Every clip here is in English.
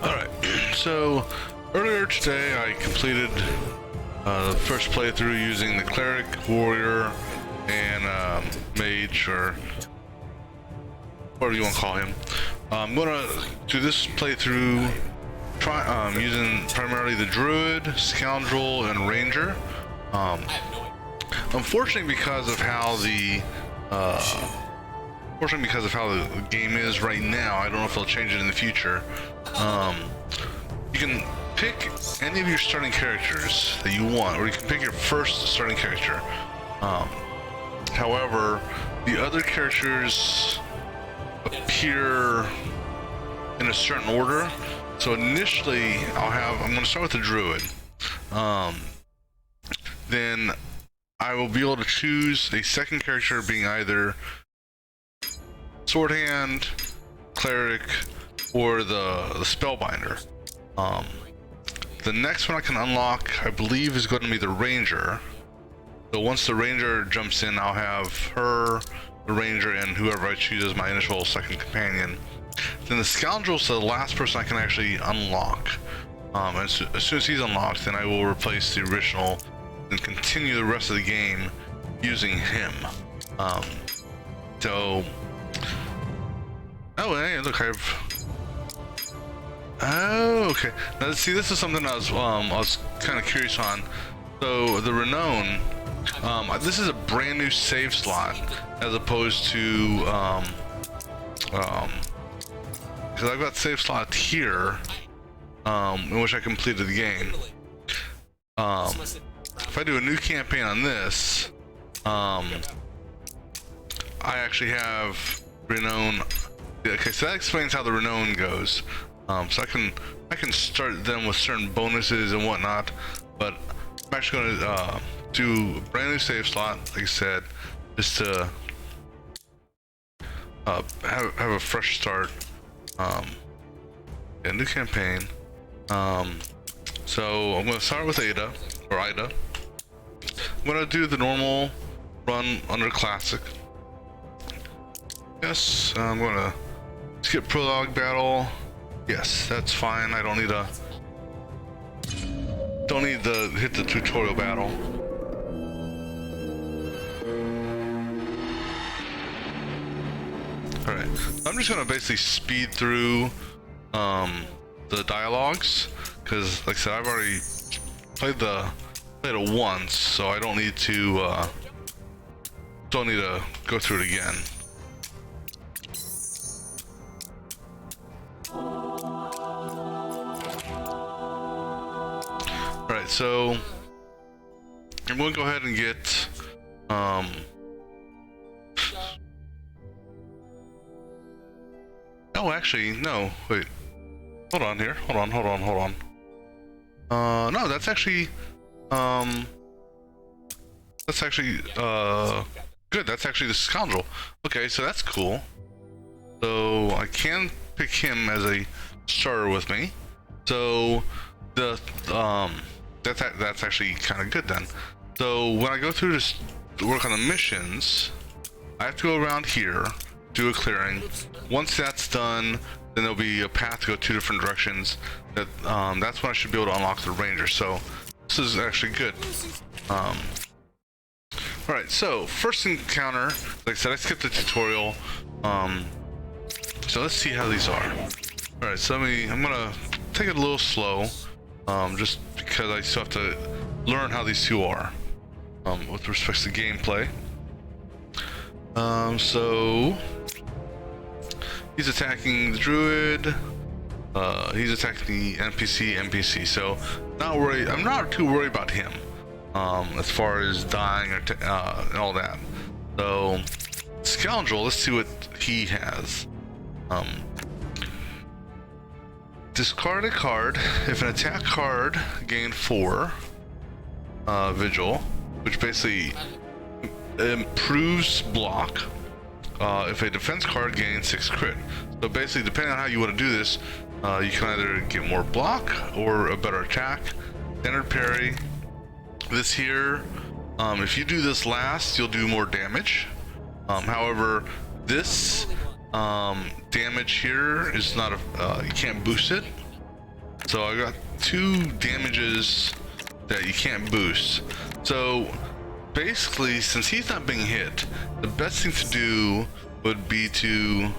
Alright, so earlier today I completed the first playthrough using the cleric, warrior, and mage, or whatever you want to call him. I'm gonna do this playthrough using primarily the druid, scoundrel, and ranger. Unfortunately, because of how the game is right now, I don't know if they'll change it in the future. You can pick any of your starting characters that you want, or you can pick your first starting character. However, the other characters appear in a certain order. So initially, I'm going to start with the druid. Then I will be able to choose a second character being either sword hand, cleric, or the spellbinder. The next one I can unlock, I believe, is going to be the ranger. So once the ranger jumps in, I'll have her, the ranger, and whoever I choose as my initial second companion. Then the scoundrel is the last person I can actually unlock. As soon as he's unlocked, then I will replace the original and continue the rest of the game using him. Oh, hey, look, oh, okay. Now, see, this is something I was kind of curious on. So the renown, this is a brand new save slot, as opposed to because I've got save slot here, in which I completed the game. If I do a new campaign on this, I actually have renown. Okay, so that explains how the renown goes. So I can start them with certain bonuses and whatnot, but I'm actually going to do a brand new save slot, like I said, just to have a fresh start. A new campaign. So I'm going to start with Ida. I'm going to do the normal run under classic. Yes, I'm going to skip prologue battle. Yes, that's fine. I don't need to hit the tutorial battle. Alright, I'm just gonna basically speed through the dialogues, because like I said, I've already played it once, so I don't need to go through it again. Alright, so I'm going to go ahead and get oh, actually, no, wait. Hold on here. Hold on. No, that's actually good. That's actually the scoundrel. Okay, so that's cool. So I can pick him as a starter with me. So the that's actually kind of good then. So when I go through this to work on the missions, I have to go around here, do a clearing. Once that's done, then there'll be a path to go two different directions. That's when I should be able to unlock the ranger. So this is actually good. Alright, so first encounter, like I said, I skipped the tutorial. So let's see how these are. Alright, so I'm gonna take it a little slow, just because I still have to learn how these two are, with respect to gameplay. So he's attacking the druid, he's attacking the NPC, so I'm not too worried about him, as far as dying or and all that. So scoundrel, let's see what he has. Discard a card. If an attack card gained 4 vigil, which basically improves block. if a defense card gains 6 crit. So basically, depending on how you want to do this, you can either get more block or a better attack. Standard parry. This here, if you do this last, you'll do more damage. However, this damage here is not a, you can't boost it. So I got 2 damages that you can't boost. So basically, since he's not being hit, the best thing to do would be to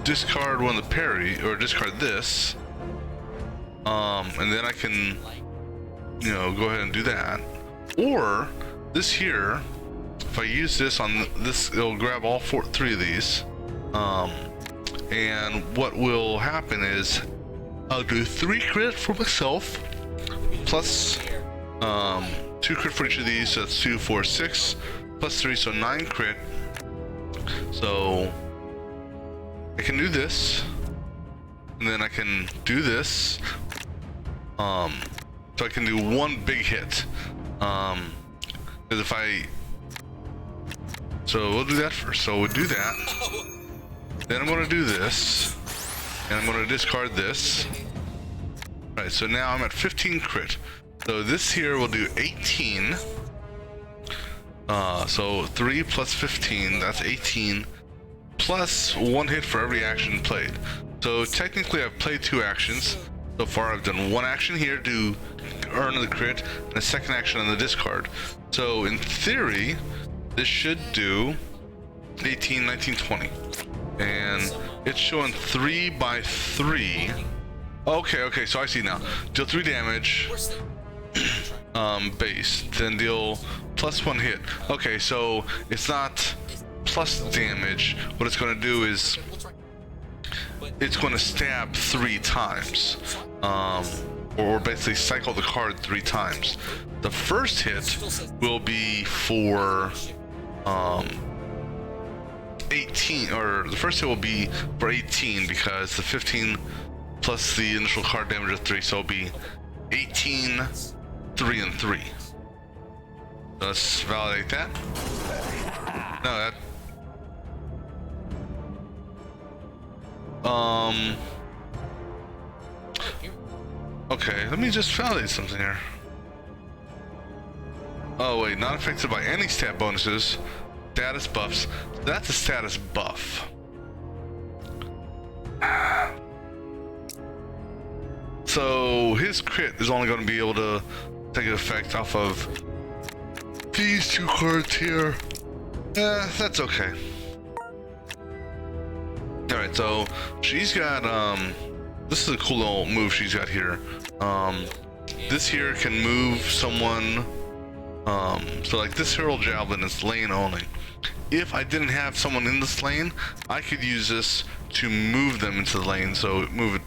discard one of the parry, or discard this, and then I can, you know, go ahead and do that. Or this here, if I use this on this, it'll grab all 3 of these, and what will happen is I'll do 3 crit for myself, plus 2 crit for each of these, so that's 2, 4, 6, plus 3, so 9 crit. So I can do this, and then I can do this, so I can do 1 big hit, because if I, so we'll do that first. So we'll do that, then I'm going to do this, and I'm going to discard this. Right, so now I'm at 15 crit. So this here will do 18. So 3 plus 15, that's 18, plus 1 hit for every action played. So technically I've played 2 actions. So far I've done 1 action here to earn the crit, and a 2nd action on the discard. So in theory, this should do 18, 19, 20. And it's showing 3 by 3. Okay, so I see now. Deal 3 damage, base, then deal plus 1 hit. Okay, so it's not plus damage. What it's going to do is it's going to stab 3 times, or basically cycle the card 3 times. The first hit will be for 18, or the first hit will be for 18, because the 15 plus the initial card damage of 3, so it'll be 18, 3, and 3. Let's validate that. No, that. Okay, let me just validate something here. Oh wait, not affected by any stat bonuses, status buffs. That's a status buff. So his crit is only going to be able to take an effect off of these 2 cards here. That's okay. Alright, so she's got, this is a cool little move she's got here. This here can move someone, so like this Herald Javelin is lane only. If I didn't have someone in this lane, I could use this to move them into the lane, so move it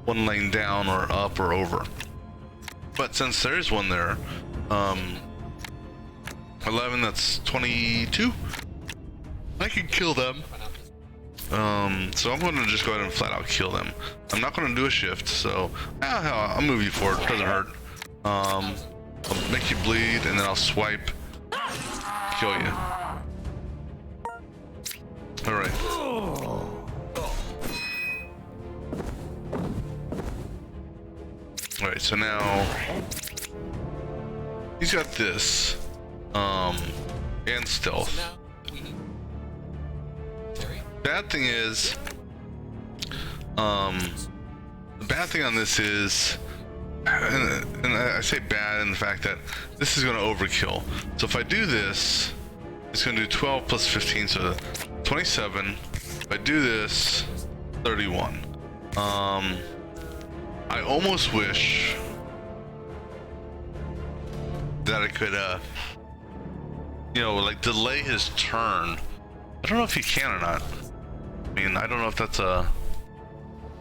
one lane down or up or over. But since there's one there, 11, that's 22, I can kill them. So I'm going to just go ahead and flat out kill them. I'm not going to do a shift, so I'll move you forward, doesn't hurt. I'll make you bleed, and then I'll swipe, kill you. Alright. Alright, so now he's got this, and stealth. Bad thing is, the bad thing on this is, and I say bad in the fact that this is going to overkill. So if I do this, it's going to do 12 plus 15, so 27. If I do this, 31. I almost wish that I could, you know, like delay his turn. I don't know if he can or not. I mean, I don't know if that's a,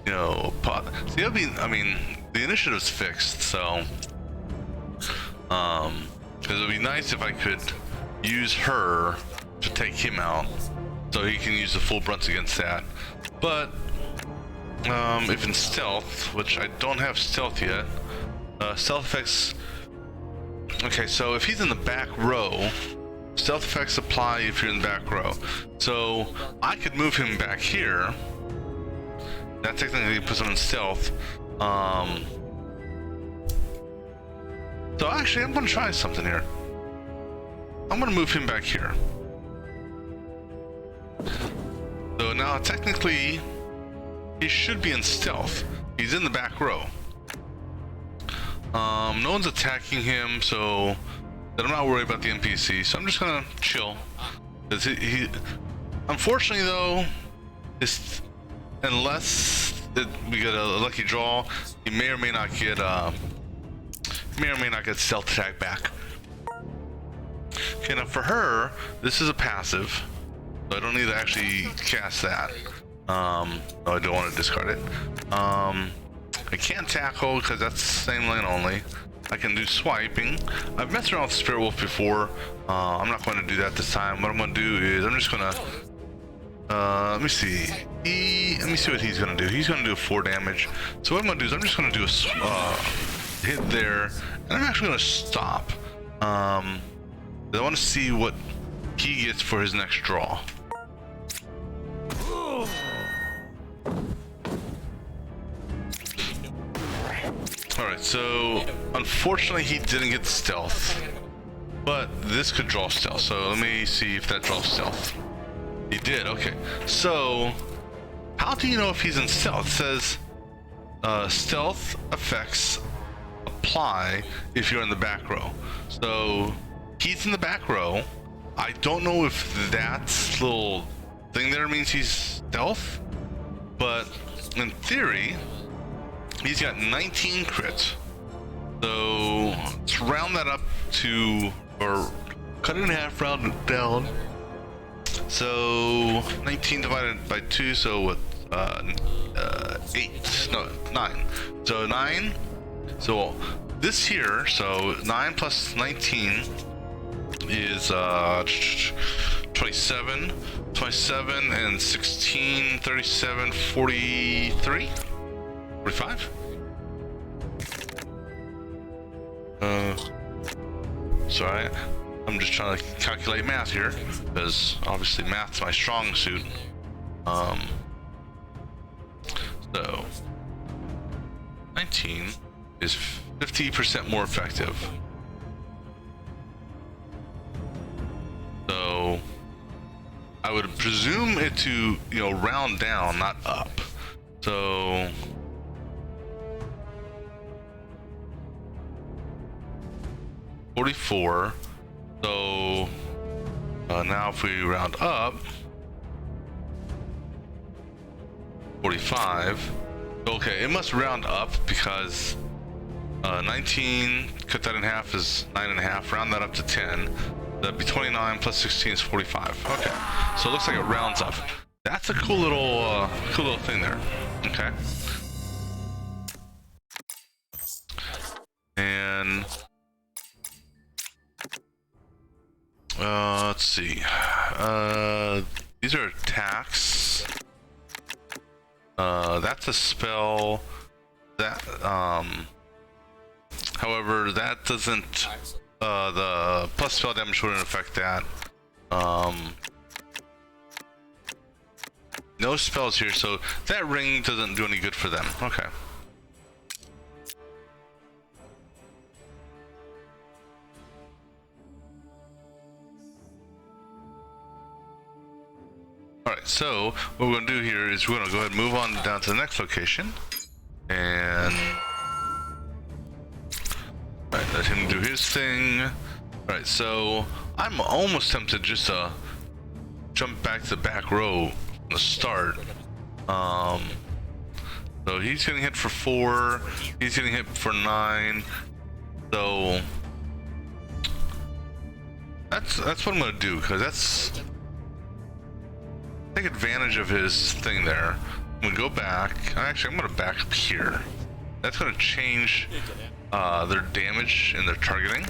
you know, pot. See, I mean, the initiative's fixed, so, because it would be nice if I could use her to take him out, so he can use the full brunt against that. But if in stealth, which I don't have stealth yet, stealth effects. Okay, so if he's in the back row, Stealth effects apply if you're in the back row. So I could move him back here. That technically puts him in stealth. So actually, I'm gonna try something here. I'm gonna move him back here. So now technically, he should be in stealth. He's in the back row. No one's attacking him, so I'm not worried about the NPC. So I'm just gonna chill. Cause he unfortunately though, unless we get a lucky draw, he may or may not get stealth attack back. Okay, now for her, this is a passive, so I don't need to actually cast that. No, I don't want to discard it. I can't tackle because that's same lane only. I can do swiping. I've messed around with Spirit Wolf before. I'm not going to do that this time. What I'm going to do is I'm just going to let me see. Let me see what he's going to do. He's going to do 4 damage. So what I'm going to do is I'm just going to do a hit there, and I'm actually going to stop. I want to see what he gets for his next draw. Alright, so unfortunately he didn't get stealth, but this could draw stealth, so let me see if that draws stealth. He did, okay. So, how do you know if he's in stealth? It says, stealth effects apply if you're in the back row. So, he's in the back row. I don't know if that little thing there means he's stealth, but in theory, he's got 19 crits. So let's round that up to, or cut it in half, round it down. So 19 divided by 2, so what? 8, no, 9. So 9. So this here, so 9 plus 19 is 27. 27 and 16, 37, 43. 45? Sorry, I'm just trying to calculate math here, because obviously math's my strong suit. So 19 is 50% more effective. So I would presume it to, round down, not up. So 44. So now if we round up, 45. Okay, it must round up because 19, cut that in half is 9.5. Round that up to 10. That'd be 29 plus 16 is 45. Okay, so it looks like it rounds up. That's a cool little thing there. Okay. And let's see. These are attacks. That's a spell. That however, that doesn't. The plus spell damage wouldn't affect that. No spells here, so that ring doesn't do any good for them. Okay. Alright, so what we're going to do here is we're going to go ahead and move on down to the next location. And alright, let him do his thing. Alright, so I'm almost tempted just to jump back to the back row from the start. So he's getting hit for 4, he's getting hit for 9. So that's what I'm going to do, because that's take advantage of his thing there. I'm gonna go back. Actually, I'm gonna back up here. That's gonna change their damage and their targeting.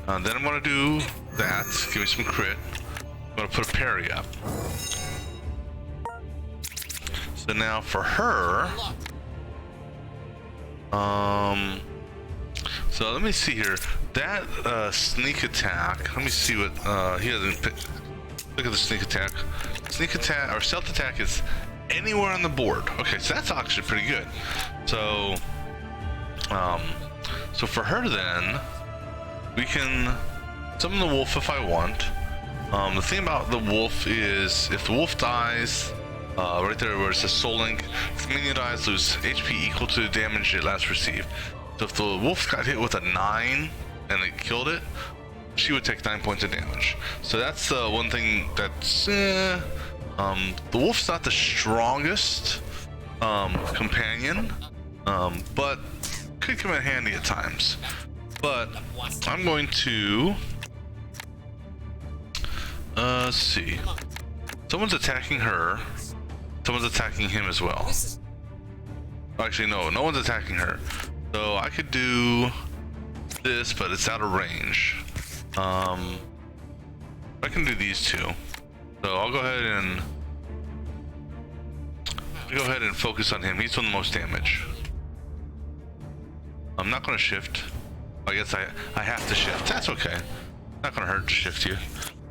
Then I'm gonna do that. Give me some crit. I'm gonna put a parry up. So now for her, so let me see here. that sneak attack. Let me see what he doesn't pick. Look at the sneak attack. Sneak attack or stealth attack is anywhere on the board. Okay, so that's actually pretty good. So, so for her then, we can summon the wolf if I want. The thing about the wolf is if the wolf dies, right there where it says Soul Link, if the minion dies, lose HP equal to the damage it last received. So if the wolf got hit with a 9 and it killed it, she would take 9 points of damage. So that's one thing that's the wolf's not the strongest companion, but could come in handy at times. But I'm going to let's see. Someone's attacking her. Someone's attacking him as well. Actually, no one's attacking her. So I could do this, but it's out of range. I can do these two. So I'll go ahead and focus on him. He's doing the most damage. I'm not gonna shift. I guess I have to shift. That's okay. Not gonna hurt to shift you.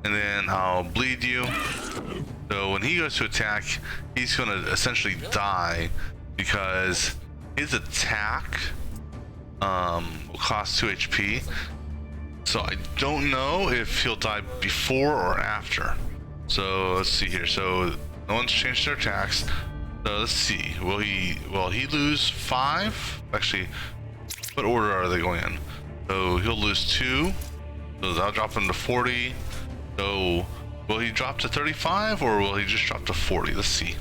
And then I'll bleed you. So when he goes to attack, he's gonna essentially die because his attack will cost 2 HP. So I don't know if he'll die before or after. So let's see here. So no one's changed their attacks. So let's see. Will he lose 5? Actually, what order are they going in? So he'll lose 2. So that'll drop him to 40. So will he drop to 35 or will he just drop to 40? Let's see.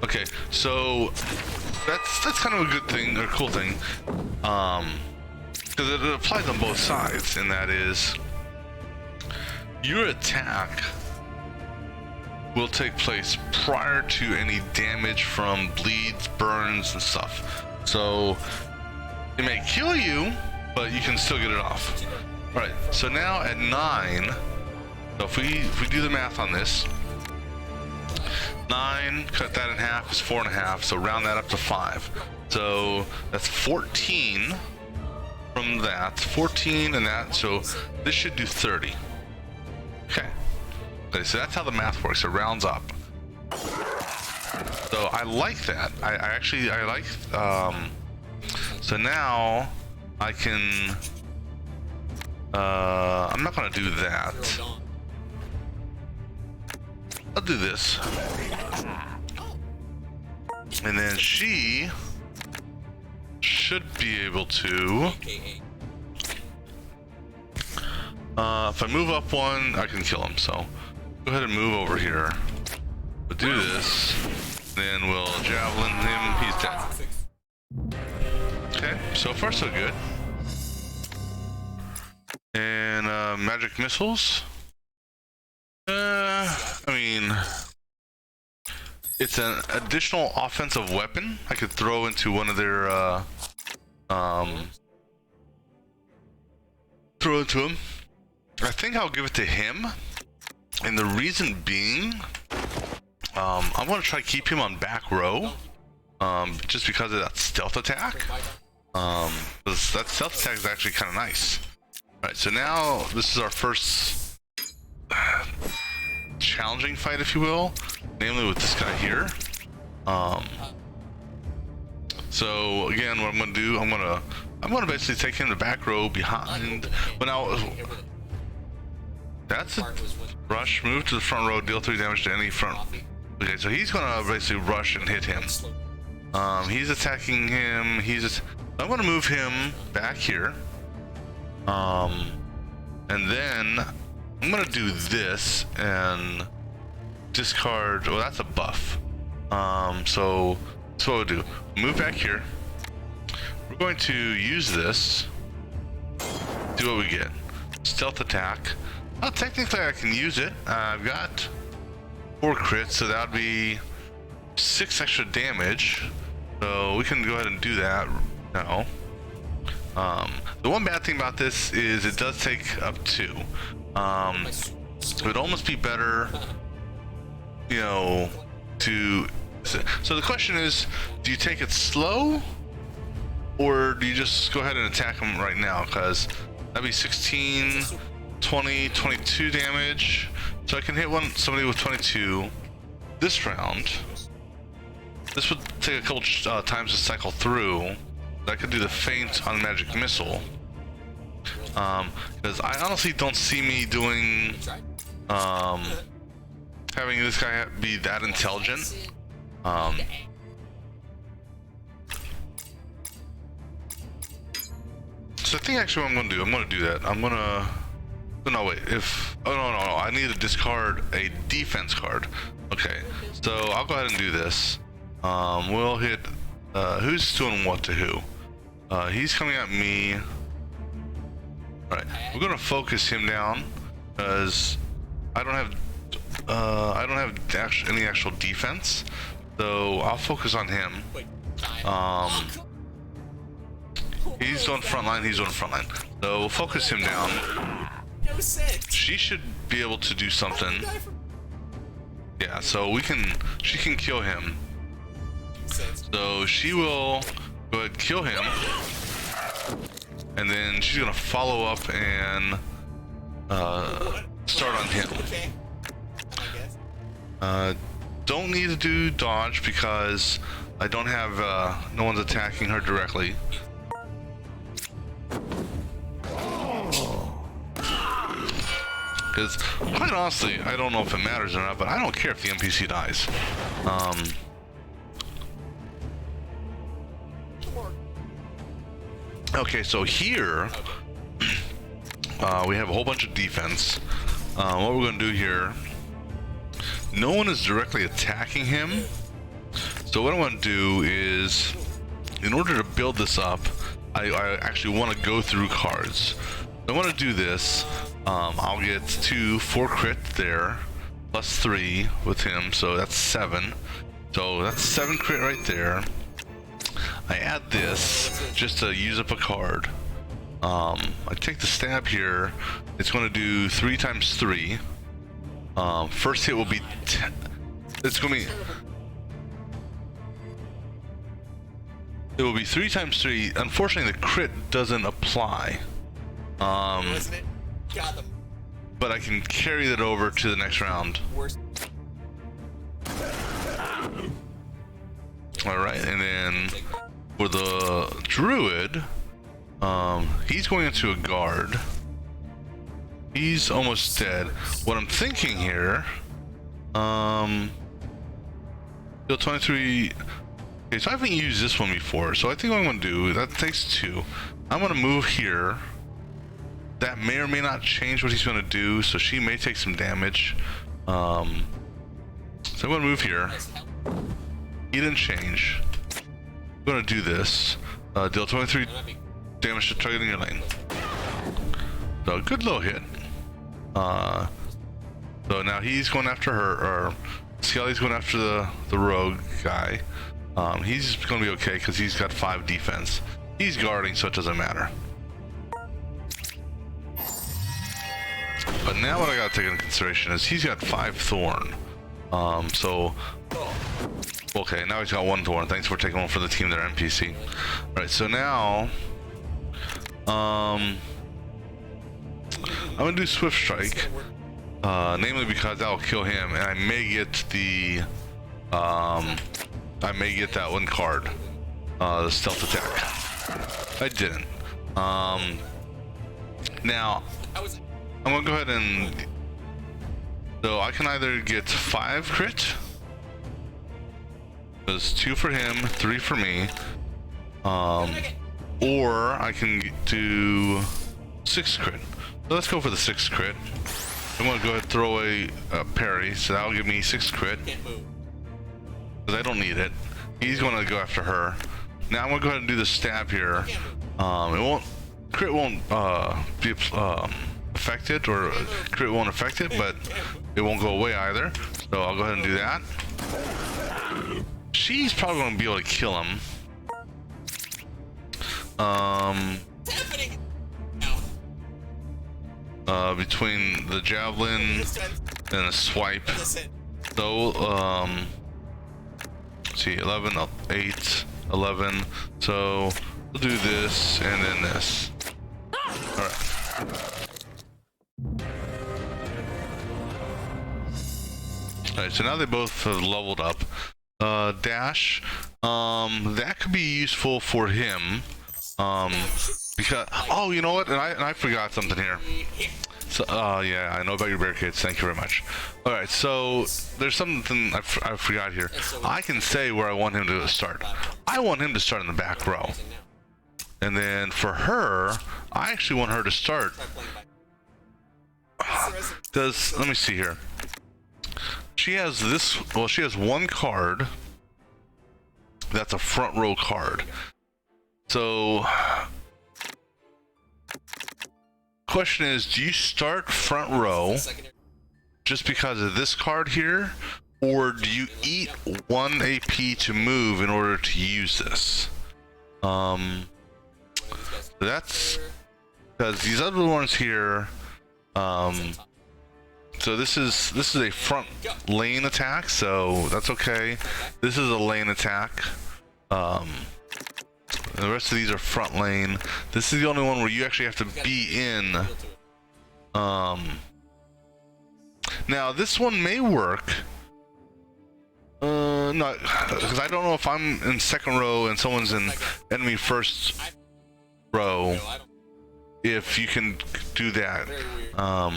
Okay, so that's kind of a good thing, or a cool thing, because it applies on both sides, and that is your attack will take place prior to any damage from bleeds, burns, and stuff. So it may kill you, but you can still get it off. All right, so now at 9, so if we do the math on this, 9, cut that in half is 4.5, so round that up to 5. So that's 14 from that, 14 and that, so this should do 30. Okay, so that's how the math works, it rounds up. So I like that. I like, so now I can, I'm not gonna do that. I'll do this. And then she should be able to, if I move up 1, I can kill him. So go ahead and move over here. We'll do this, then we'll javelin him, he's dead. Okay, so far so good. And magic missiles. I mean, it's an additional offensive weapon I could throw into one of their, throw it to him. I think I'll give it to him, and the reason being, I want to try to keep him on back row, just because of that stealth attack. Because that stealth attack is actually kind of nice. All right, so now this is our first challenging fight, if you will, namely with this guy here. So again, what I'm gonna do, I'm gonna basically take him to back row behind. But now that's a rush. Move to the front row, deal 3 damage to any front. Okay, so he's gonna basically rush and hit him. He's attacking him. I'm gonna move him back here. And then I'm gonna do this and discard. Well, that's a buff. So that's what we'll do. Move back here. We're going to use this. Do what we get. Stealth attack. Well, technically I can use it. I've got 4 crits, so that would be 6 extra damage. So we can go ahead and do that now. The one bad thing about this is it does take up 2. It would almost be better, you know, to So the question is, do you take it slow, or do you just go ahead and attack him right now? Because that'd be 16, 20, 22 damage. So I can hit somebody with 22 this round. This would take a couple times to cycle through. I could do the feint on magic missile. Because I honestly don't see me doing having this guy be that intelligent. So I think actually what I'm gonna do, I'm gonna do that. No wait, oh no, I need to discard a defense card. Okay, so I'll go ahead and do this. We'll hit, who's doing what to who? He's coming at me. Alright, we're gonna focus him down, because I don't have any actual defense, so I'll focus on him. He's on front line, he's on front line. So we'll focus him down. She should be able to do something. Yeah, so she can kill him. So she will go ahead and kill him. And then she's gonna follow up and start on him. Don't need to do dodge because I don't have no one's attacking her directly. Because quite honestly, I don't know if it matters or not, but I don't care if the NPC dies. Okay, so here we have a whole bunch of defense. What we're going to do here, no one is directly attacking him. So what I want to do is, in order to build this up, I actually want to go through cards. I want to do this. I'll get 4 crit there, plus 3 with him, so that's 7. So that's 7 crit right there. I add this just to use up a card. I take the stab here. It's going to do 3 times 3. First hit will be it will be 3 times 3. Unfortunately, the crit doesn't apply. But I can carry that over to the next round. Alright, and then for the druid, he's going into a guard. He's almost dead. What I'm thinking here, deal 23. Okay, so I haven't used this one before, so I think what I'm going to do, that takes 2. I'm going to move here. That may or may not change what he's going to do, so she may take some damage. So I'm going to move here. He didn't change. I'm going to do this. Deal 23 damage to target in your lane. So good little hit. So now he's going after her, or Skelly's going after the rogue guy. He's going to be okay because he's got 5 defense. He's guarding, so it doesn't matter. But now what I gotta take into consideration is he's got 5 thorn. Okay, now he's got 1 thorn. Thanks for taking one for the team there, NPC. Alright, so now I'm gonna do Swift Strike. Namely because that'll kill him, and I may get that 1 card. The stealth attack. I didn't. Now I'm gonna go ahead and, so I can either get 5 crit, there's 2 for him, 3 for me, or I can do 6 crit. So let's go for the 6 crit. I'm gonna go ahead and throw away parry, so that'll give me 6 crit, because I don't need it. He's gonna go after her. Now I'm gonna go ahead and do the stab here. Crit won't be affected, or crit won't affect it, but it won't go away either. So I'll go ahead and do that. She's probably going to be able to kill him. Between the javelin and a swipe. So see, 11, 8, 11. So we'll do this and then this. All right. All right. So now they both have leveled up. Dash. That could be useful for him. Because oh, you know what? And I forgot something here. So, yeah, I know about your barricades. Thank you very much. All right, so there's something I forgot here. I can say where I want him to start. I want him to start in the back row. And then for her, I actually want her to start. Let me see here. She has this, well, she has one card. That's a front row card. So, question is, do you start front row just because of this card here, or do you eat 1 AP to move in order to use this? That's because these other ones here. So this is a front lane attack, so that's okay. This is a lane attack. The rest of these are front lane. This is the only one where you actually have to be in. Now this one may work. No, because I don't know if I'm in second row and someone's in enemy first row. If you can do that. I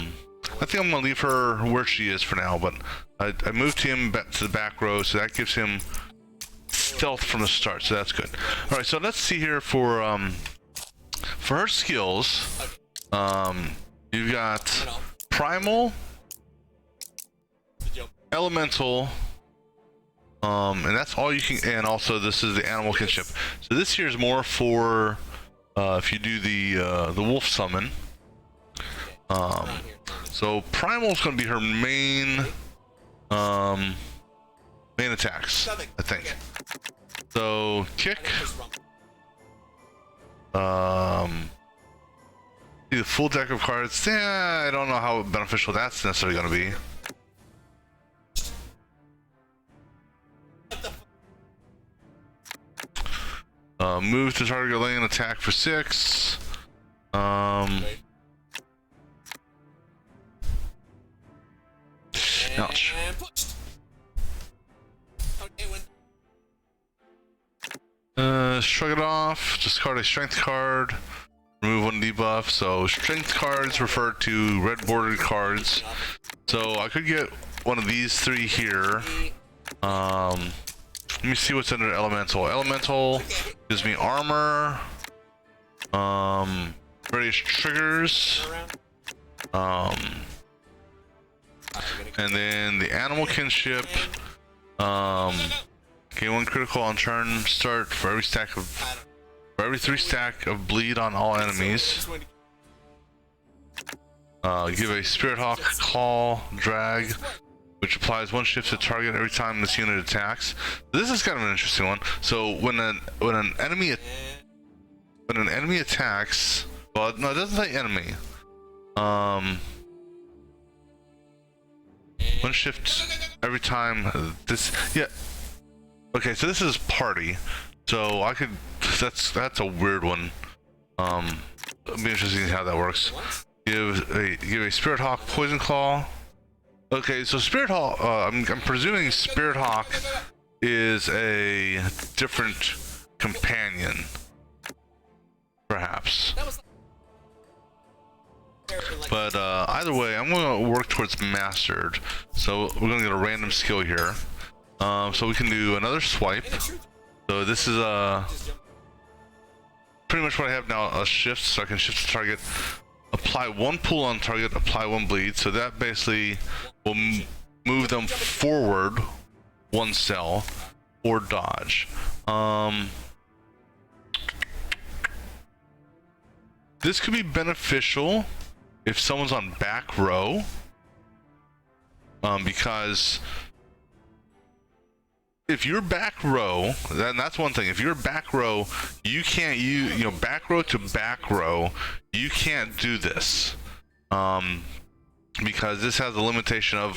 think I'm gonna leave her where she is for now. But I moved him back to the back row, so that gives him stealth from the start, so that's good. All right, so let's see here for her skills. You've got primal, elemental, and that's all you can. And also, this is the animal kinship. So this here is more for if you do the wolf summon. So primal is going to be her main attacks, I think. So kick. The full deck of cards. Yeah, I don't know how beneficial that's necessarily going to be. Move to target lane, attack for 6. Ouch. Shrug it off. Discard a strength card. Remove 1 debuff. So strength cards refer to red bordered cards. So I could get one of these 3 here. Let me see what's under elemental. Elemental gives me armor. Various triggers. And then the animal kinship. Gain 1 critical on turn start for every 3 stack of bleed on all enemies. Give a Spirit Hawk Claw Drag, which applies 1 shift to target every time this unit attacks. This is kind of an interesting one. So when an enemy attacks, well, no, it doesn't say enemy. 1 shift every time this, yeah. Okay, so this is party. So I could, that's a weird one. It'll be interesting to see how that works. Give a Spirit Hawk Poison Claw. Okay, so Spirit Hawk, I'm presuming Spirit Hawk is a different companion, perhaps. But either way, I'm going to work towards mastered. So we're going to get a random skill here. So we can do another swipe. So this is pretty much what I have now, a shift. So I can shift the target, apply 1 pull on target, apply 1 bleed. So that basically will move them forward 1 cell or dodge. This could be beneficial if someone's on back row, because if you're back row, then that's one thing. If you're back row, you can't use, back row to back row, you can't do this, because this has a limitation of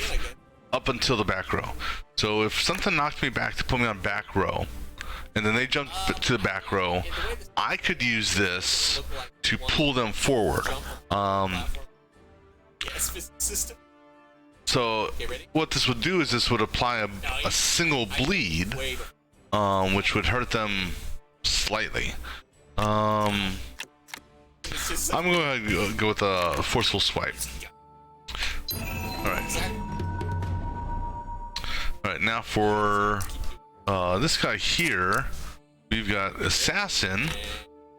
up until the back row. So if something knocked me back to put me on back row, and then they jump to the back row, I could use this to pull them forward. So what this would do is this would apply a single bleed, which would hurt them slightly. I'm going to go with a forceful swipe. Alright. Alright, now for this guy here, we've got Assassin.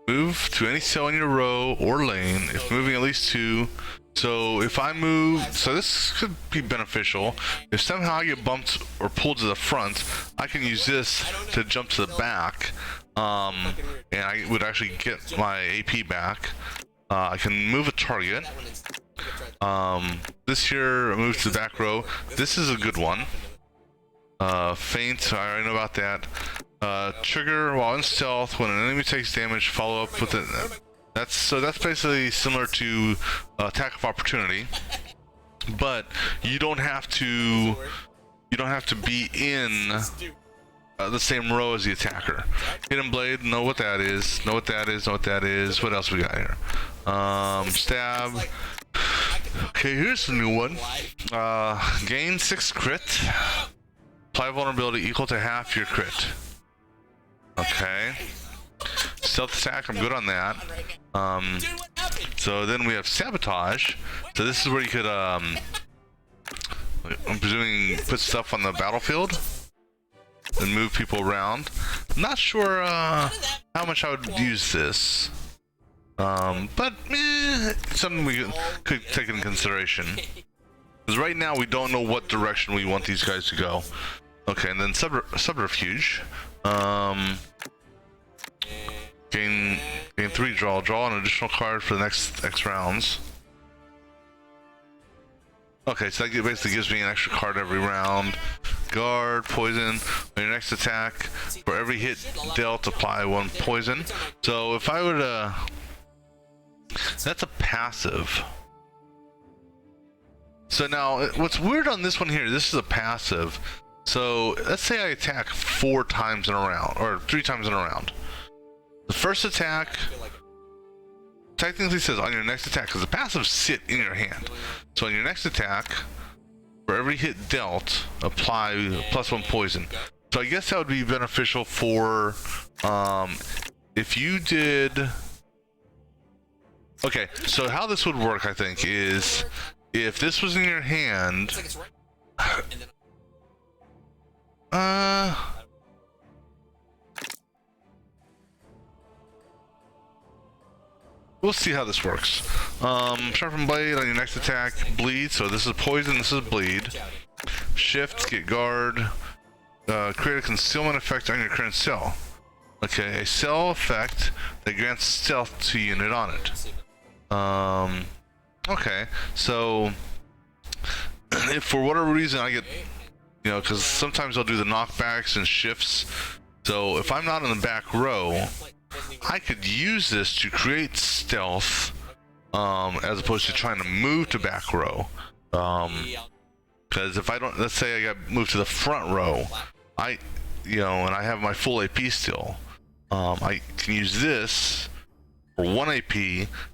Move to any cell in your row or lane if moving at least 2. So if I move, so this could be beneficial. If somehow I get bumped or pulled to the front, I can use this to jump to the back, and I would actually get my AP back. I can move a target. This here, move to the back row. This is a good one. Feint, I already know about that. Trigger while in stealth. When an enemy takes damage, follow up with it. That's basically similar to attack of opportunity, but you don't have to be in the same row as the attacker. Hidden blade, know what that is. Know what that is. Know what that is. What else we got here? Stab. Okay, here's the new one. Gain 6 crit. Apply vulnerability equal to half your crit. Okay. Stealth attack, I'm good on that. So then we have sabotage. So this is where you could, I'm presuming, put stuff on the battlefield and move people around. I'm not sure how much I would use this, but something we could take into consideration. Because right now we don't know what direction we want these guys to go. Okay, and then subterfuge. Gain 3 draw. Draw an additional card for the next X rounds. Okay, so that basically gives me an extra card every round. Guard, poison. On your next attack, for every hit dealt, apply 1 poison. So if I were to... That's a passive. So now, what's weird on this one here, this is a passive. So let's say I attack 4 times in a round, or 3 times in a round. The first attack technically says on your next attack, because the passives sit in your hand. So on your next attack, for every hit dealt, apply +1 poison. So I guess that would be beneficial for if you did... Okay, so how this would work, I think, is if this was in your hand... We'll see how this works. Sharpened blade on your next attack, bleed. So this is poison, this is bleed. Shift, get guard. Create a concealment effect on your current cell. Okay, a cell effect that grants stealth to unit on it. Okay, so if for whatever reason I get, because sometimes I'll do the knockbacks and shifts. So if I'm not in the back row, I could use this to create stealth, as opposed to trying to move to back row. Because if I don't, let's say I got moved to the front row, and I have my full AP still, I can use this for 1 AP,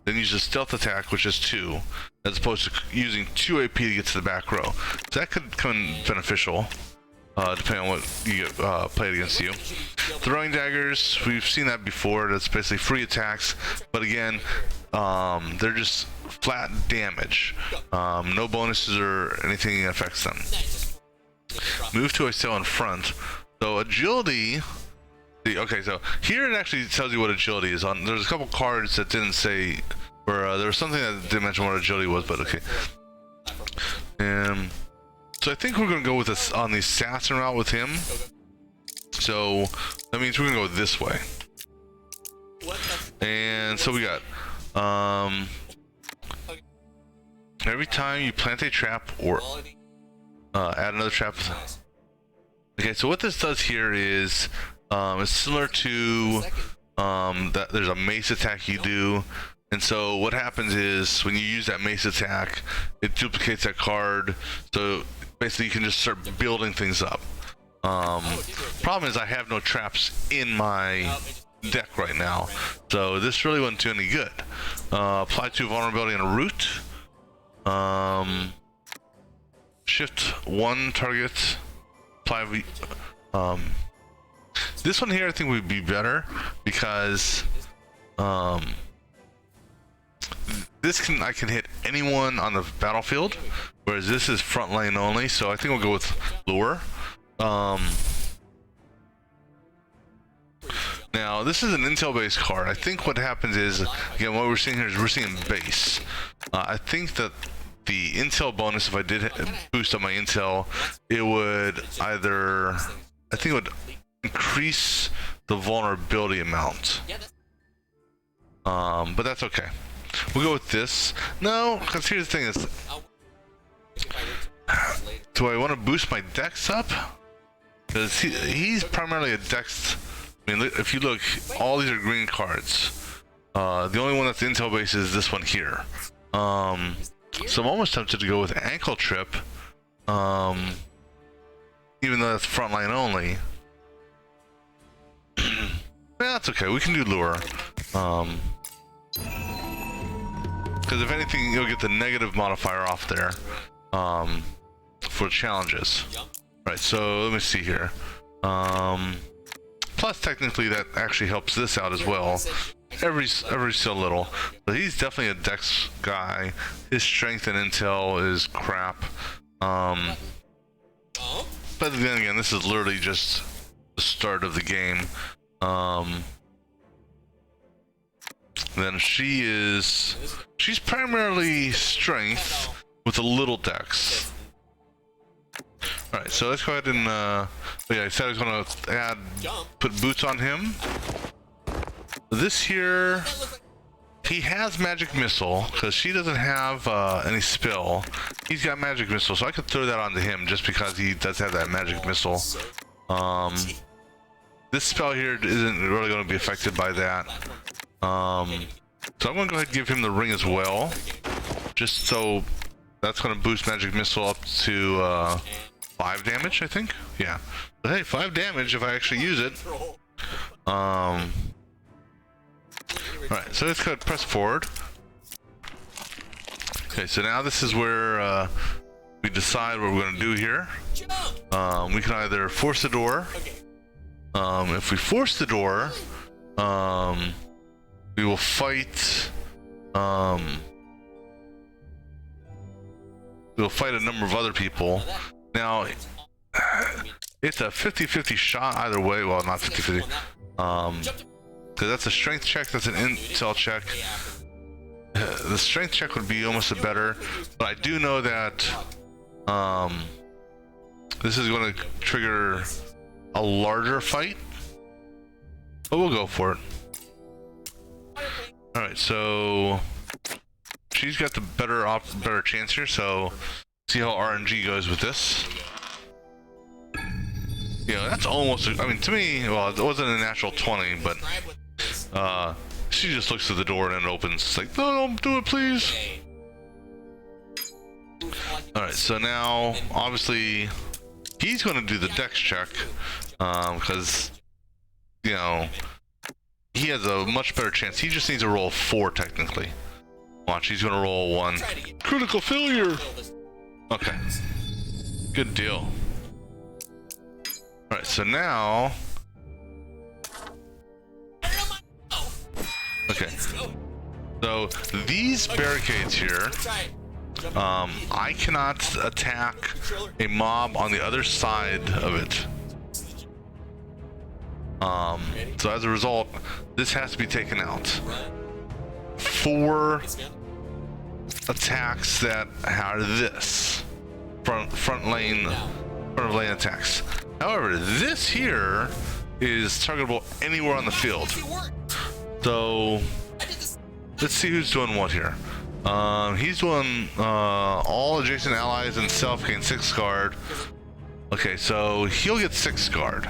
then use a stealth attack, which is 2, as opposed to using 2 AP to get to the back row. So that could come in beneficial. Depending on what you get played against you. Throwing daggers, we've seen that before. That's basically free attacks, but again, they're just flat damage. No bonuses or anything that affects them. Move to a cell in front. So agility. Okay, so here it actually tells you what agility is. There's a couple cards that didn't say, or there was something that didn't mention what agility was, but okay. So I think we're going to go with this on the assassin route with him. So that means we're going to go this way. And so we got every time you plant a trap or add another trap. Okay, so what this does here is it's similar to that there's a mace attack you do. And so what happens is when you use that mace attack, it duplicates that card. So basically you can just start building things up. Problem is I have no traps in my deck right now, so this really wouldn't do any good. Apply 2 vulnerability on a root. Shift 1 target. Apply. This one here I think would be better because I can hit anyone on the battlefield, whereas this is front lane only. So I think we'll go with lure. Now this is an intel based card. I think what happens is, again, what we're seeing here is we're seeing base. I think that the intel bonus, if I did boost up my intel, it would either, I think it would increase the vulnerability amount. But that's okay. We'll go with this. No, because here's the thing is, do I want to boost my dex up? Because he's primarily a dex. I mean, if you look, all these are green cards. The only one that's intel based is this one here. So I'm almost tempted to go with ankle trip, even though that's frontline only. Yeah, that's okay. We can do lure. Because if anything, you'll get the negative modifier off there for challenges. Right. So let me see here. Plus, technically, that actually helps this out as well. Every so little. But he's definitely a dex guy. His strength and intel is crap. But then again, this is literally just the start of the game. Then she's primarily strength with a little dex. Alright, so let's go ahead and yeah, I said I was gonna put boots on him. This here, he has magic missile because she doesn't have any spell. He's got magic missile, so I could throw that onto him just because he does have that magic missile. This spell here isn't really going to be affected by that. So I'm going to go ahead and give him the ring as well, just so that's going to boost magic missile up to 5 damage, I think. Yeah. But hey, 5 damage if I actually use it. Alright, so let's go ahead and press forward. Okay, so now this is where we decide what we're going to do here. We can either force the door. If we force the door, we will fight. We'll fight a number of other people. Now, it's a 50-50 shot either way. Well, not 50-50. Because that's a strength check, that's an intel check. The strength check would be almost a better, but I do know that this is going to trigger a larger fight. But we'll go for it. Alright, so she's got the better chance here, so see how RNG goes with this. Yeah, that's almost, I mean, to me, well, it wasn't a natural 20, but she just looks at the door and it opens. It's like, no, don't do it, please. Alright, so now, obviously, he's going to do the dex check, because, you know, he has a much better chance. He just needs to roll 4, technically. Watch, he's going to roll 1. Critical failure! Okay. Good deal. Alright, so now... Okay. So, these barricades here... I cannot attack a mob on the other side of it. So as a result, this has to be taken out. 4 attacks that are this front of lane attacks. However, this here is targetable anywhere on the field. So let's see who's doing what here. He's doing all adjacent allies and self gain 6 guard. Okay, so he'll get 6 guard.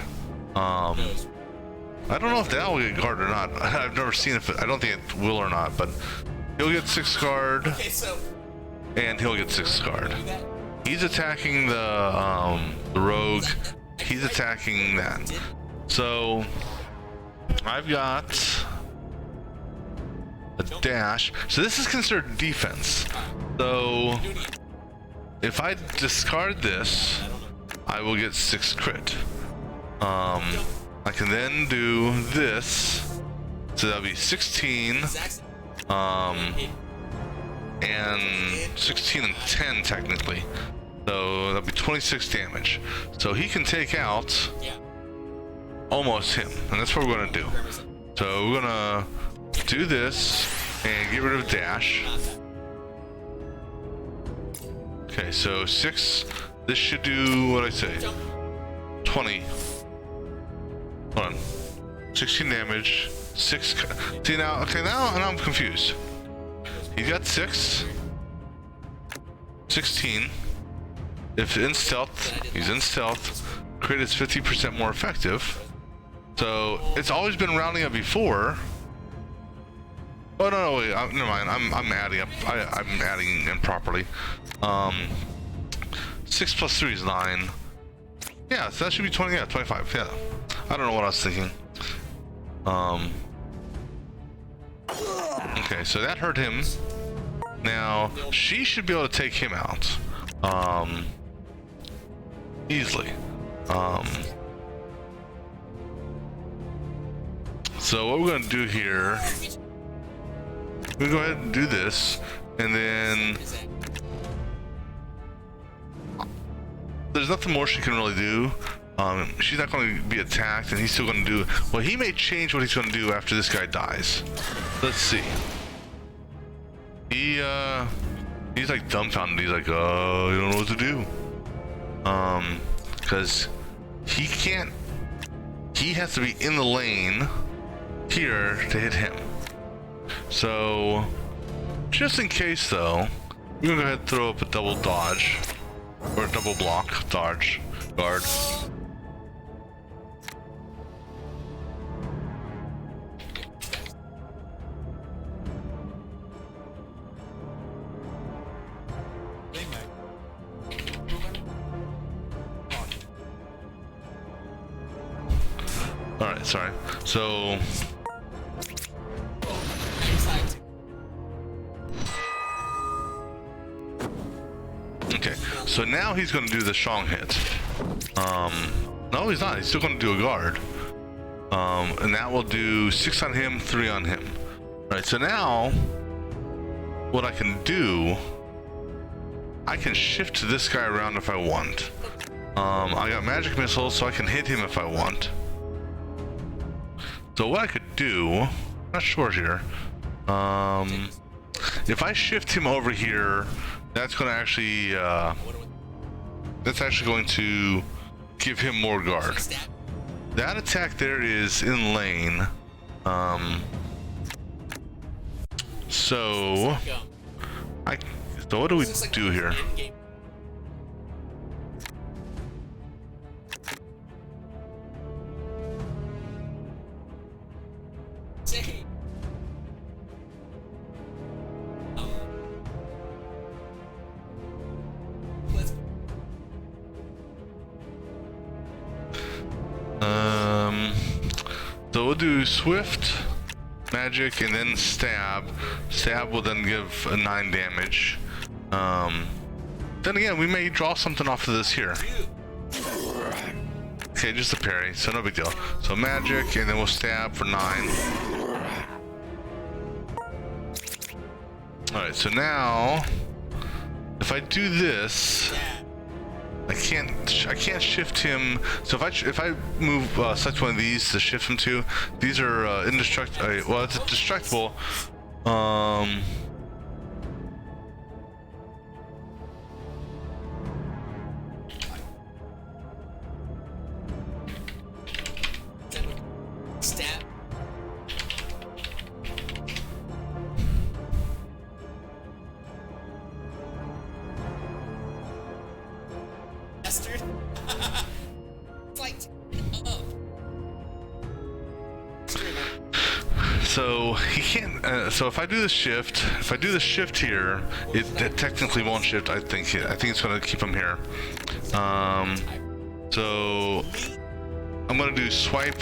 I don't know if that will get guard or not. I've never seen if I don't think it will or not, but he'll get 6 guard, and he'll get 6 guard. He's attacking the rogue. He's attacking that. So I've got a dash. So this is considered defense. So if I discard this, I will get 6 crit. I can then do this. So that'll be 16. And 16 and 10 technically. So that'll be 26 damage. So he can take out almost him. And that's what we're gonna do. So we're gonna do this and get rid of dash. Okay, so 6. This should do what I say. 20. Hold on. 16 damage. 6. See now, okay, now I'm confused. He's got 6. 16. If in stealth, he's in stealth. Crit is 50% more effective. So it's always been rounding up before. Oh no, wait, never mind. I'm adding up. I'm adding improperly. 6 plus 3 is 9. Yeah, so that should be 20. Yeah, 25. Yeah, I don't know what I was thinking. Okay, so that hurt him. Now she should be able to take him out, easily. So what we're gonna do here, we're gonna go ahead and do this, and then there's nothing more she can really do. She's not going to be attacked, and he's still going to do. Well, he may change what he's going to do after this guy dies. Let's see. He's like dumbfounded. He's like, oh, you don't know what to do. Because he can't. He has to be in the lane here to hit him. So, just in case though, we're gonna go ahead and throw up a double dodge or a double block dodge guard. Alright, sorry. So okay, so now he's gonna do the strong hit. No, he's not. He's still gonna do a guard. And that will do 6 on him, 3 on him. Alright, so now what I can do, I can shift this guy around if I want. I got magic missiles, so I can hit him if I want. So what I could do, I'm not sure here. If I shift him over here, that's going to actually, going to give him more guard. That attack there is in lane. So what do we do here? So we'll do swift, magic, and then stab. Stab will then give a 9 damage. Then again, we may draw something off of this here. Okay, just a parry, so no big deal. So magic, and then we'll stab for 9. Alright, so now if I do this, I can't shift him. So if I move select one of these to shift him to, these are indestructible. Well, it's destructible. Stab. Bastard. Fight. So he can't. So if I do the shift here, it technically won't shift. I think it's gonna keep him here. So I'm gonna do swipe.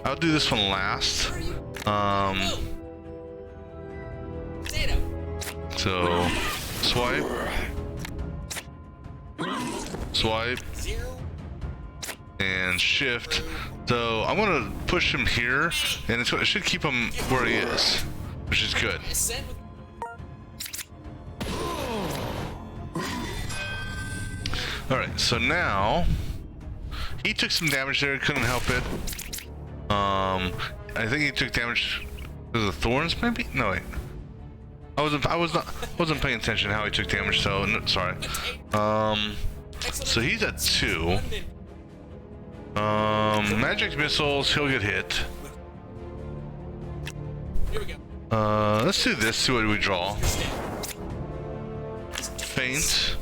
I'll do this one last. So swipe, and shift. So I'm gonna push him here, and it should keep him where he is, which is good. All right, so now he took some damage there. Couldn't help it. I think he took damage because of the thorns, maybe. No wait. I wasn't paying attention how he took damage. So no, sorry. So he's at 2. Magic missiles, he'll get hit. Let's do this, see what we draw. Feint.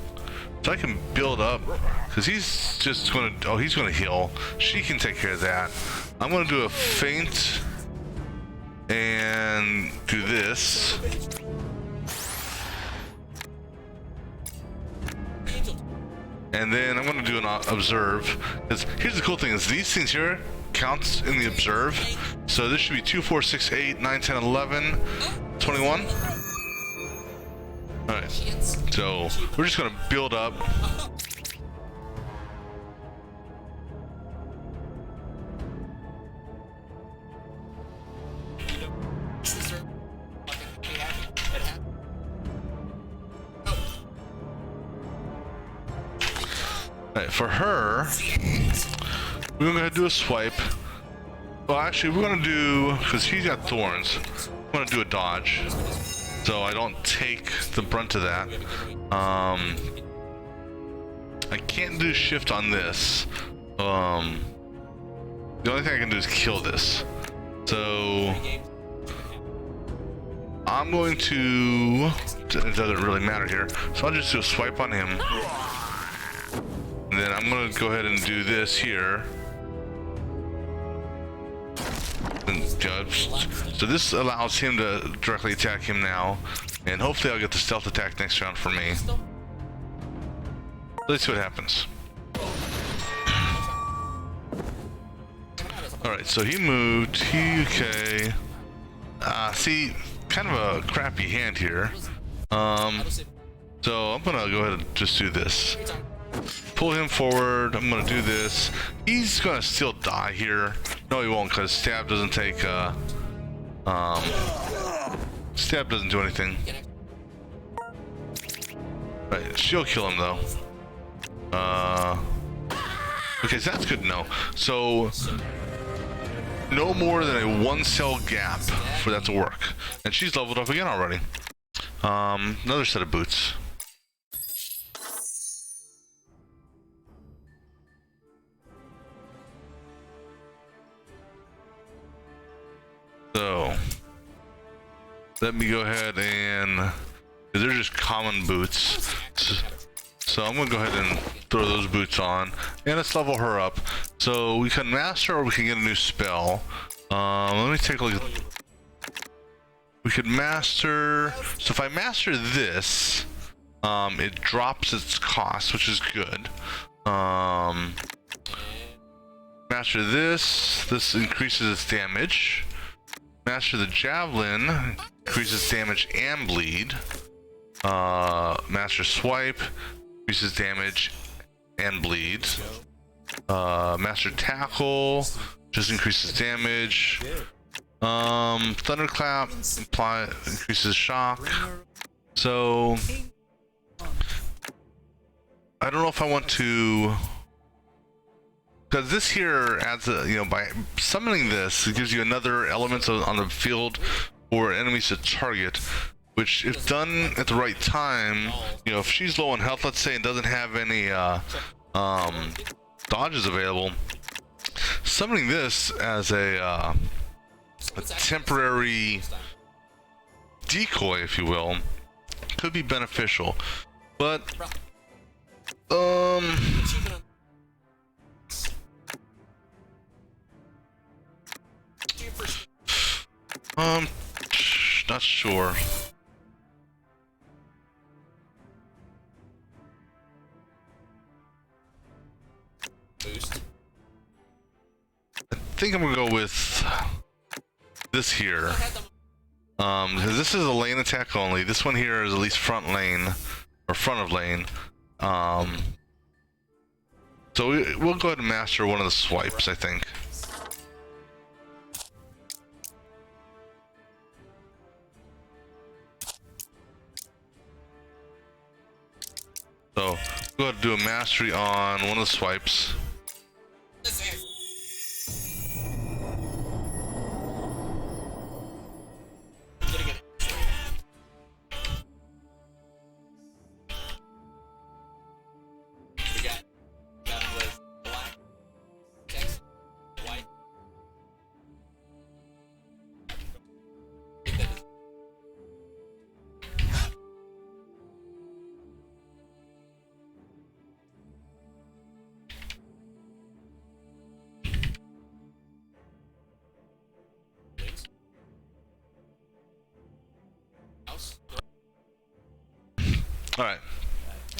So I can build up, because he's just gonna, oh, he's gonna heal. She can take care of that. I'm gonna do a feint and do this. And then I'm gonna do an observe. Because here's the cool thing: is these things here counts in the observe. So this should be 2, 4, 6, 8, 9, 10, 11, 21. All right. So we're just gonna build up. Right, for her, we're gonna do a swipe. Well, actually, we're gonna do, because she's got thorns, I'm gonna do a dodge, so I don't take the brunt of that. I can't do shift on this. The only thing I can do is kill this. So I'm going to. It doesn't really matter here. So I'll just do a swipe on him. And then I'm gonna go ahead and do this here. And, so this allows him to directly attack him now, and hopefully I'll get the stealth attack next round for me. Let's see what happens. Alright, so he moved, okay. See, kind of a crappy hand here. So I'm gonna go ahead and just do this. Pull him forward. I'm gonna do this. He's gonna still die here. No, he won't, because stab doesn't take. Stab doesn't do anything. Right, she'll kill him though. Okay, so that's good to know. So no more than a 1 cell gap for that to work, and she's leveled up again already. Another set of boots. So let me go ahead and, they're just common boots. So I'm gonna go ahead and throw those boots on, and let's level her up. So we can master, or we can get a new spell. Let me take a look. We could master. So if I master this, it drops its cost, which is good. Master this. This increases its damage. Master the javelin, increases damage and bleed. Master swipe, increases damage and bleed. Master tackle, just increases damage. Thunderclap, increases shock. So I don't know if I want to, because this here adds a, you know, by summoning this, it gives you another element on the field for enemies to target, which if done at the right time, you know, if she's low on health, let's say, and doesn't have any dodges available, summoning this as a temporary decoy, if you will, could be beneficial. But Not sure. Boost. I think I'm gonna go with this here. 'Cause this is a lane attack only. This one here is at least front lane, or front of lane. So we'll go ahead and master one of the swipes, I think. So go ahead and do a mastery on one of the swipes. All right,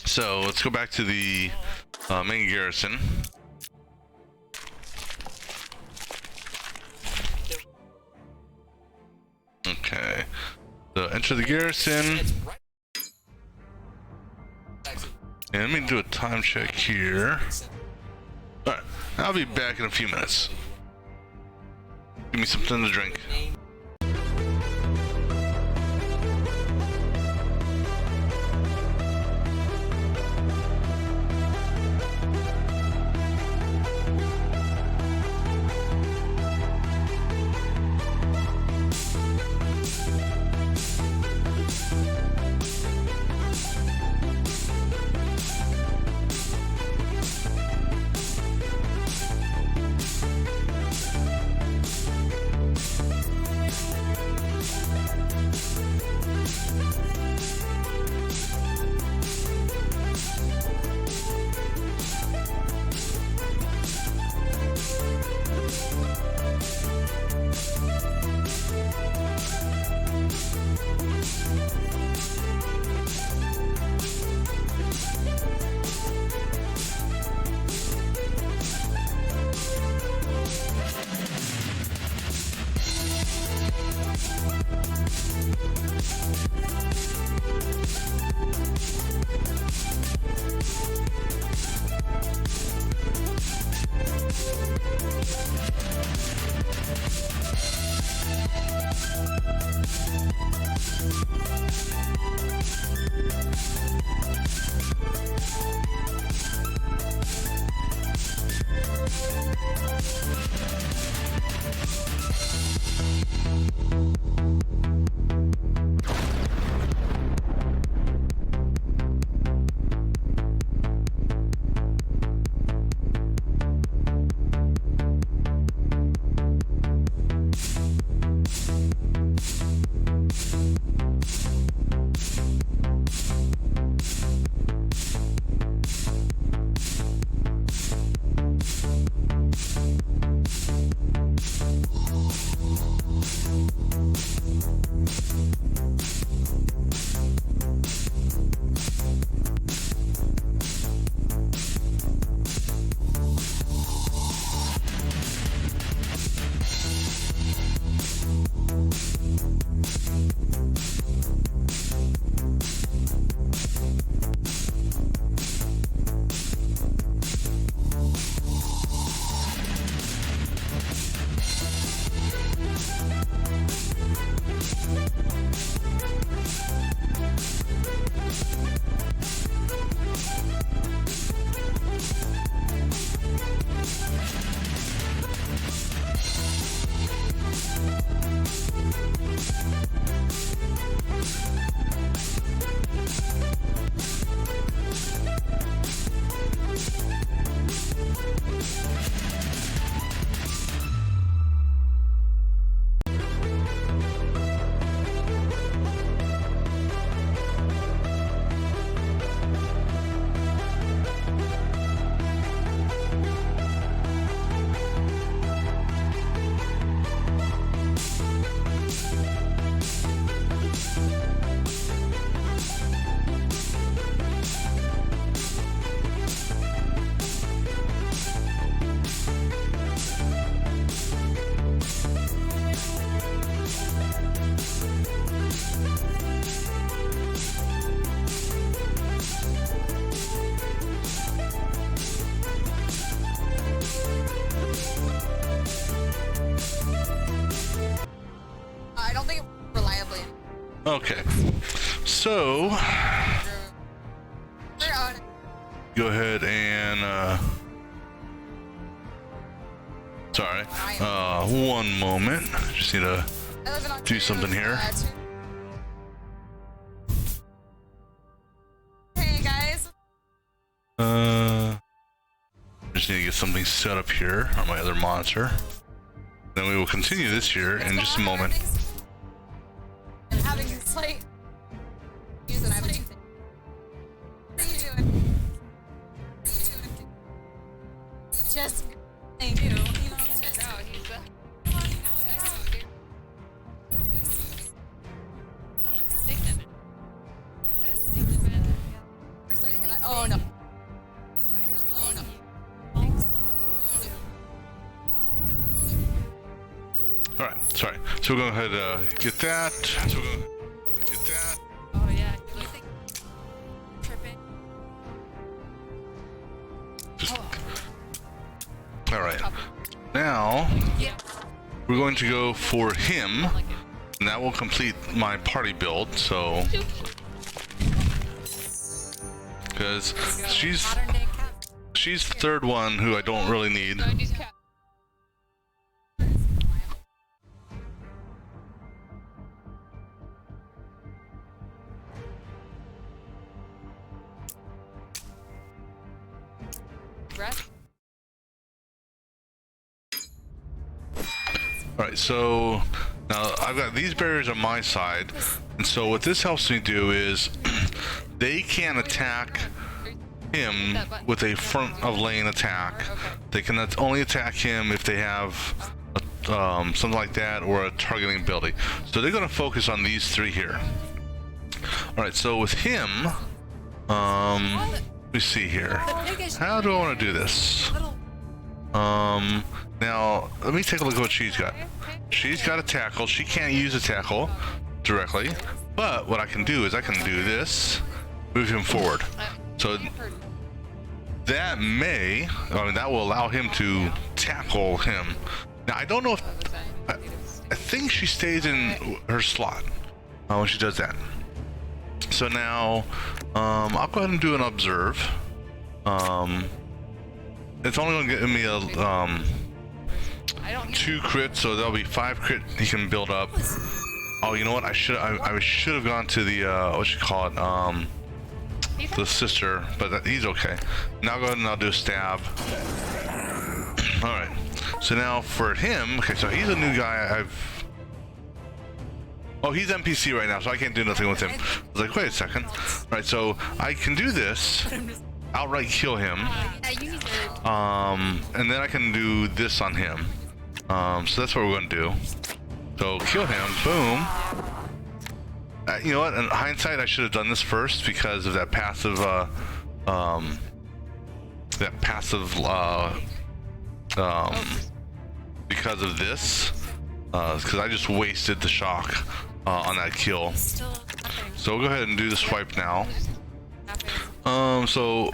so let's go back to the main garrison. Okay, so enter the garrison. And let me do a time check here. All right, I'll be back in a few minutes. Give me something to drink. So We're on. go ahead and sorry, one moment. Just need to I live in Ontario, do something here. Hey guys. Just need to get something set up here on my other monitor. Then we will continue this here in just a moment. I'm having a slight. Use it. What are you doing? Just thank you. You know, just No, he's we're starting with that. Oh no. Oh no. All right, sorry. So we're going to go ahead get that. Oh yeah, you look like tripping. Just, all right. Now Yeah. we're going to go for him, and that will complete my party build. So, because Modern day cat. she's the third one who I don't really need. 90s cat. Breath. All right, so now I've got these barriers on my side, and so what this helps me do is they can't attack him with a front of lane attack. They can only attack him if they have something like that or a targeting ability. So they're going to focus on these three here. All right, so with him, let me see here. How do I want to do this? Now let me take a look at what she's got. She's got a tackle. She can't use a tackle directly, but what I can do is I can do this, move him forward. So that that will allow him to tackle him. Now I don't know if I think she stays in her slot when she does that. So now I'll go ahead and do an observe. It's only going to get me a I don't 2 crits, so that'll be 5 crit he can build up. Oh, you know what? I should have gone to the what you call it, the sister, but he's okay. Now go ahead and I'll do a stab. All right. So now for him, okay, so he's a new guy. Oh, he's NPC right now, so I can't do nothing with him. I was like, wait a second. All right, so I can do this, outright kill him, and then I can do this on him. So that's what we're going to do. So kill him, boom. You know what? In hindsight, I should have done this first because of that passive. Because of this, because I just wasted the shock on that kill. So we'll go ahead and do the swipe now. So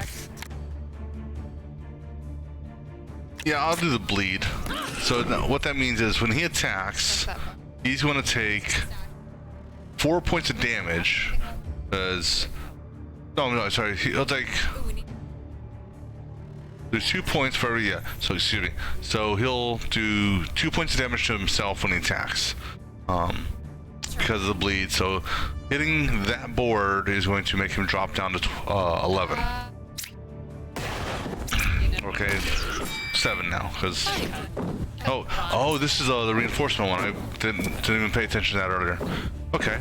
yeah, I'll do the bleed. So what that means is when he attacks, he's going to take 4 points of damage. Because no, sorry, he'll take. There's 2 points for every, yeah, so excuse me. So he'll do 2 points of damage to himself when he attacks. Because of the bleed. So hitting that board is going to make him drop down to 11. Okay, 7 now, because oh, this is the reinforcement one. I didn't even pay attention to that earlier. Okay.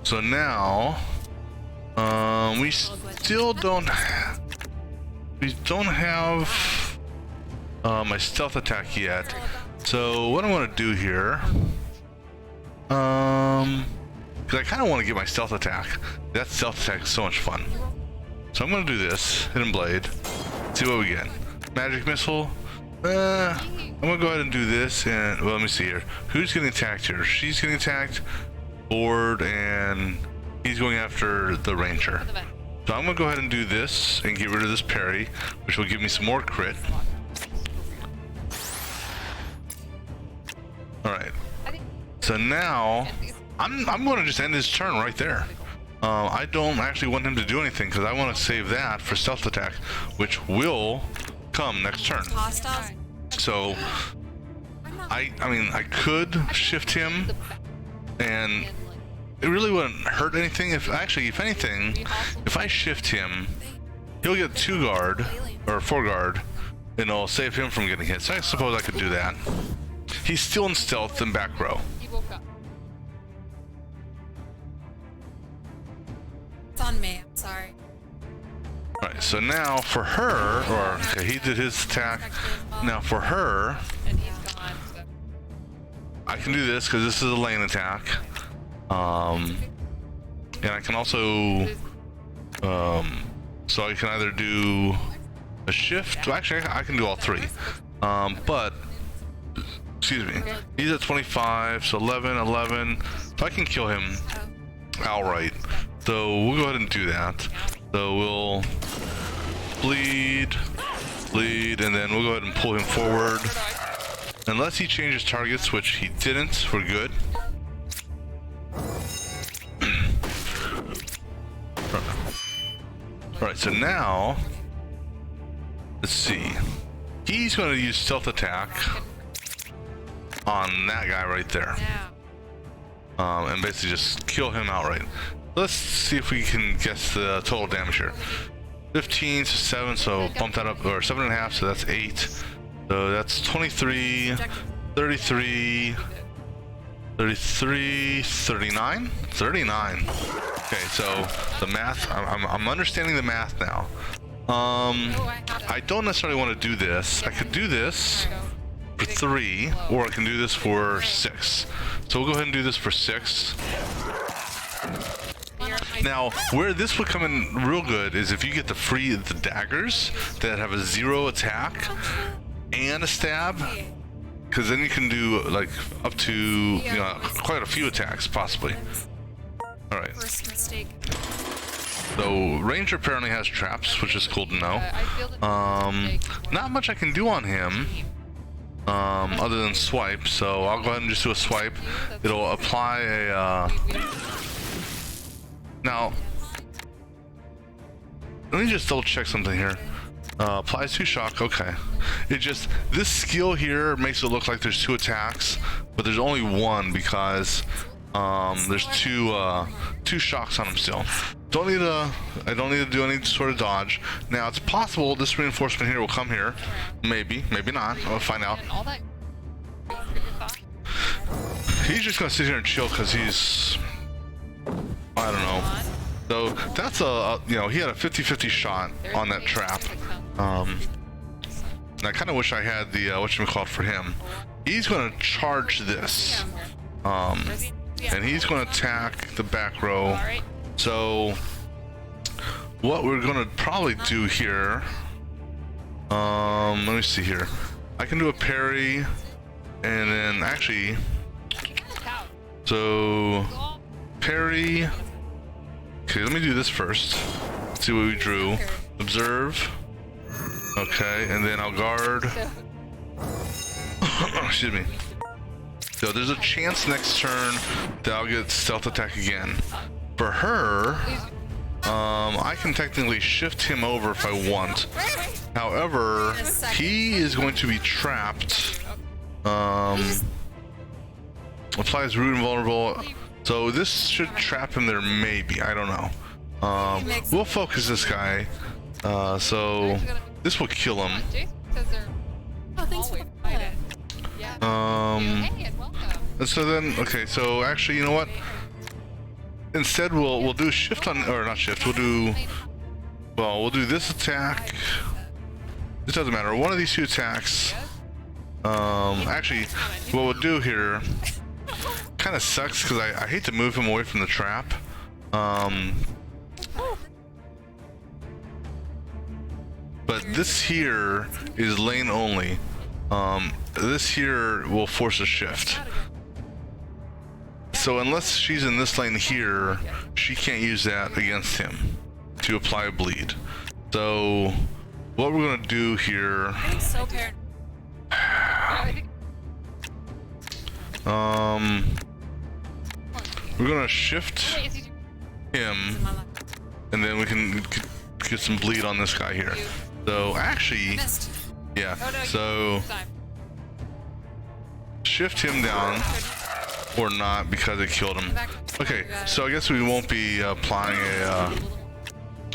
So now we still don't have my stealth attack yet. So what I want to do here, because I kind of want to get my stealth attack. That stealth attack is so much fun. So I'm going to do this, hidden blade, see what we get. Magic missile. I'm going to go ahead and do this, and well, let me see here. Who's getting attacked here? She's getting attacked, board, and he's going after the ranger. So I'm going to go ahead and do this and get rid of this parry, which will give me some more crit. Alright. So now I'm going to just end his turn right there. I don't actually want him to do anything because I want to save that for stealth attack, which will come next turn. Hostiles. So I mean, I could shift him, and it really wouldn't hurt anything. If anything, if I shift him, he'll get 2 guard or 4 guard, and it'll save him from getting hit. So I suppose I could do that. He's still in stealth and back row. He woke up. It's on me. I'm sorry. Right. So now for her, or okay, he did his attack. Now for her, And he's gone. So. I can do this because this is a lane attack. And I can also, so I can either do a shift. Well, actually, I can do all 3. But, excuse me, he's at 25, so 11. So I can kill him outright. So we'll go ahead and do that. So we'll bleed, and then we'll go ahead and pull him forward. Unless he changes targets, which he didn't, we're good. Alright, so now, let's see. He's going to use stealth attack on that guy right there. And basically just kill him outright. Let's see if we can guess the total damage here. 15 to 7, so bump that up, or 7.5, so that's 8. So that's 23, 33, 39? 39. Okay, so the math, I'm understanding the math now. I don't necessarily want to do this. I could do this for 3, or I can do this for 6. So we'll go ahead and do this for 6. Now, where this would come in real good is if you get the daggers that have a 0 attack and a stab, because then you can do like up to quite a few attacks possibly. All right. First mistake. So Ranger apparently has traps, which is cool to know. Not much I can do on him. Other than swipe, so I'll go ahead and just do a swipe. It'll apply a now let me just double check something here. Applies 2 shock, okay. It just, this skill here makes it look like there's 2 attacks, but there's only 1 because there's 2 shocks on him still. I don't need to do any sort of dodge. Now it's possible this reinforcement here will come here. Maybe not. I'll find out. He's just gonna sit here and chill because he's, I don't know. So that's he had a 50-50 shot on that trap. And I kind of wish I had the whatchamacallit for him. He's gonna charge this. And he's gonna attack the back row. So what we're gonna probably do here, let me see here. I can do a parry, and then actually, so parry. Okay, let me do this first. Let's see what we drew. Observe. Okay, and then I'll guard. Excuse me. So there's a chance next turn that I'll get stealth attack again. For her, I can technically shift him over if I want. However, he is going to be trapped. Applies root invulnerable. So this should trap him there, maybe. I don't know. We'll focus this guy. So this will kill him. Oh, thanks for the follow. And so then, okay, so actually, you know what? Instead, we'll do shift on, or not shift. We'll do this attack. It doesn't matter. One of these 2 attacks. Actually, what we'll do here kind of sucks because I hate to move him away from the trap. But this here is lane only. This here will force a shift. So unless she's in this lane here, she can't use that against him to apply a bleed. So what we're gonna do here, I'm so paranoid. we're gonna shift Wait, is he him, my luck? and then we can get some bleed on this guy here. So actually, Missed. yeah. Oh, no, So time. shift him down, or not, because it killed him. Okay, so I guess we won't be applying a.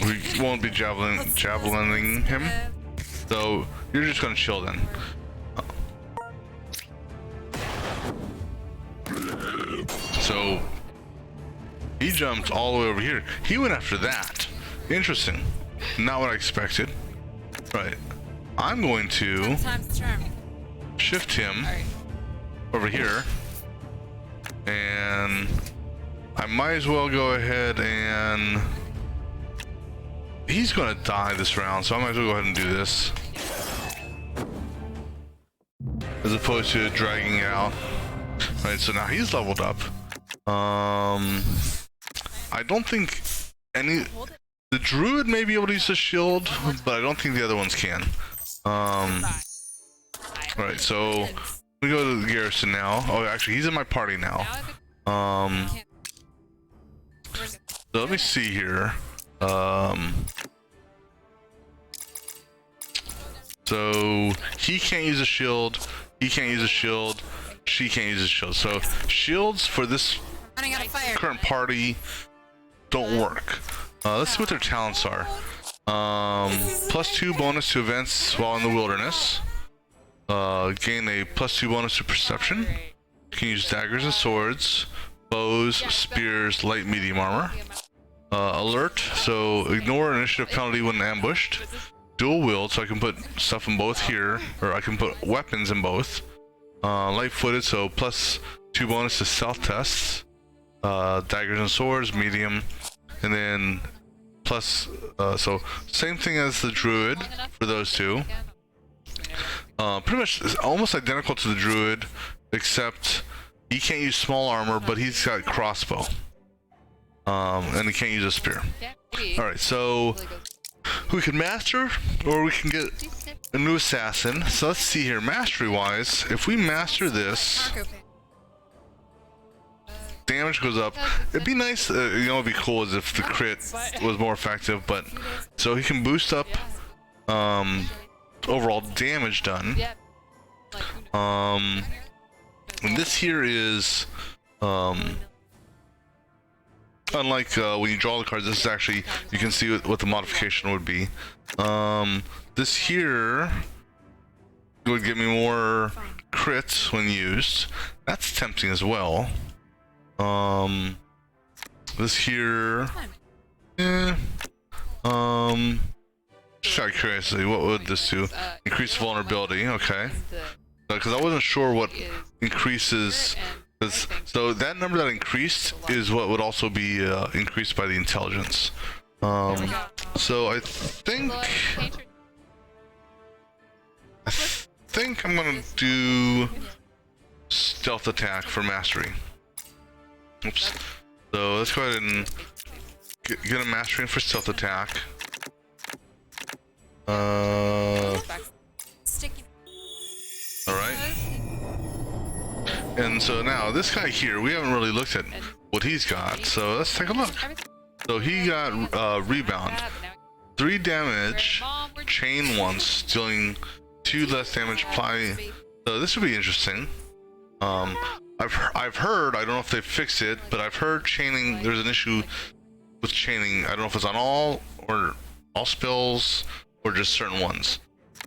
We won't be javelining him. So you're just gonna chill then. So he jumped all the way over here. He went after that. Interesting. Not what I expected. Right. I'm going to Time's the charm. shift him over here. And I might as well go ahead and... He's gonna die this round, so I might as well go ahead and do this. As opposed to dragging it out. Right, so now he's leveled up. I don't think any... The druid may be able to use the shield, but I don't think the other ones can. Right, so we go to the garrison now. Oh, actually, he's in my party now. So let me see here. So he can't use a shield. He can't use a shield. She can't use a shield. So shields for this Running out of fire. current party don't work. Let's see what their talents are. +2 bonus to events while in the wilderness. Gain a +2 bonus to perception. You can use daggers and swords, bows, spears, light, medium armor. Alert, so ignore initiative penalty when ambushed. Dual wield, so I can put stuff in both here, or I can put weapons in both. Light-footed, so +2 bonus to stealth tests. Daggers and swords, medium, and then plus, so same thing as the druid for those two. Pretty much almost identical to the druid, except he can't use small armor, but he's got crossbow. And he can't use a spear. Alright, so we can master, or we can get a new assassin. So let's see here, mastery wise, if we master this, Marco pay. damage goes up. It'd be nice, you know, it'd be cool as if the crit was more effective, but so he can boost up overall damage done. And this here is unlike when you draw the cards, this is actually, you can see what the modification would be. This here would give me more crits when used. That's tempting as well. This here, just out of curiosity, what would this do? Increase vulnerability, okay. Because I wasn't sure what increases, so that number that increased is what would also be increased by the intelligence. So I think I'm gonna do stealth attack for mastery. Oops. So let's go ahead and get a mastery for stealth attack. Sticky. Alright. And so now this guy here, we haven't really looked at what he's got, so let's take a look. So he got rebound. 3 damage, chain once, dealing 2 less damage, apply. So this would be interesting. I've heard, I don't know if they fixed it, but I've heard chaining, there's an issue with chaining. I don't know if it's on all spells or just certain ones.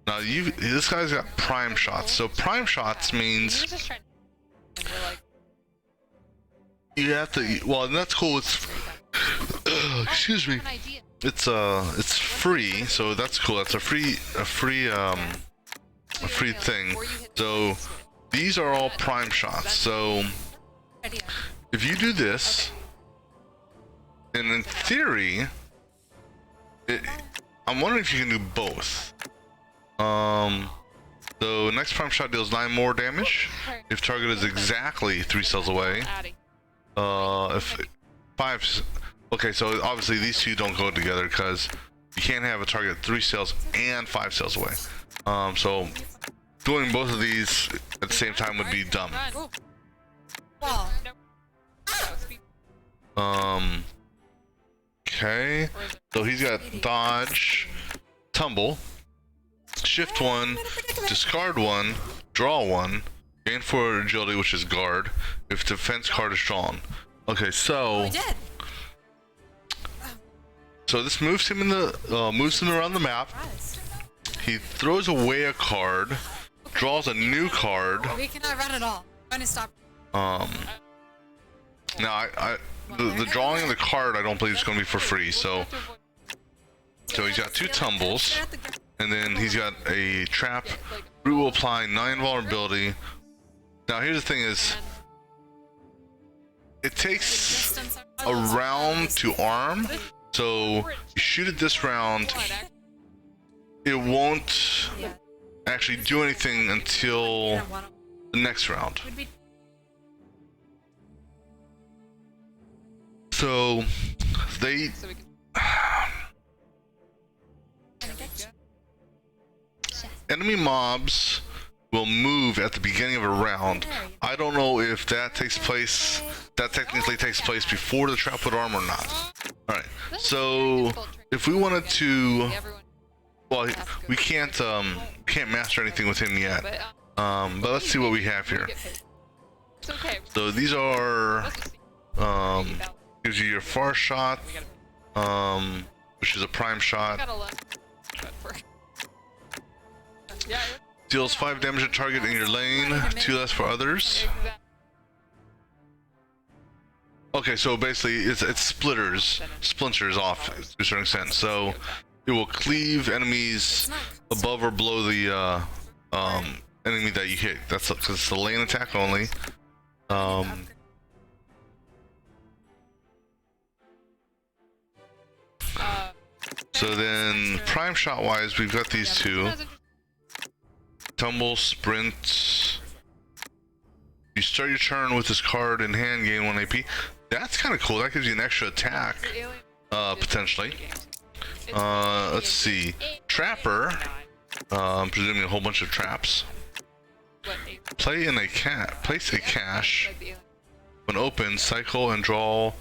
Now this guy's got prime shots. So prime shots means you have to, well, and that's cool. It's excuse me. It's free, so that's cool. That's a free thing. So these are all prime shots. So if you do this, and in theory, I'm wondering if you can do both. So next prime shot deals 9 more damage if target is exactly 3 cells away. If 5, okay, so obviously these two don't go together because you can't have a target 3 cells and 5 cells away. So doing both of these at the same time would be dumb. Wall. Okay. So he's got dodge, tumble, shift 1, discard 1, draw 1, gain 4 agility, which is guard, if defense card is drawn. Okay, so We did. so this moves him in the moves him around the map. Surprise. He throws away a card, draws a new card. We cannot run at all. I'm gonna stop. Now the drawing of the card I don't believe is going to be for free. So he's got 2 tumbles, and then he's got a trap. Root will apply 9 vulnerability. Now here's the thing is, it takes a round to arm. So you shoot it this round, it won't Yeah. actually do anything until the next round. Would be So they enemy mobs will move at the beginning of a round. I don't know if that technically takes place before the trap would arm or not. Alright, so if we wanted to, well, we can't master anything with him yet. But let's see what we have here. So these are gives you your far shot, which is a prime shot. Deals 5 damage to target in your lane, 2 less for others. Okay, so basically it's splinters off to a certain extent. So it will cleave enemies above or below the enemy that you hit. That's because it's a lane attack only. So then prime shot wise, we've got these 2. Tumble, sprint. You start your turn with this card in hand, gain 1 AP. That's kind of cool. That gives you an extra attack, potentially. Let's see. Trapper. Presuming a whole bunch of traps. Place a cache. When open, cycle and draw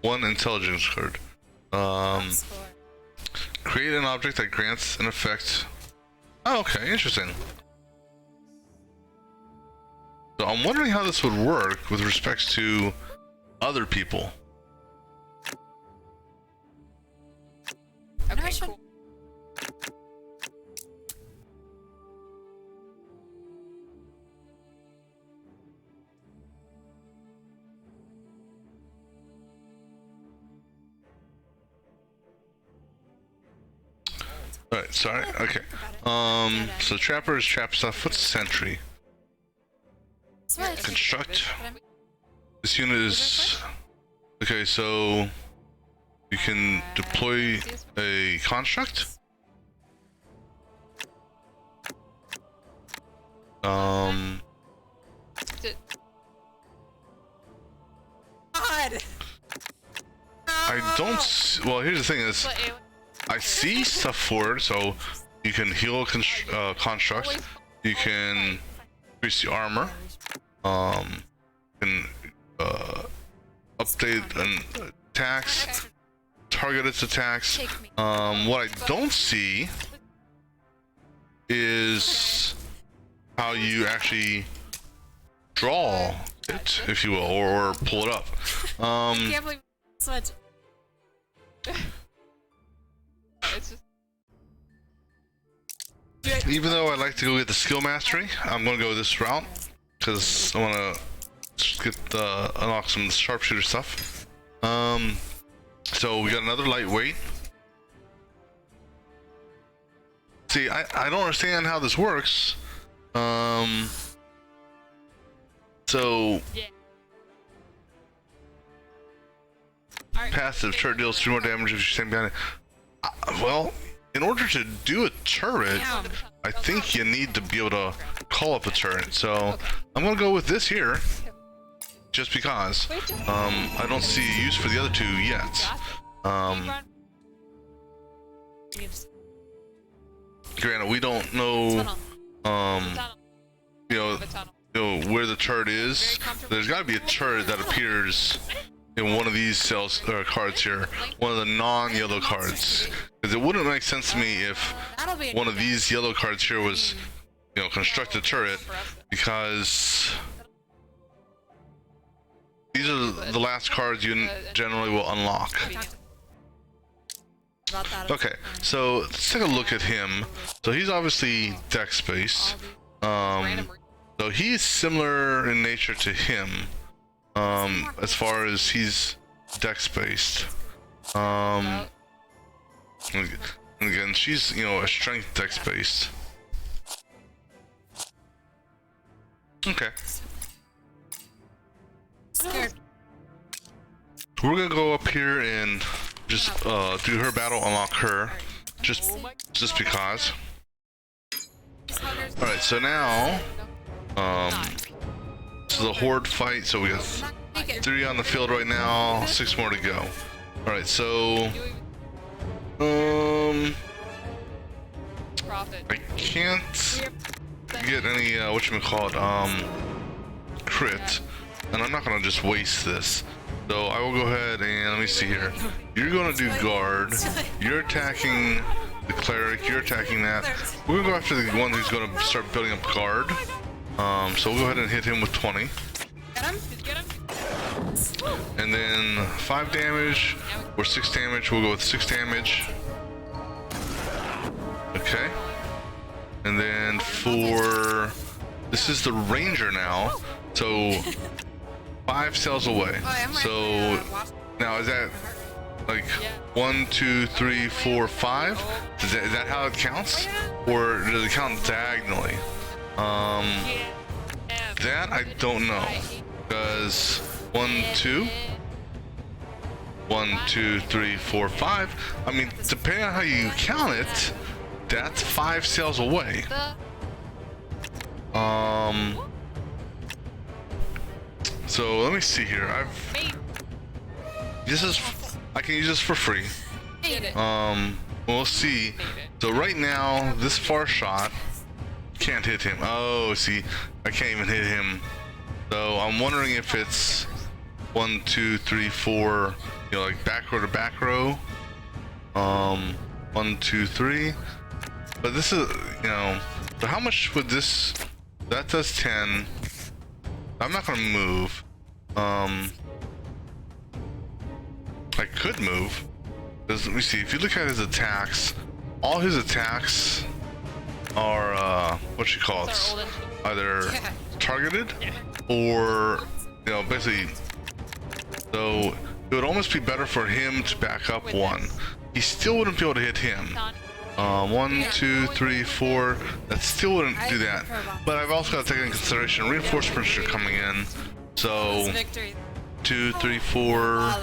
1 intelligence card. Create an object that grants an effect. Oh, okay, interesting. So I'm wondering how this would work with respects to other people. Okay, cool. Alright, sorry, okay. So trapper is trap stuff. What's sentry? Construct. This unit is okay, so you can deploy a construct. God. I don't. Well, here's the thing: is I see stuff for it. So you can heal a construct. You can increase the armor. Can update an attacks, target its attacks. What I don't see is how you actually draw it, if you will, or pull it up. I can't believe so much. It's just Even though I like to go get the skill mastery, I'm gonna go this route because I wanna get unlock some of the sharpshooter stuff. So we got another lightweight. See, I don't understand how this works. So yeah. passive turret deals 3 more damage if you stand behind it. Well, in order to do a turret, I think you need to be able to call up a turret. So I'm gonna go with this here, just because. I don't see use for the other 2 yet. Granted, we don't know, you know where the turret is. There's got to be a turret that appears in one of these cells cards here, one of the non-yellow cards, because it wouldn't make sense to me if That'll be one of these yellow cards here was, you know, construct a turret, because these are the last cards you generally will unlock. about that. Okay, so let's take a look at him. So he's obviously dex based. So he's similar in nature to him. As far as he's dex based. And again, she's, you know, a strength dex based. Okay. Scared. We're gonna go up here and just do her battle, unlock her, just because. All right, so now this is a horde fight, so we got 3 on the field right now, 6 more to go. All right, so I can't get any whatchamacallit, crit, and I'm not gonna just waste this. So I will go ahead and let me see here. You're gonna do guard. You're attacking the cleric. You're attacking that. We're gonna go after the one who's gonna start building up guard. So we'll go ahead and hit him with 20. Get him? And then 5 damage or 6 damage. We'll go with 6 damage. Okay. And then for this is the ranger now. So 5 cells away. So now is that like 1, 2, 3, 4, 5? Is that how it counts, or does it count diagonally? That I don't know, because 1, 2, 1, 2, 3, 4, 5. I mean, depending on how you count it, that's 5 cells away. So let me see here. I can use this for free. We'll see. So right now, this far shot can't hit him. Oh, see, I can't even hit him. So I'm wondering if it's 1, 2, 3, 4. You know, like back row to back row. 1, 2, 3. But this is, you know. So how much would this? That does 10. I'm not gonna move. I could move. Let me see. If you look at his attacks, all his attacks are what you call it, either targeted or, you know, basically. So it would almost be better for him to back up 1. He still wouldn't be able to hit him. 1, 2, 3, 4. That still wouldn't do that. But I've also got to take into consideration reinforcements are coming in. So 2, 3, 4,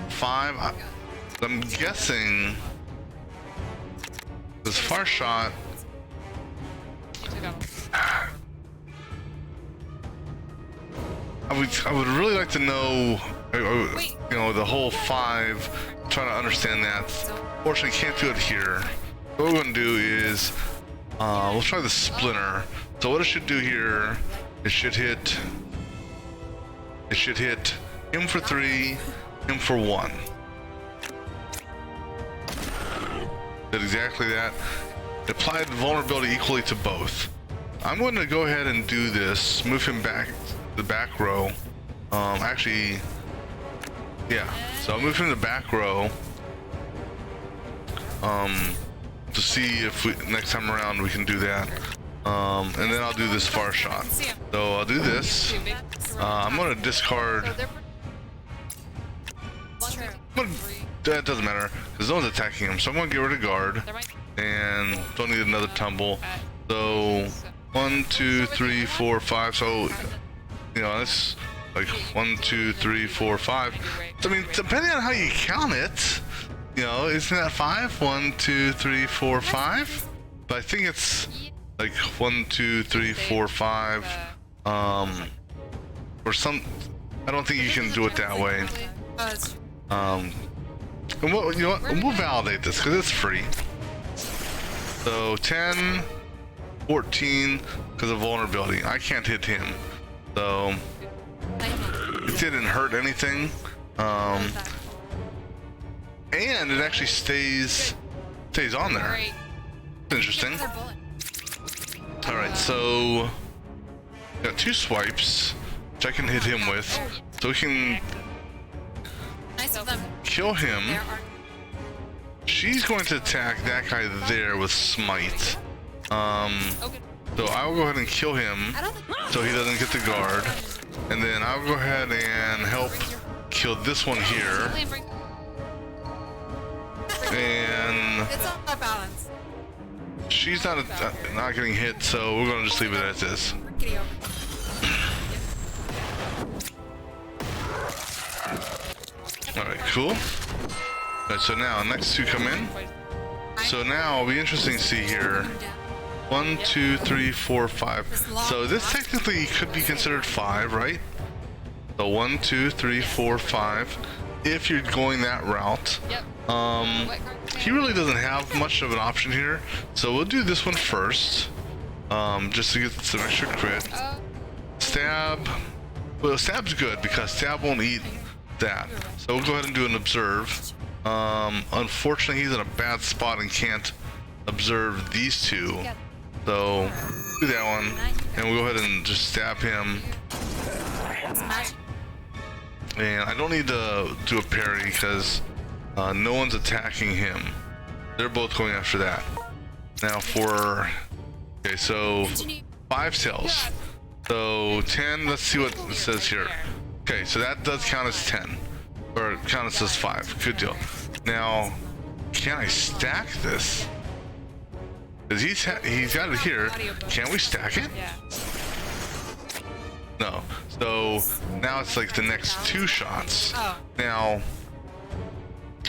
5. I'm guessing this far shot. I would really like to know, you know, the whole 5. Trying to understand that. Fortunately, can't do it here. What we're gonna do is we'll try the splinter. So what it should do here, it should hit him for 3, him for 1. Did exactly that. It applied vulnerability equally to both. I'm going to go ahead and do this. Move him back to the back row. Actually, yeah. So I'll move him to the back row. To see if next time around we can do that. And then I'll do this far shot. So I'll do this. I'm gonna discard. That doesn't matter because no one's attacking him. So I'm gonna get rid of guard and don't need another tumble. So 1, 2, 3, 4, 5. So you know that's like 1, 2, 3, 4, 5. I mean, depending on how you count it, you know, isn't that 5? 1, 2, 3, 4, 5. But I think it's like 1, 2, 3, 4, 5. Or some. I don't think you can do it that way. And we'll, you know what? We'll validate this because it's free. So 10, 14 because of vulnerability. I can't hit him. So It didn't hurt anything. And it actually stays on there. Great. Interesting. Another bullet. All right, so got 2 swipes, which I can hit him with, so we can Nice of them. kill him. There are. She's going to attack that guy there with smite. Okay. So I will go ahead and kill him I don't think. so he doesn't get the guard, and then I'll go ahead and help kill this one here. And It's all about balance. she's not getting hit, so we're gonna just leave it as is. Rickety over. All right, cool. All right, so now next 2 come in. So now it'll be interesting to see here. 1, 2, 3, 4, 5. So this technically could be considered 5, right? So 1, 2, 3, 4, 5. If you're going that route. Yep. He really doesn't have much of an option here, so we'll do this one first, just to get some extra crit. Stab. Well, stab's good because stab won't eat that, so we'll go ahead and do an observe. Unfortunately, he's in a bad spot and can't observe these 2, so do that one, and we'll go ahead and just stab him. Smash. And I don't need to do a parry because no one's attacking him. They're both going after that. Now for... Okay, so 5 cells. So 10, let's see what it says here. Okay, so that does count as 10. Or count as 5. Good deal. Now, can I stack this? Because he's got it here. Can we stack it? Yeah. No. So now it's like the next 2 shots. Now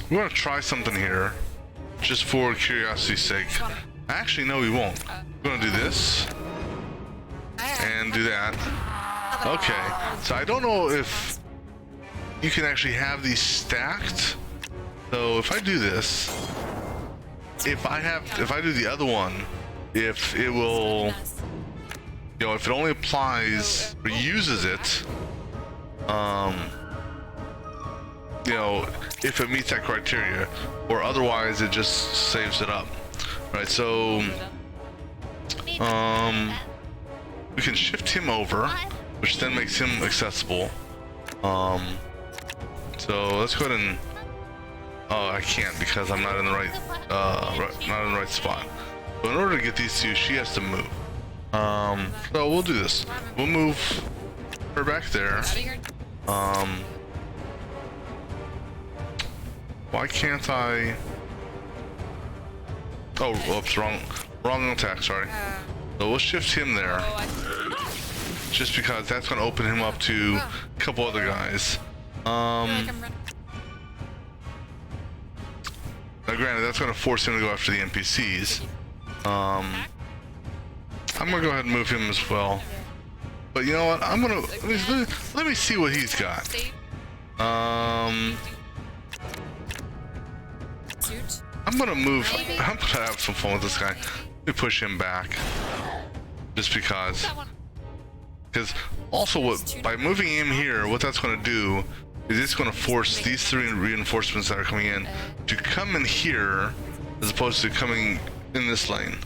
we're gonna try something here, just for curiosity's sake. Actually, no, we won't. We're gonna do this and do that. Okay. So I don't know if you can actually have these stacked. So if I do this, if I do the other one, if it will. You know, if it only applies or uses it, you know, if it meets that criteria, or otherwise it just saves it up. Right, so we can shift him over, which then makes him accessible. So let's go ahead and I can't because I'm not in the right not in the right spot. So in order to get these 2, she has to move. So we'll do this. We'll move her back there. Why can't I? Oh, whoops, wrong attack, sorry. So we'll shift him there. Just because that's gonna open him up to a couple other guys. Now granted, that's gonna force him to go after the NPCs. I'm gonna go ahead and move him as well. But you know what? I'm gonna let me see what he's got. I'm gonna move. I'm gonna have some fun with this guy. Let me push him back, just because. Because also, what by moving him here, what that's gonna do is it's gonna force these 3 reinforcements that are coming in to come in here, as opposed to coming in this lane.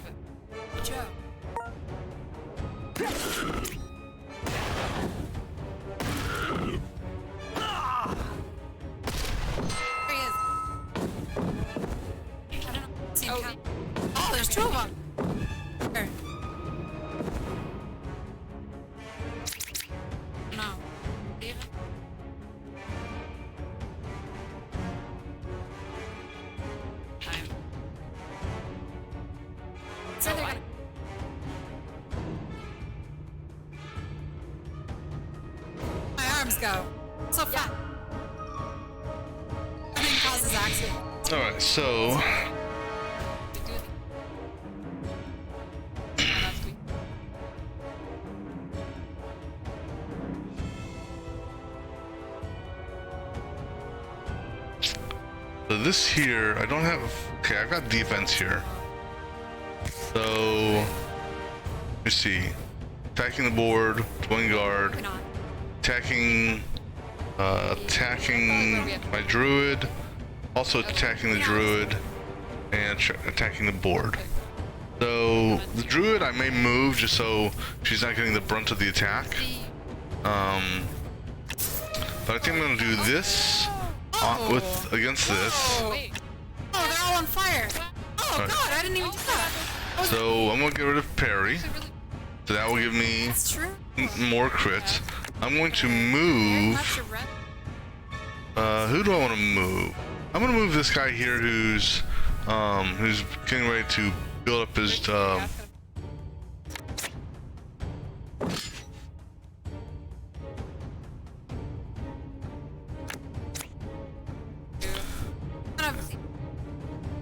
Oh, there's 2 of them. Here. No. So they're gonna... My arms go. So fun. Nothing causes accident. All right, so. So this here, I don't have. Okay, I've got defense here. So let me see. Attacking the board, twin guard, attacking my druid, also attacking the druid, and attacking the board. So the druid I may move just so she's not getting the brunt of the attack. But I think I'm gonna do this against this. Wait. Oh, they're all on fire. Oh Right. god, I didn't even do that. So I'm gonna get rid of parry. So that will give me That's true. more crits. I'm going to That's move. your rep. Who do I want to move? I'm gonna move this guy here who's getting ready to build up his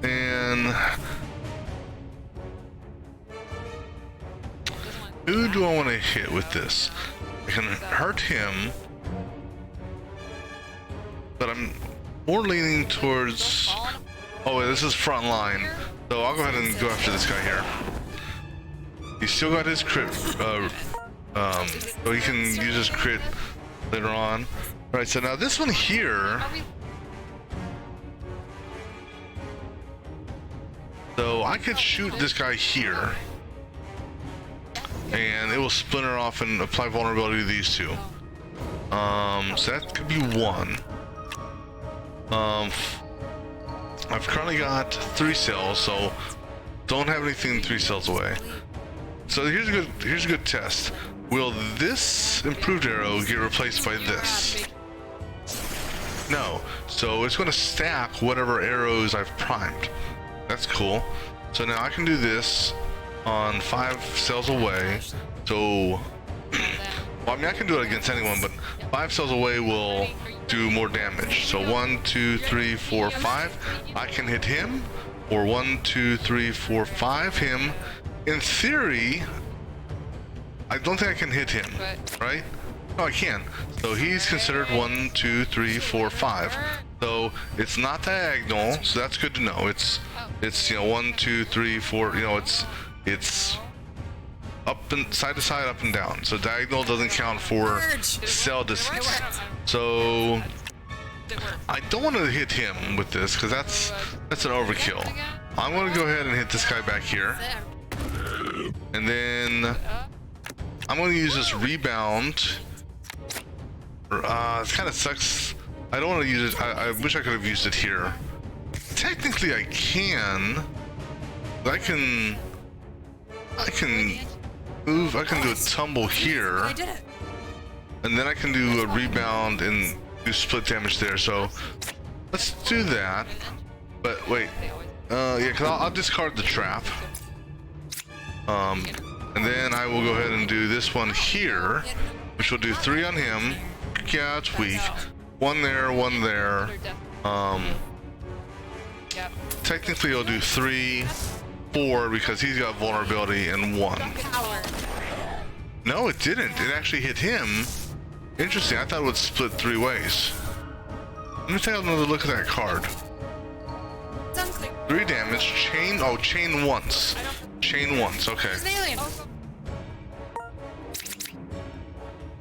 and who do I want to hit with this? I can hurt him, but I'm more leaning towards. Oh wait, this is front line, so I'll go ahead and go after this guy here. He's still got his crit, so he can use his crit later on. All right, so now this one here. So I could shoot this guy here, and it will splinter off and apply vulnerability to these two. So that could be one. I've currently got 3 cells, so don't have anything 3 cells away. So here's a good test. Will this improved arrow get replaced by this? No. So it's going to stack whatever arrows I've primed. That's cool. So now I can do this on 5 cells away. So, well, I mean, I can do it against anyone, but 5 cells away will do more damage. So 1, 2, 3, 4, 5. I can hit him, or 1, 2, 3, 4, 5 him. In theory, I don't think I can hit him, right? No, I can. So he's considered 1, 2, 3, 4, 5. So it's not diagonal, so that's good to know. It's 1, 2, 3, 4. It's up and side to side, up and down. So diagonal doesn't count for cell distance. So I don't want to hit him with this because that's an overkill. I'm going to go ahead and hit this guy back here, and then I'm going to use this rebound. It kind of sucks. I don't want to use it. I wish I could have used it here. Technically, I can. I can move. I can do a tumble here, I did it. and then I can do a rebound and do split damage there. So let's do that. But wait, yeah, because I'll discard the trap. And then I will go ahead and do this one here, which will do 3 on him. Yeah, it's weak. 1 there, 1 there. Technically, I'll do 3, 4 because he's got vulnerability, and 1. No, it didn't. It actually hit him. Interesting. I thought it would split 3 ways. Let me take another look at that card. 3 damage. Chain. Oh, chain once. Chain once. Okay. There's an alien.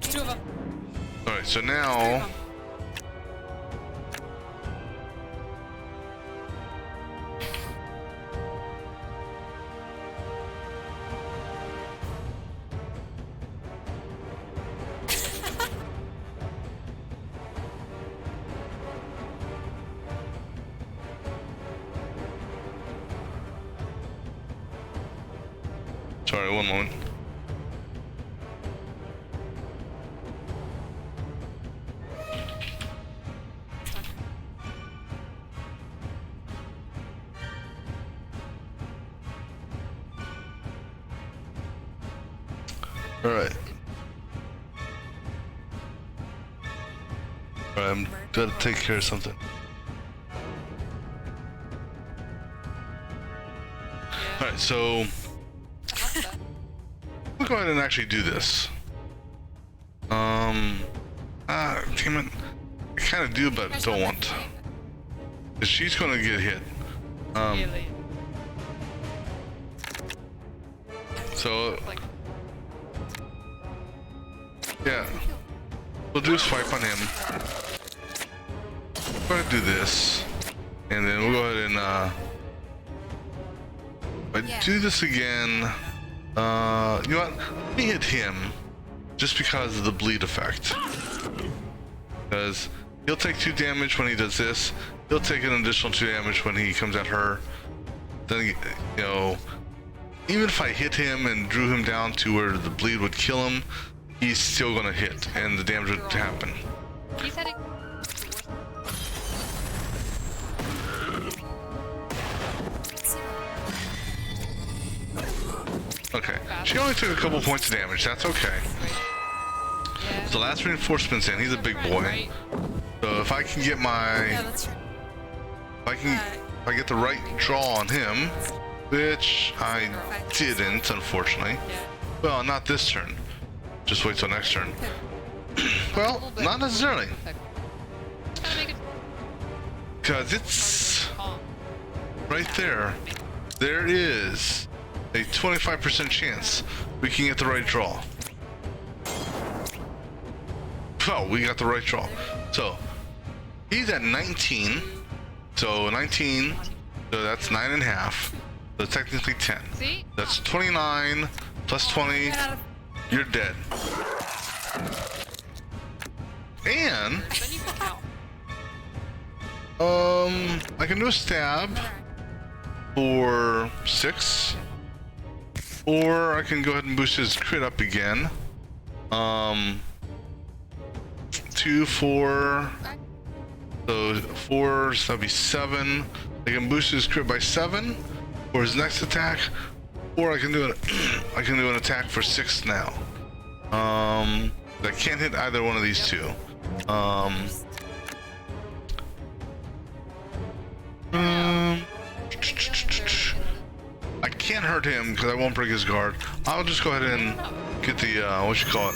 2 of them. All right. So now. Sorry, one moment. All right. All right, I'm gonna take care of something. All right, so we'll go ahead and actually do this. Damn it. I kind of do, but don't want. She's gonna get hit. So, yeah. we'll do a swipe on him. Go ahead and do this. And then we'll go ahead and if I do this again, you know what? Let me hit him just because of the bleed effect. Because he'll take 2 damage when he does this. He'll take an additional 2 damage when he comes at her. Then, you know, even if I hit him and drew him down to where the bleed would kill him, he's still gonna hit and the damage would happen. He's heading. Okay, she only took a couple points of damage. That's okay. Yeah. The last reinforcement's in. He's a big boy. Right. So if I can get my, Yeah, that's right. if I get the right draw on him, which I didn't, unfortunately. Yeah. Well, not this turn. Just wait till next turn. Well, not necessarily, Gotta make it because it's calm. right there. There is a 25% chance we can get the right draw. Well, we got the right draw. So he's at 19. So 19. So that's 9.5. So technically 10. See? That's 29 plus 20. Get out of- You're dead. And Then you can count. I can do a stab for 6. Or I can go ahead and boost his crit up again. 2, 4. So 4, so that'd be 7. I can boost his crit by 7 for his next attack. Or I can do an I can do an attack for 6 now. I can't hit either one of these two. I can't hurt him because I won't break his guard. I'll just go ahead and get the what you call it?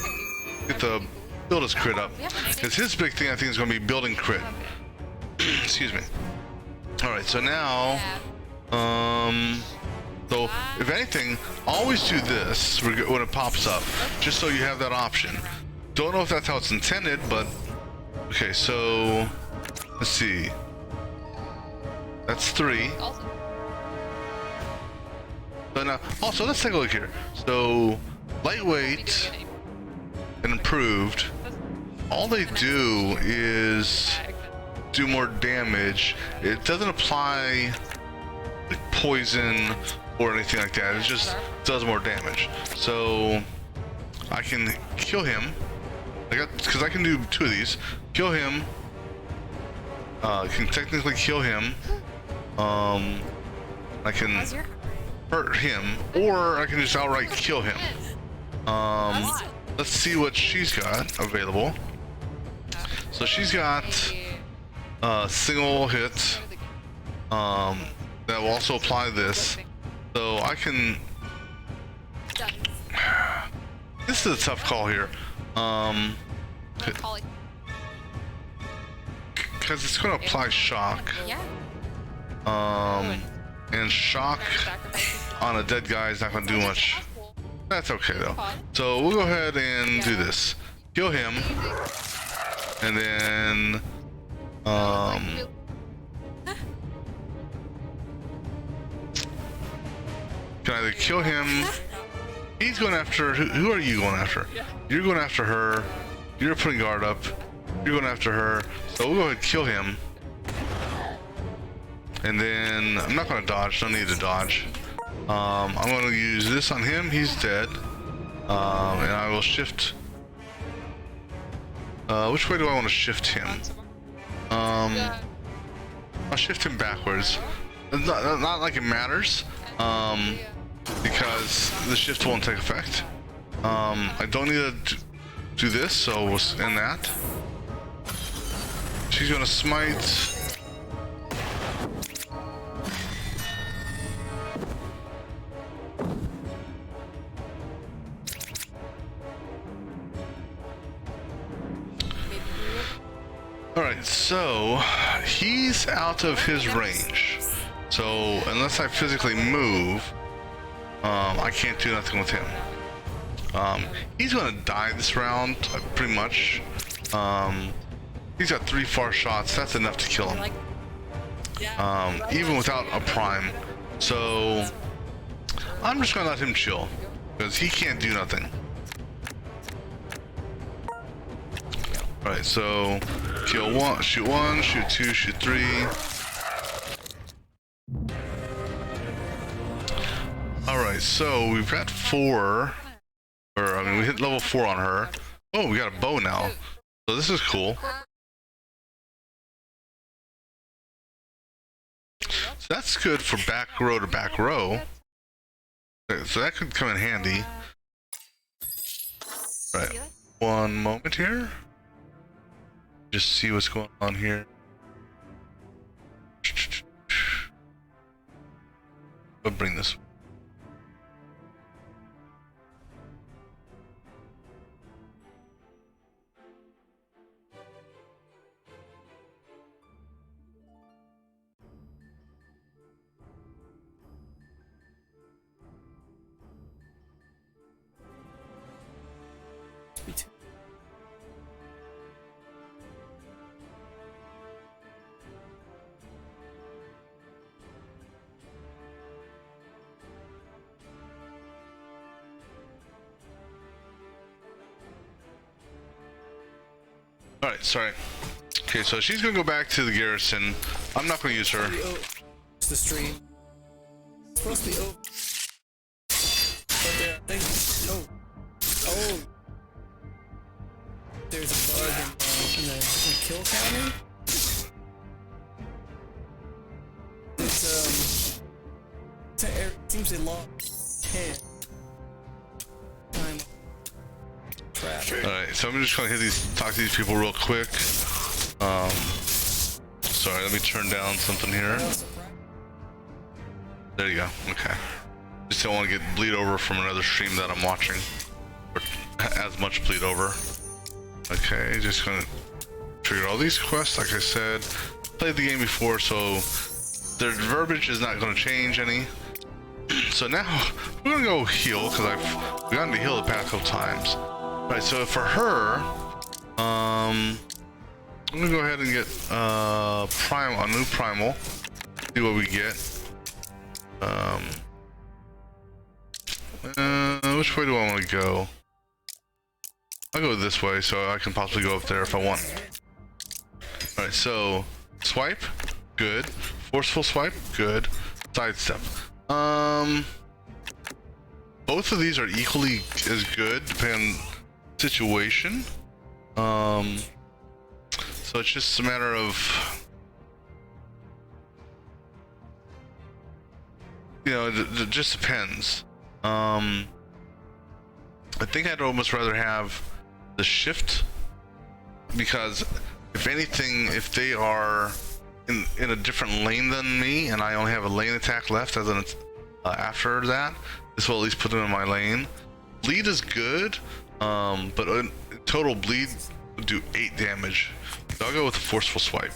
Get the build his crit up. Because his big thing I think is going to be building crit. Excuse me. All right, so now, so if anything, always do this when it pops up, just so you have that option. Don't know if that's how it's intended, but okay. So let's see. That's 3. Also, So now, also let's take a look here. So lightweight and improved. All they do is do more damage. It doesn't apply like poison or anything like that. It just does more damage. So I can kill him. Because I can do 2 of these. Kill him. I can technically kill him. I can How's your- hurt him, or I can just outright kill him. Let's see what she's got available. So she's got a single hit. That will also apply this. So I can. Done. This is a tough call here. Because it's going to apply shock. Yeah. And shock on a dead guy is not going to do much. That's okay though. So we'll go ahead and do this. Kill him, and then can either kill him. He's going after. Who are you going after? You're going after her. You're putting guard up. You're going after her. So we'll go ahead and kill him. And then I'm not going to dodge. Don't need to dodge. I'm going to use this on him. He's dead. And I will shift. Which way do I want to shift him? I'll shift him backwards. It's not like it matters. Because the shift won't take effect. I don't need to do this, so we'll end that. She's going to smite. Alright, so he's out of his range. So unless I physically move, I can't do nothing with him. He's gonna die this round, pretty much. He's got 3 far shots. That's enough to kill him. Like, Even without a prime. So I'm just gonna let him chill because he can't do nothing. Alright, so kill 1, shoot 1, shoot 2, shoot 3. Alright, so we've got 4, or I mean we hit level 4 on her. Oh, we got a bow now. So this is cool. So that's good for back row to back row. So that could come in handy. Right, one moment here. Just see what's going on here. I'll bring this. Alright, sorry. Okay, so she's gonna go back to the garrison. I'm not gonna use her. It's the stream. It's supposed to be over. But there, I think. Oh. There's a bug in the kill counter. It seems they lost 10. Time. Trap. Alright, so I'm just gonna talk to these people real quick. Sorry, let me turn down something here. There you go, okay. Just don't want to get bleed over from another stream that I'm watching. Or as much bleed over. Okay, just gonna trigger all these quests, like I said. Played the game before, so their verbiage is not gonna change any. So now, we're gonna go heal, because I've gotten to heal the past couple times. Right, so for her, I'm gonna go ahead and get a new primal. See what we get. Which way do I want to go? I'll go this way, so I can possibly go up there if I want. All right, so swipe, good. Forceful swipe, good. Sidestep. Both of these are equally as good, depending on situation. So it's just a matter of, you know, it just depends. I think I'd almost rather have the shift, because if anything, if they are in a different lane than me and I only have a lane attack left, as in after that, this will at least put them in my lane. Bleed is good, but total bleed would do 8 damage. So I'll go with a forceful swipe.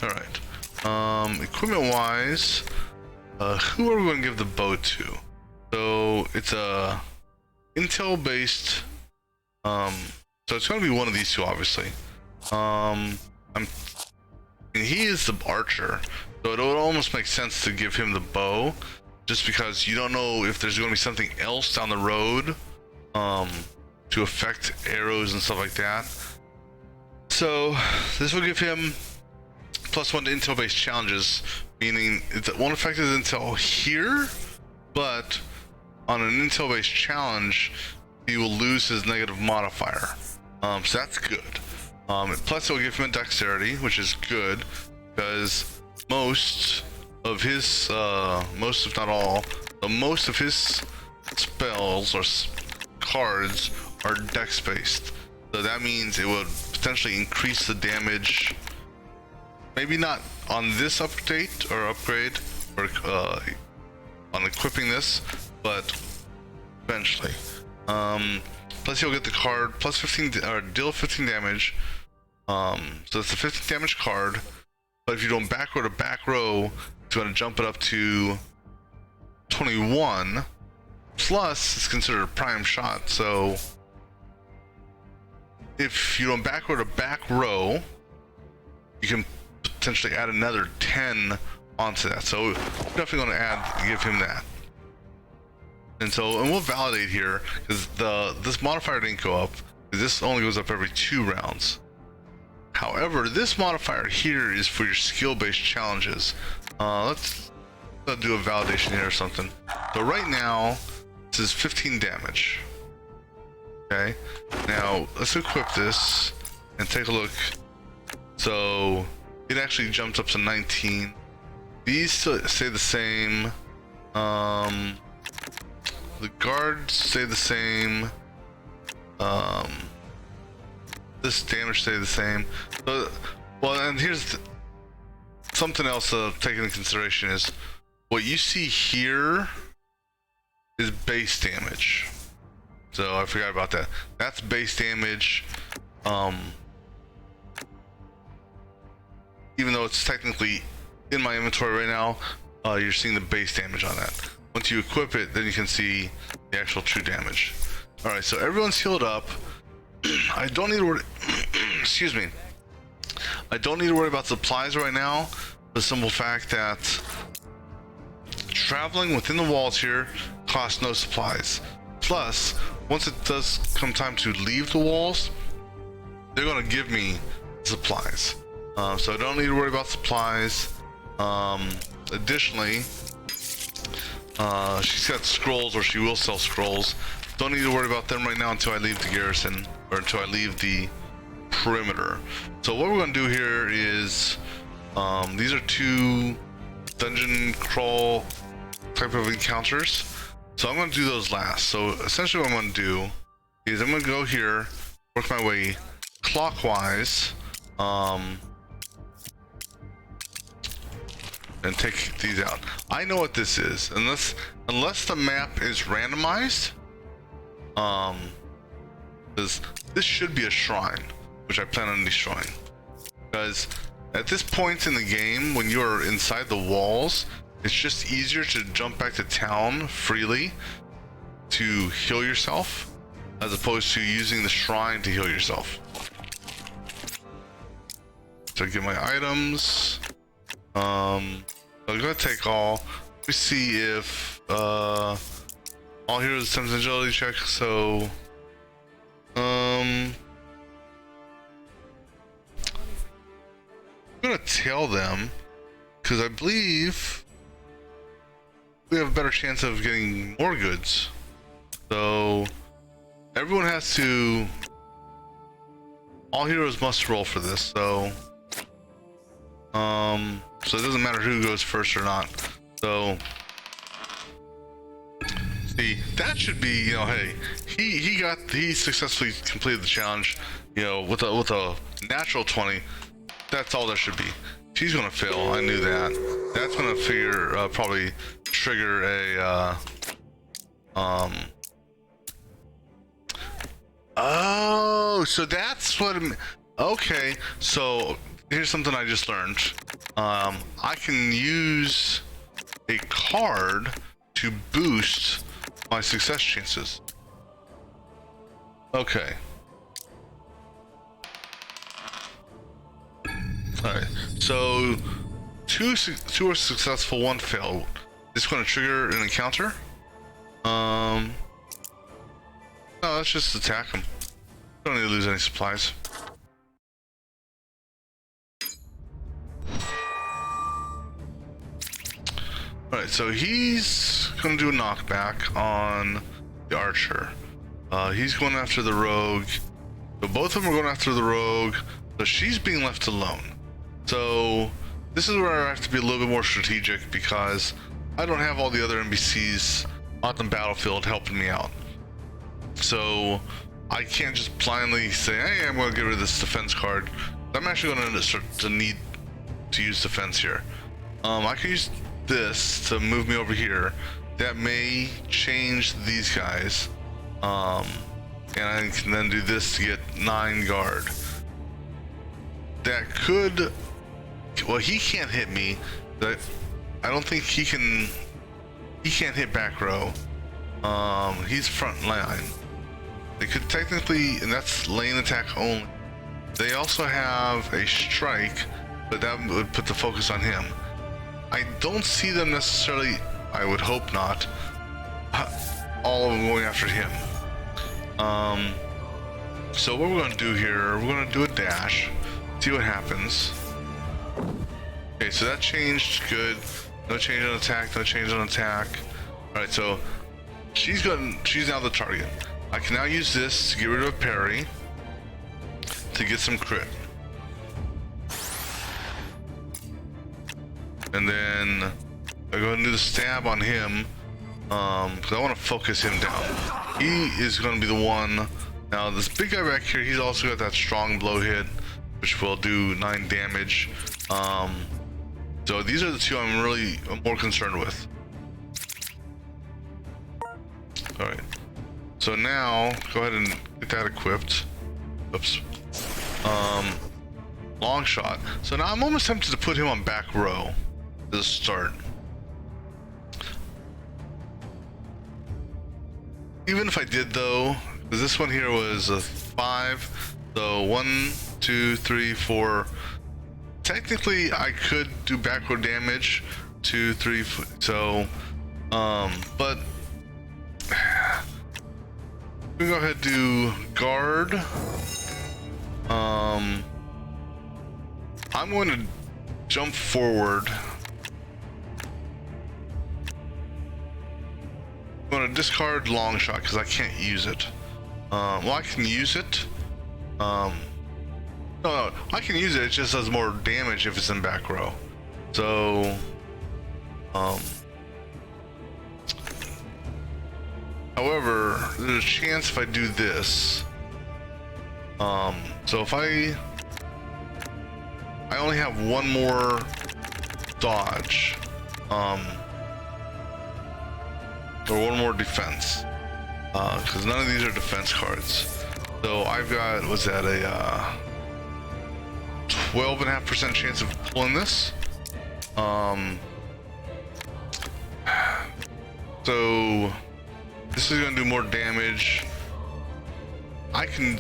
Alright. Equipment wise, who are we going to give the bow to? So it's a intel based, so it's going to be one of these two, obviously. He is the archer, so it would almost make sense to give him the bow, just because you don't know if there's going to be something else down the road to affect arrows and stuff like that. So this will give him +1 to intel based challenges, meaning it won't affect his intel here, but on an intel based challenge he will lose his negative modifier. So that's good. Plus it will give him a dexterity, which is good, because most of his, most if not all, most of his spells or cards are dex based. So that means it would potentially increase the damage, maybe not on this update or upgrade, or on equipping this, but eventually. Plus he'll get the card plus 15, or deal 15 damage. So it's a 15 damage card, but if you don't back row to back row, it's going to jump it up to 21. Plus, it's considered a prime shot, so if you don't backward a back row, you can potentially add another 10 onto that. So we're definitely going to give him that. And we'll validate here because this modifier didn't go up. This only goes up every 2 rounds. However, this modifier here is for your skill-based challenges. Let's do a validation here or something. So right now, this is 15 damage. Okay, now let's equip this and take a look. So it actually jumps up to 19. These stay the same. The guards stay the same. This damage stay the same. Well, and here's something else to take into consideration is what you see here is base damage. So I forgot about that. That's base damage. Even though it's technically in my inventory right now, you're seeing the base damage on that. Once you equip it, then you can see the actual true damage. All right, so everyone's healed up. I don't need to worry. Excuse me. I don't need to worry about supplies right now. The simple fact that traveling within the walls here costs no supplies. Plus, once it does come time to leave the walls, they're going to give me supplies. So I don't need to worry about supplies. Additionally, she's got scrolls, or she will sell scrolls. Don't need to worry about them right now until I leave the garrison, or until I leave the perimeter. So what we're going to do here is, these are 2 dungeon crawl type of encounters. So I'm going to do those last. So essentially what I'm going to do is I'm going to go here, work my way clockwise, and take these out. I know what this is, unless the map is randomized. Because this should be a shrine, which I plan on destroying. Because at this point in the game, when you are inside the walls, it's just easier to jump back to town freely to heal yourself, as opposed to using the shrine to heal yourself. So get my items. I'm gonna take all. Let me see if all heroes attempts agility check. So I'm gonna tail them because I believe we have a better chance of getting more goods. So everyone has to. All heroes must roll for this. So so it doesn't matter who goes first or not. So see, that should be, you know, hey, he successfully completed the challenge, you know, with a natural 20. That's all that should be. She's gonna fail. I knew that. That's gonna probably trigger a oh, so that's what okay, so here's something I just learned. I can use a card to boost my success chances. Okay. Alright, so two are successful, 1 failed. This is going to trigger an encounter. No, let's just attack him. Don't need to lose any supplies. Alright, so he's going to do a knockback on the archer. He's going after the rogue. So both of them are going after the rogue. So she's being left alone. So this is where I have to be a little bit more strategic because I don't have all the other NPCs on the battlefield helping me out. So I can't just blindly say, hey, I'm going to get rid of this defense card. I'm actually going to start to need to use defense here. I can use this to move me over here. That may change these guys. And I can then do this to get 9 guard. That could, well, he can't hit me. I don't think he can't hit back row. He's front line. They could technically, and that's lane attack only. They also have a strike, but that would put the focus on him. I don't see them necessarily, I would hope not, all of them going after him. So what we're going to do here, we're going to do a dash, see what happens. Okay, so that changed, good. No change on attack, no change on attack. Alright, so she's now the target. I can now use this to get rid of a parry to get some crit. And then I go ahead and do the stab on him, because I want to focus him down. He is going to be the one. Now this big guy back here, he's also got that strong blow hit, which will do 9 damage. So these are the two I'm really more concerned with. Alright, so now go ahead and get that equipped. Oops. Long shot. So now I'm almost tempted to put him on back row as a start. Even if I did though, because this one here was a 5, so 1, 2, 3, 4. Technically, I could do back row damage, 2, 3, so, but we go ahead and do guard. I'm going to jump forward. I'm going to discard long shot because I can't use it. Well, I can use it. No, I can use it. It just does more damage if it's in back row. So, however, there's a chance if I do this. So if I only have one more dodge, or one more defense, because none of these are defense cards. So I've got, what's that, a 12.5% chance of pulling this. So this is going to do more damage. I can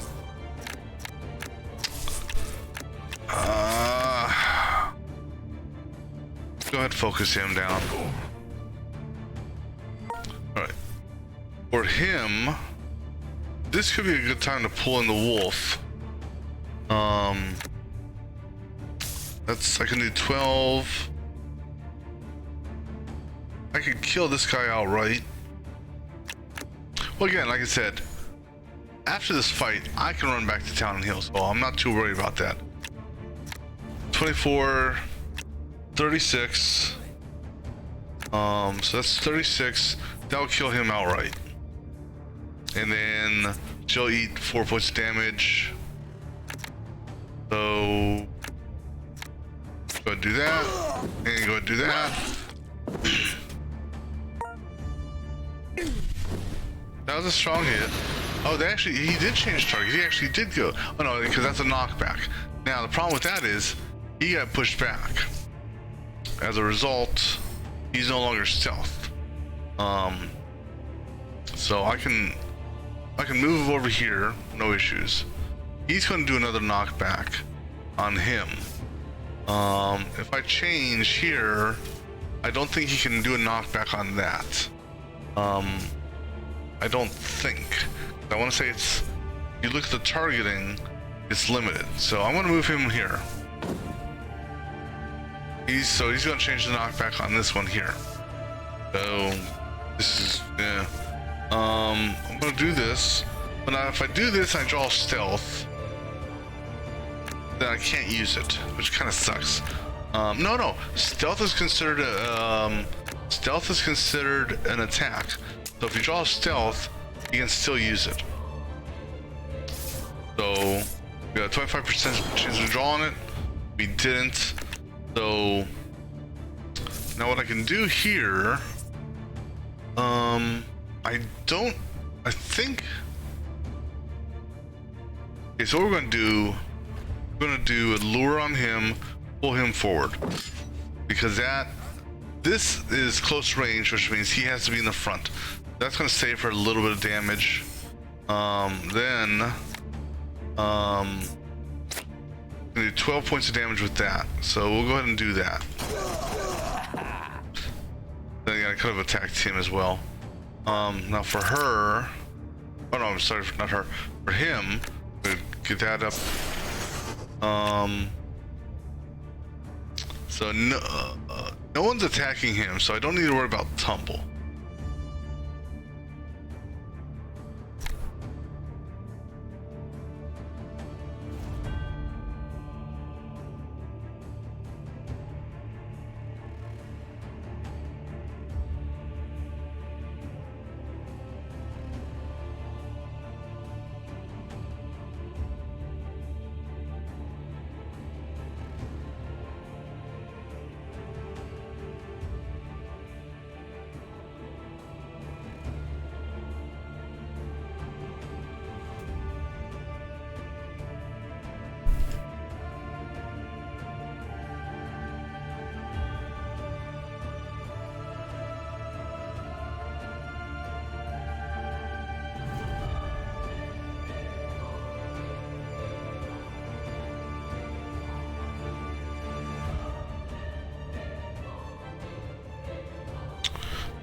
go ahead and focus him down. Alright. For him, this could be a good time to pull in the wolf. I can do 12. I could kill this guy outright. Well, again, like I said, after this fight, I can run back to town and heal, so I'm not too worried about that. 24, 36. So that's 36. That'll kill him outright. And then she'll eat 4 points of damage. So go ahead and do that. And go ahead and do that. That was a strong hit. Oh, he did change target. He actually did go. Oh no, because that's a knockback. Now the problem with that is he got pushed back. As a result, he's no longer stealth. So I can move over here, no issues. He's going to do another knockback on him. If I change here, I don't think he can do a knockback on that. I don't think. I want to say it's, if you look at the targeting, it's limited. So I'm going to move him here. He's going to change the knockback on this one here. So this is, yeah. I'm going to do this. But now if I do this, I draw stealth. Then I can't use it, which kind of sucks. No. Stealth is considered an attack. So if you draw stealth, you can still use it. So we got a 25% chance of drawing it. We didn't. So now what I can do here, I think. Okay, so what we're going to do a lure on him, pull him forward, because this is close range, which means he has to be in the front. That's gonna save her a little bit of damage. Then we do 12 points of damage with that. So we'll go ahead and do that. Then again, I could have attacked him as well. Now for her, oh no, I'm sorry, not her. For him, we'll get that up. So no one's attacking him, so I don't need to worry about tumble.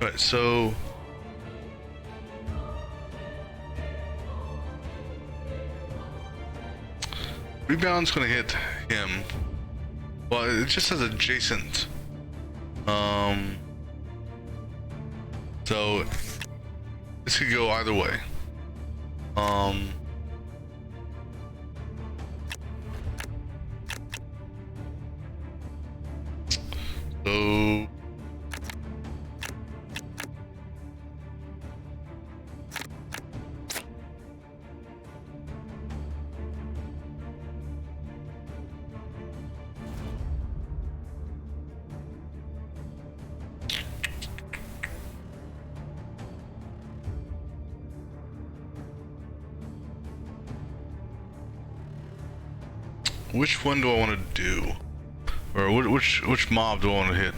Alright, so rebound's gonna hit him. Well, it just says adjacent. So this could go either way. So which one do I want to do? Or which mob do I want to hit?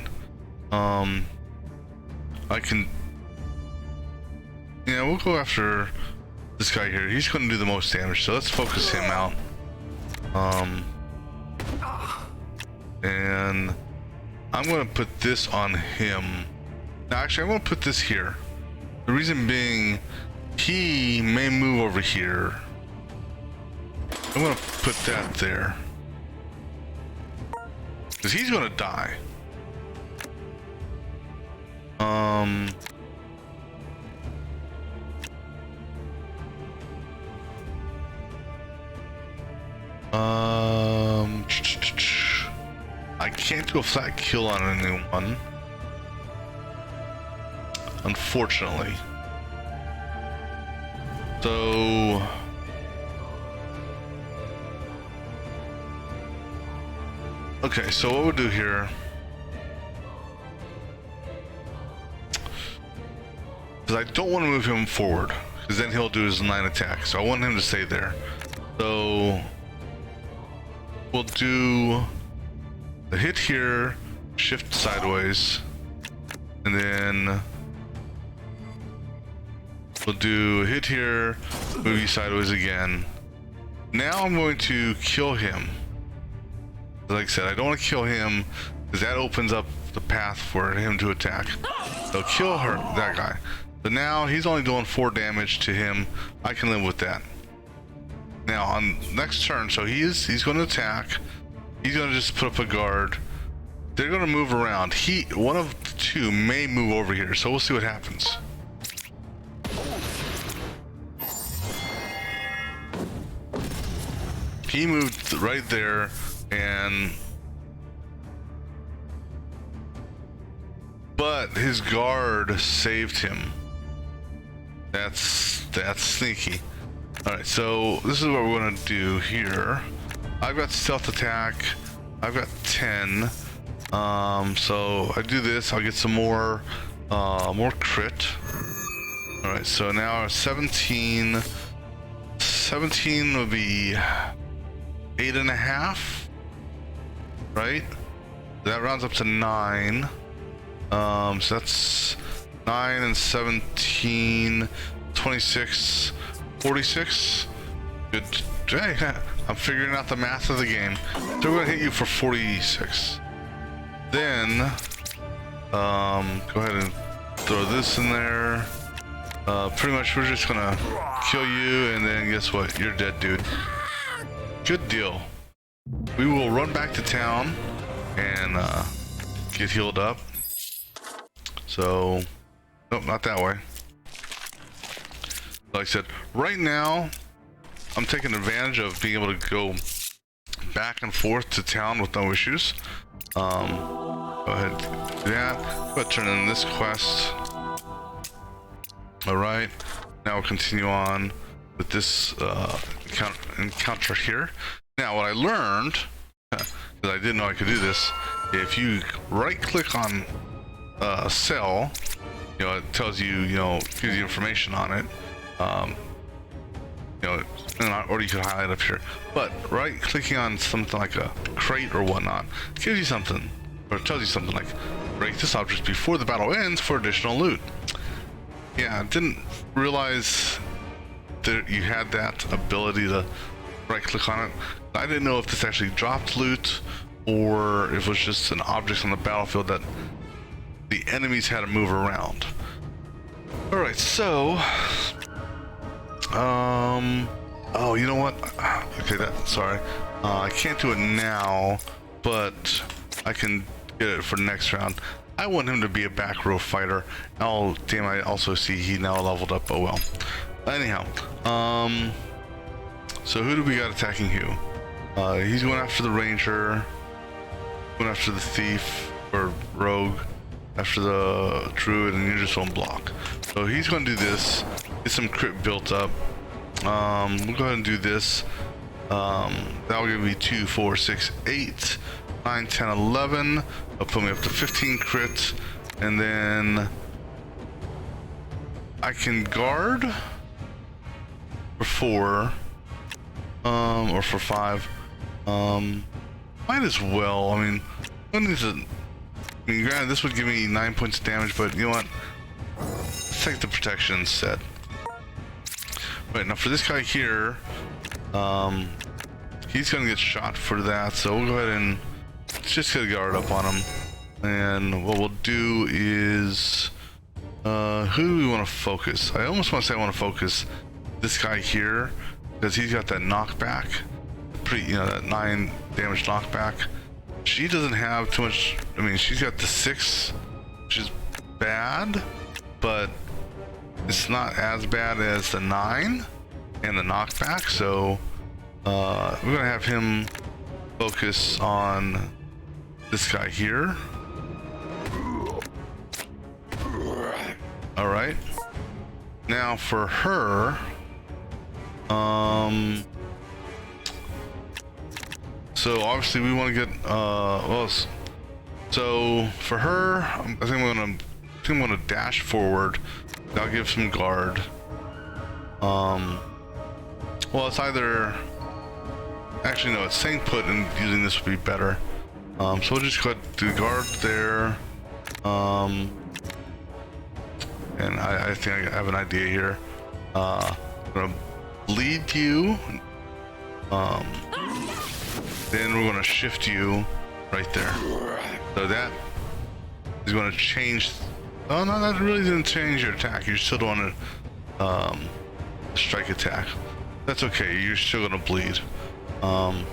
I can... Yeah, we'll go after this guy here. He's going to do the most damage, so let's focus him out. And I'm going to put this on him. Now, actually, I'm going to put this here. The reason being, he may move over here. I'm going to put that there. Because he's going to die. I can't do a flat kill on anyone, unfortunately. So okay, so what we'll do here, because I don't want to move him forward, because then he'll do his 9 attacks. So I want him to stay there. So we'll do a hit here, shift sideways, and then we'll do a hit here, move you sideways again. Now I'm going to kill him. Like I said, I don't want to kill him because that opens up the path for him to attack. So kill her, that guy. But now he's only doing 4 damage to him. I can live with that. Now on next turn, so he's going to attack. He's going to just put up a guard. They're going to move around. One of the two may move over here, so we'll see what happens. He moved right there, but his guard saved him. That's sneaky. All right, so this is what we're gonna do here. I've got stealth attack. I've got 10. So I do this, I'll get some more crit. All right, so now 17. 17 would be 8.5, right? That rounds up to 9. So that's 9 and 17, 26, 46. Good. Hey, I'm figuring out the math of the game. So we're gonna hit you for 46. Then, go ahead and throw this in there. Pretty much we're just gonna kill you, and then guess what? You're dead, dude. Good deal. We will run back to town and get healed up. So, nope, not that way. Like I said, right now, I'm taking advantage of being able to go back and forth to town with no issues. Go ahead, do that. Go ahead, turn in this quest. All right, now we'll continue on with this encounter here. Now, what I learned, because I didn't know I could do this, if you right-click on cell, you know, it tells you, you know, gives you information on it. You know, or you can highlight up here. But right-clicking on something like a crate or whatnot gives you something, or it tells you something like, break this object before the battle ends for additional loot. Yeah, I didn't realize that you had that ability to right-click on it. I didn't know if this actually dropped loot or if it was just an object on the battlefield that the enemies had to move around. Alright, so oh, you know what? Okay, sorry. I can't do it now, but I can get it for next round. I want him to be a back row fighter. Oh, damn, I also see he now leveled up. Oh, well. Anyhow, so who do we got attacking who? He's going after the ranger, going after the thief, or rogue, after the druid, and you're just on block. So he's going to do this, get some crit built up. We'll go ahead and do this. That'll give me 2, 4, 6, 8, 9, 10, 11. That'll put me up to 15 crit, and then I can guard for 4, or for 5. Might as well. I mean, granted, this would give me 9 points of damage, but you know what? Let's take the protection instead. Wait, now for this guy here, he's gonna get shot for that, so we'll go ahead and just get a guard up on him. And what we'll do is, who do we want to focus? I almost want to say I want to focus this guy here, because he's got that knockback, you know, that 9 damage knockback. She doesn't have too much. I mean, she's got the 6, which is bad, but it's not as bad as the 9 and the knockback. So we're gonna have him focus on this guy here. All right. Now for her, so obviously we want to get well. So for her, I think I'm gonna dash forward. I'll give some guard. Well, it's either, actually no, it's staying put, and using this would be better. So we'll just go ahead and do guard there. And I think I have an idea here. I'm gonna bleed you. Then we're gonna shift you right there. So that is gonna change. Oh no, that really didn't change your attack. You're still doing a strike attack. That's okay. You're still gonna bleed. All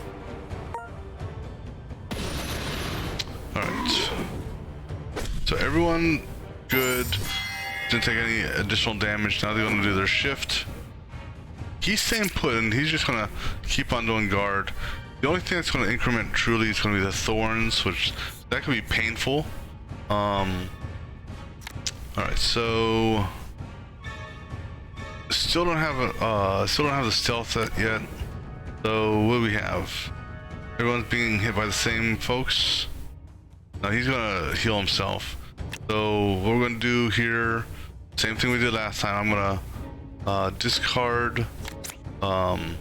right. So everyone good. Didn't take any additional damage. Now they're gonna do their shift. He's staying put, and he's just gonna keep on doing guard. The only thing that's gonna increment truly is gonna be the thorns, which that can be painful. All right, so still don't have the stealth yet. So what do we have? Everyone's being hit by the same folks. Now he's gonna heal himself. So what we're gonna do here, same thing we did last time. I'm gonna discard one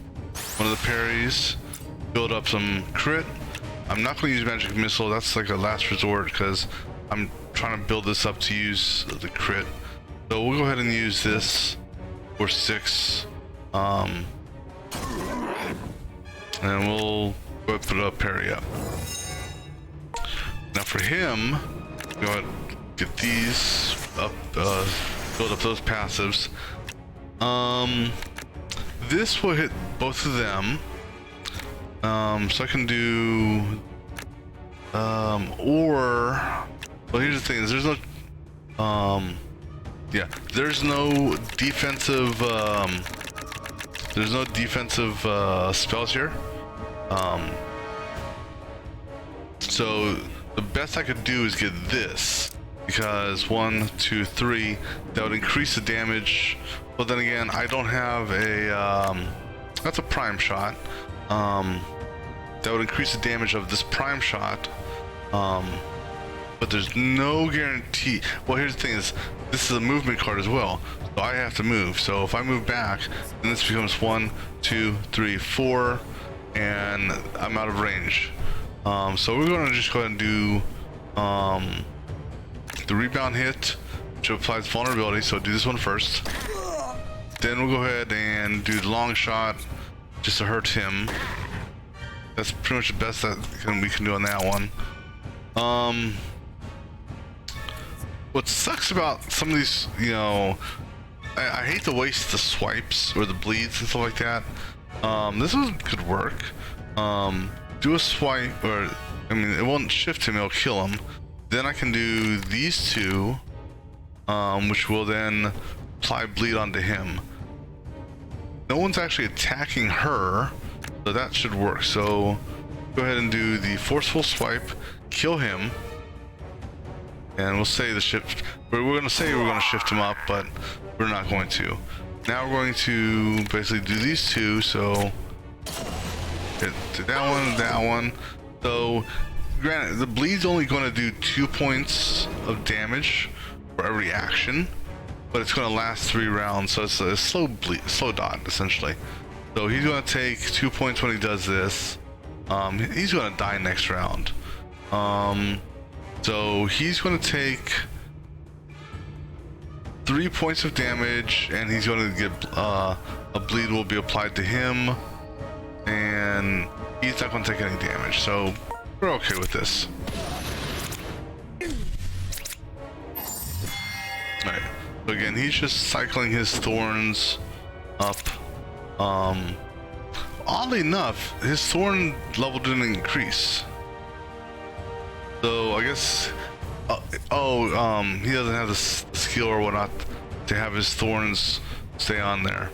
of the parries, build up some crit. I'm not gonna use magic missile. That's like a last resort because I'm trying to build this up to use the crit. So we'll go ahead and use this for 6. And we'll go ahead and put a parry up. Now for him, go ahead and get these up, build up those passives. This will hit both of them. So I can do, well, here's the thing: is there's no, yeah, there's no defensive, spells here. So the best I could do is get this, because 1, 2, 3, that would increase the damage. But then again, I don't have a, that's a prime shot. That would increase the damage of this prime shot. But there's no guarantee. Well, here's the thing: is this is a movement card as well, so I have to move. So if I move back, then this becomes 1, 2, 3, 4, and I'm out of range. So we're going to just go ahead and do the rebound hit, which applies vulnerability. So do this one first. Then we'll go ahead and do the long shot, just to hurt him. That's pretty much the best that we can do on that one. What sucks about some of these, you know, I hate to waste the swipes or the bleeds and stuff like that. This one could work. Do a swipe, or I mean, it won't shift him; it'll kill him. Then I can do these two, which will then apply bleed onto him. No one's actually attacking her, so that should work. So go ahead and do the forceful swipe, kill him, and we'll say the shift. We're going to say we're going to shift him up, but we're not going to. Now we're going to basically do these two. So hit that one. So granted, the bleed's only going to do 2 points of damage for every action, but it's going to last 3 rounds, so it's a slow dot essentially. So he's going to take 2 points when he does this. He's going to die next round. So he's going to take 3 points of damage, and he's going to get a bleed will be applied to him, and he's not going to take any damage. So we're okay with this. All right. So again, he's just cycling his thorns up. Oddly enough, his thorn level didn't increase. So I guess, he doesn't have the skill or whatnot to have his thorns stay on there.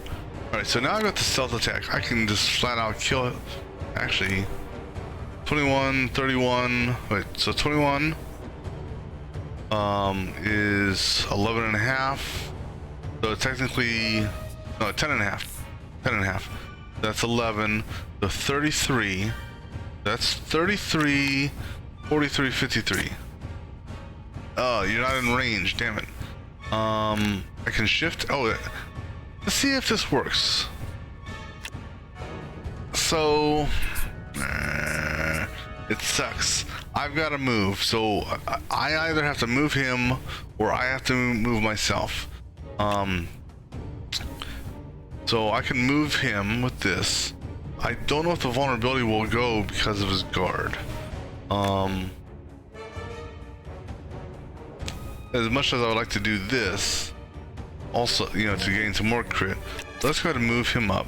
All right, so now I got the stealth attack. I can just flat out kill it. Actually, 21, 31. Wait, so 21 is 11 and a half. So technically, no, 10 and a half. 10 and a half. That's 11. So 33. That's 33. 43, 53. Oh, you're not in range, damn it. I can shift. Oh, let's see if this works. So, it sucks. I've got to move. So I either have to move him or I have to move myself. So I can move him with this. I don't know if the vulnerability will go because of his guard. As much as I would like to do this, also, you know, to gain some more crit, let's go ahead and move him up.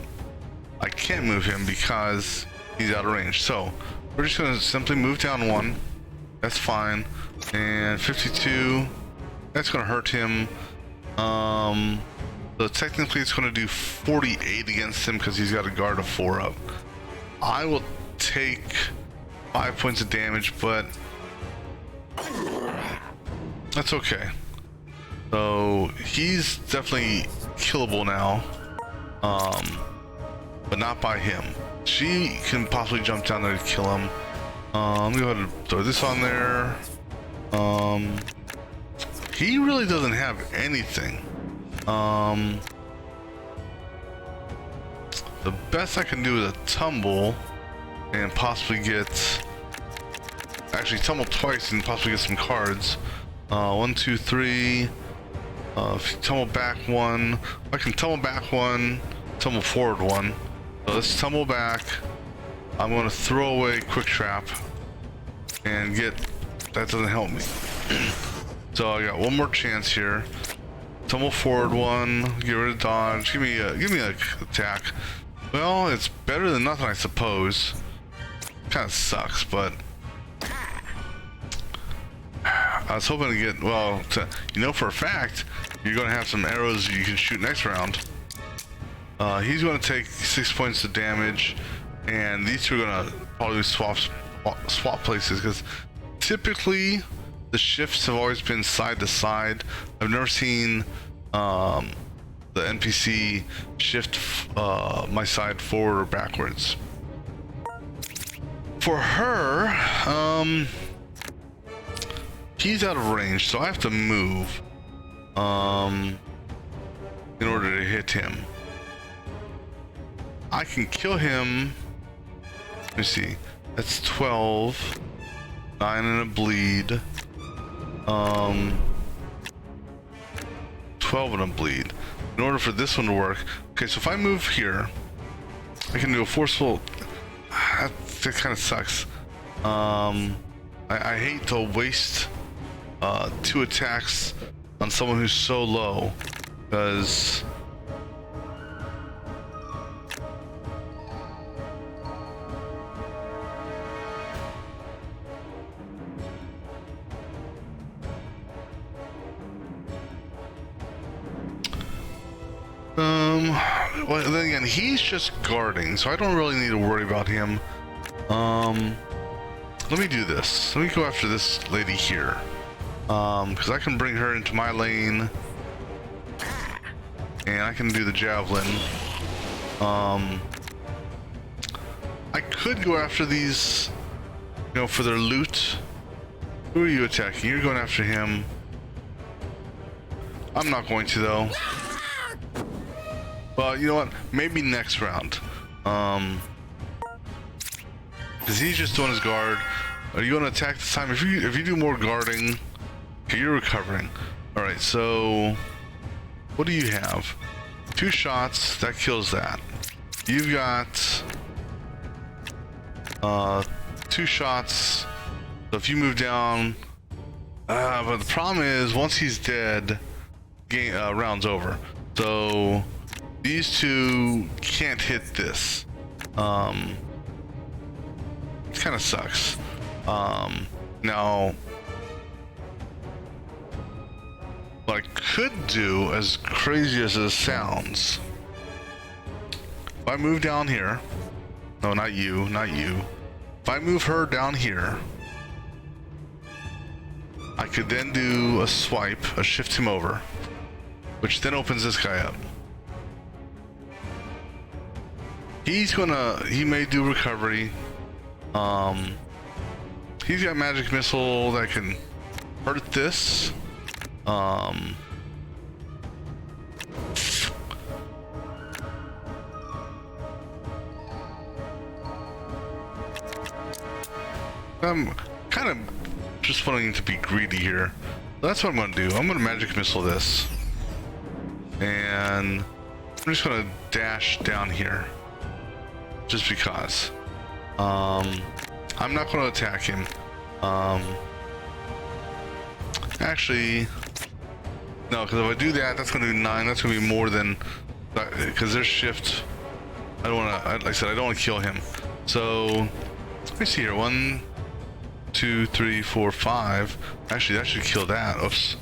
I can't move him because he's out of range. So we're just gonna simply move down 1. That's fine. And 52, that's gonna hurt him. So technically it's gonna do 48 against him because he's got a guard of 4 up. I will take 5 points of damage, but that's okay. So he's definitely killable now, but not by him. She can possibly jump down there to kill him. Let me go ahead and throw this on there. He really doesn't have anything. The best I can do is a tumble and possibly get, actually tumble twice and possibly get some cards. 1, 2, 3. If you tumble back one, I can tumble back one, tumble forward one. So let's tumble back. I'm going to throw away quick trap and get. That doesn't help me. So I got one more chance here. Tumble forward one. Get rid of dodge. Give me an attack. Well, it's better than nothing, I suppose. Kind of sucks, but I was hoping to get, well, you know for a fact, you're going to have some arrows you can shoot next round. He's going to take 6 points of damage, and these two are going to probably swap places, because typically the shifts have always been side to side. I've never seen the NPC shift my side forward or backwards. For her, he's out of range, so I have to move in order to hit him. I can kill him. Let me see. That's 12. 9 and a bleed. 12 and a bleed. In order for this one to work. Okay, so if I move here, I can do a forceful. That kind of sucks. I hate to waste 2 attacks on someone who's so low, because well, then again, he's just guarding, so I don't really need to worry about him. Let me do this. Let me go after this lady here, because I can bring her into my lane, and I can do the javelin. I could go after these, you know, for their loot. Who are you attacking? You're going after him. I'm not going to, though. Well, you know what? Maybe next round. Because he's just doing his guard. Are you going to attack this time? If you do more guarding, okay, you're recovering. All right. So, what do you have? 2 shots. That kills that. You've got 2 shots. So if you move down, but the problem is once he's dead, round's over. So these two can't hit this. It kind of sucks. Now, what I could do, as crazy as it sounds, if I move down here, no, not you, not you. If I move her down here, I could then do a swipe, a shift him over, which then opens this guy up. He may do recovery. He's got magic missile that can hurt this. I'm kind of just wanting to be greedy here. That's what I'm going to do. I'm going to magic missile this. And I'm just going to dash down here. Just because. I'm not going to attack him. Actually, no, because if I do that, that's going to do 9. That's going to be more than, because there's shift. I don't want to, like I said, I don't want to kill him. So let me see here. 1, 2, 3, 4, 5. Actually, that should kill that. Oops.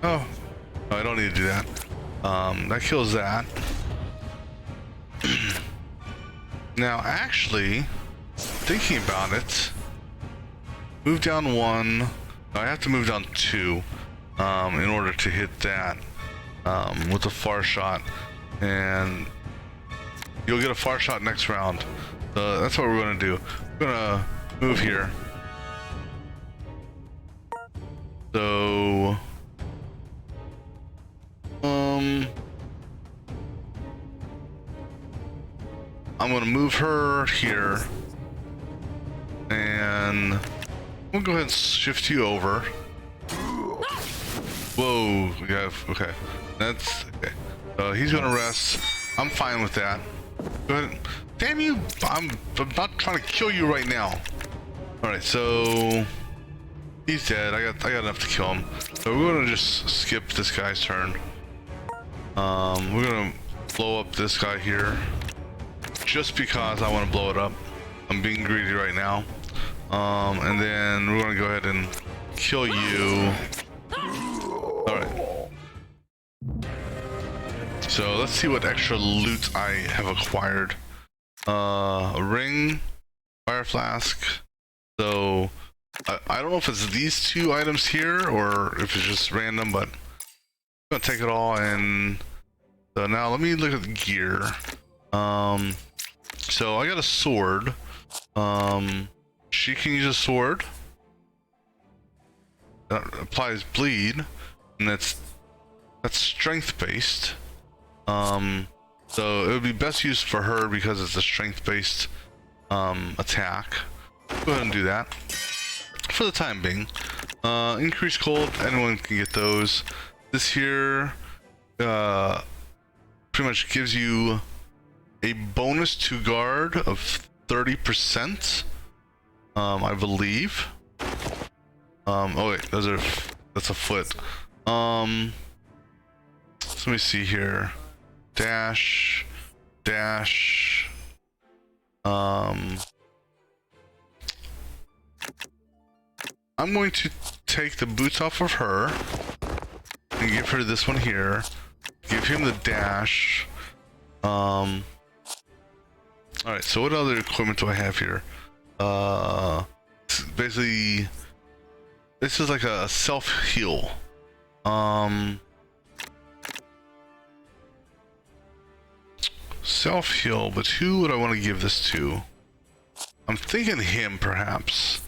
Oh, no, I don't need to do that. That kills that. Now, actually, thinking about it, move down 1. No, I have to move down 2 in order to hit that with a far shot, and you'll get a far shot next round. That's what we're going to do. We're going to move here. So, I'm going to move her here, and we'll go ahead and shift you over. Whoa, we have, okay. That's, okay. He's gonna rest. I'm fine with that. Go ahead. Damn you, I'm not trying to kill you right now. Alright, so he's dead. I got enough to kill him. So we're gonna just skip this guy's turn. We're gonna blow up this guy here. Just because I want to blow it up. I'm being greedy right now. And then we're gonna go ahead and kill you. Alright. So let's see what extra loot I have acquired. A ring, fire flask. So I don't know if it's these two items here or if it's just random, but I'm gonna take it all. And so now let me look at the gear. So I got a sword. She can use a sword that applies bleed, and that's strength based. So it would be best used for her because it's a strength based attack. Go ahead and do that for the time being. Increase cold, anyone can get those. This here pretty much gives you a bonus to guard of 30%, I believe. Oh wait, that's a foot. So let me see here. Dash. I'm going to take the boots off of her and give her this one here. Give him the dash. Alright, so what other equipment do I have here? Basically, this is like a self-heal. Self-heal, but who would I want to give this to? I'm thinking him, perhaps.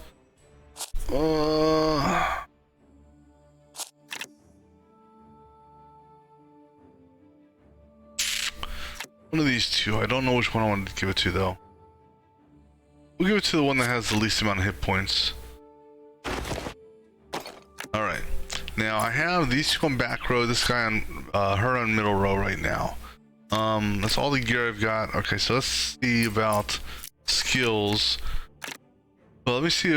One of these two. I don't know which one I want to give it to, though. We'll give it to the one that has the least amount of hit points. Alright. Now, I have these two on back row, this guy on, her on middle row right now. That's all the gear I've got. Okay, so let's see about skills. Well, let me see,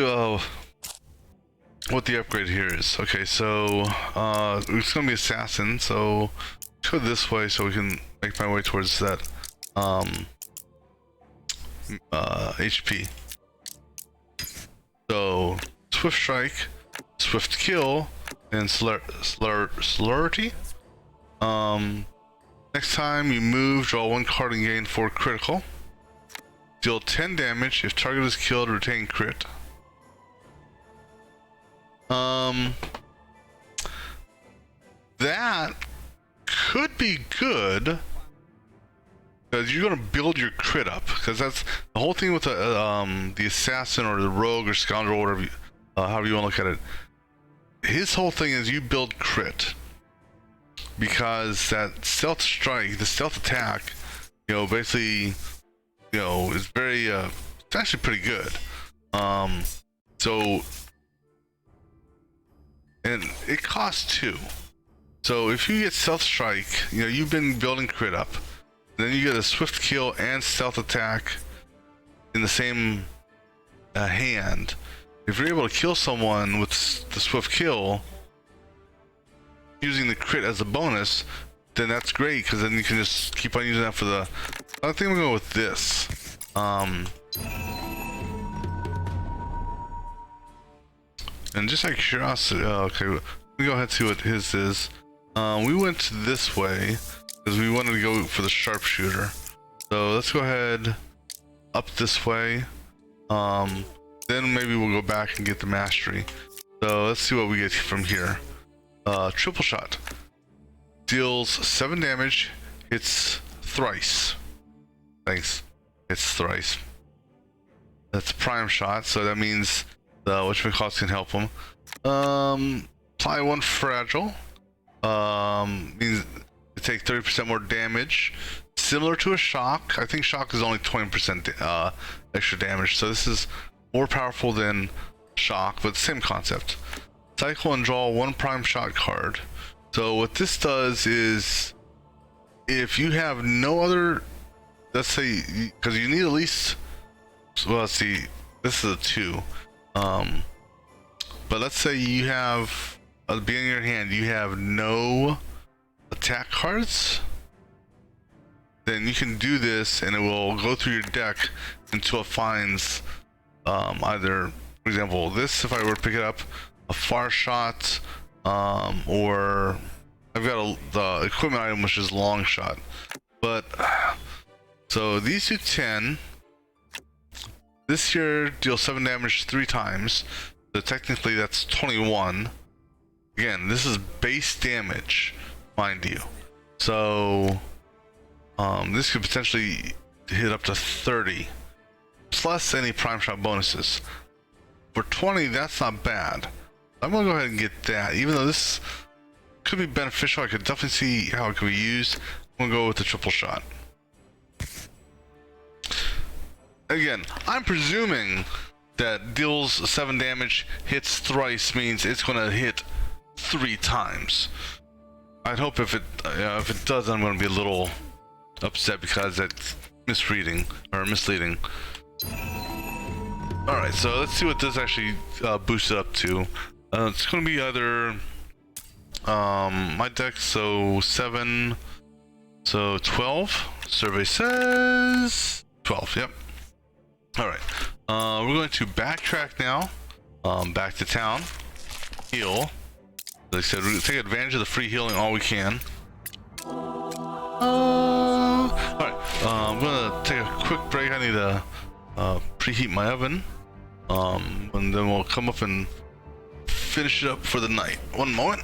what the upgrade here is. Okay, so, it's gonna be assassin, so go this way so we can make my way towards that, HP. So, swift strike, swift kill, and celerity. Next time you move, draw one card and gain 4 critical. Deal 10 damage. If target is killed, retain crit. That could be good because you're gonna build your crit up. Because that's the whole thing with the assassin or the rogue or scoundrel, or whatever, however you want to look at it. His whole thing is you build crit. Because that stealth strike, the stealth attack, you know, basically, you know, is very, it's actually pretty good. So, and it costs 2. So if you get stealth strike, you know, you've been building crit up. Then you get a swift kill and stealth attack in the same hand. If you're able to kill someone with the swift kill, using the crit as a bonus, then that's great, because then you can just keep on using that for the... I think we'll go with this. And just out of curiosity, okay, let me go ahead and see what his is. We went this way because we wanted to go for the sharpshooter. So let's go ahead up this way. Then maybe we'll go back and get the mastery. So let's see what we get from here. Triple shot. Deals 7 damage. Hits thrice. Thanks. Hits thrice. That's prime shot, so that means the whatchamacallit can help him. Apply 1 fragile. Means they take 30% more damage. Similar to a shock. I think shock is only 20% extra damage, so this is more powerful than shock, but same concept. cycle and draw one prime shot card. So what this does is, if you have no other, let's say, because you need at least, well, let's see, this is a 2. But let's say you have, at the beginning of your hand, you have no attack cards, then you can do this and it will go through your deck until it finds either, for example, this, if I were to pick it up, a far shot, or I've got the equipment item, which is long shot. But so these do 10. This here deals 7 damage 3 times, so technically that's 21. Again, this is base damage, mind you. So this could potentially hit up to 30, plus any prime shot bonuses. For 20, that's not bad. I'm gonna go ahead and get that, even though this could be beneficial. I could definitely see how it could be used. I'm gonna go with the triple shot. Again, I'm presuming that deals 7 damage, hits thrice, means it's gonna hit 3 times. I'd hope if it does, I'm gonna be a little upset because that's misreading or misleading. All right, so let's see what this actually boosts it up to. It's gonna be either my deck, so 7, so 12. Survey says 12. Yep. All right. We're going to backtrack now. Back to town. Heal. Like I said, we're gonna take advantage of the free healing all we can. All right. I'm gonna take a quick break. I need to preheat my oven. And then we'll come up and finish it up for the night. One moment.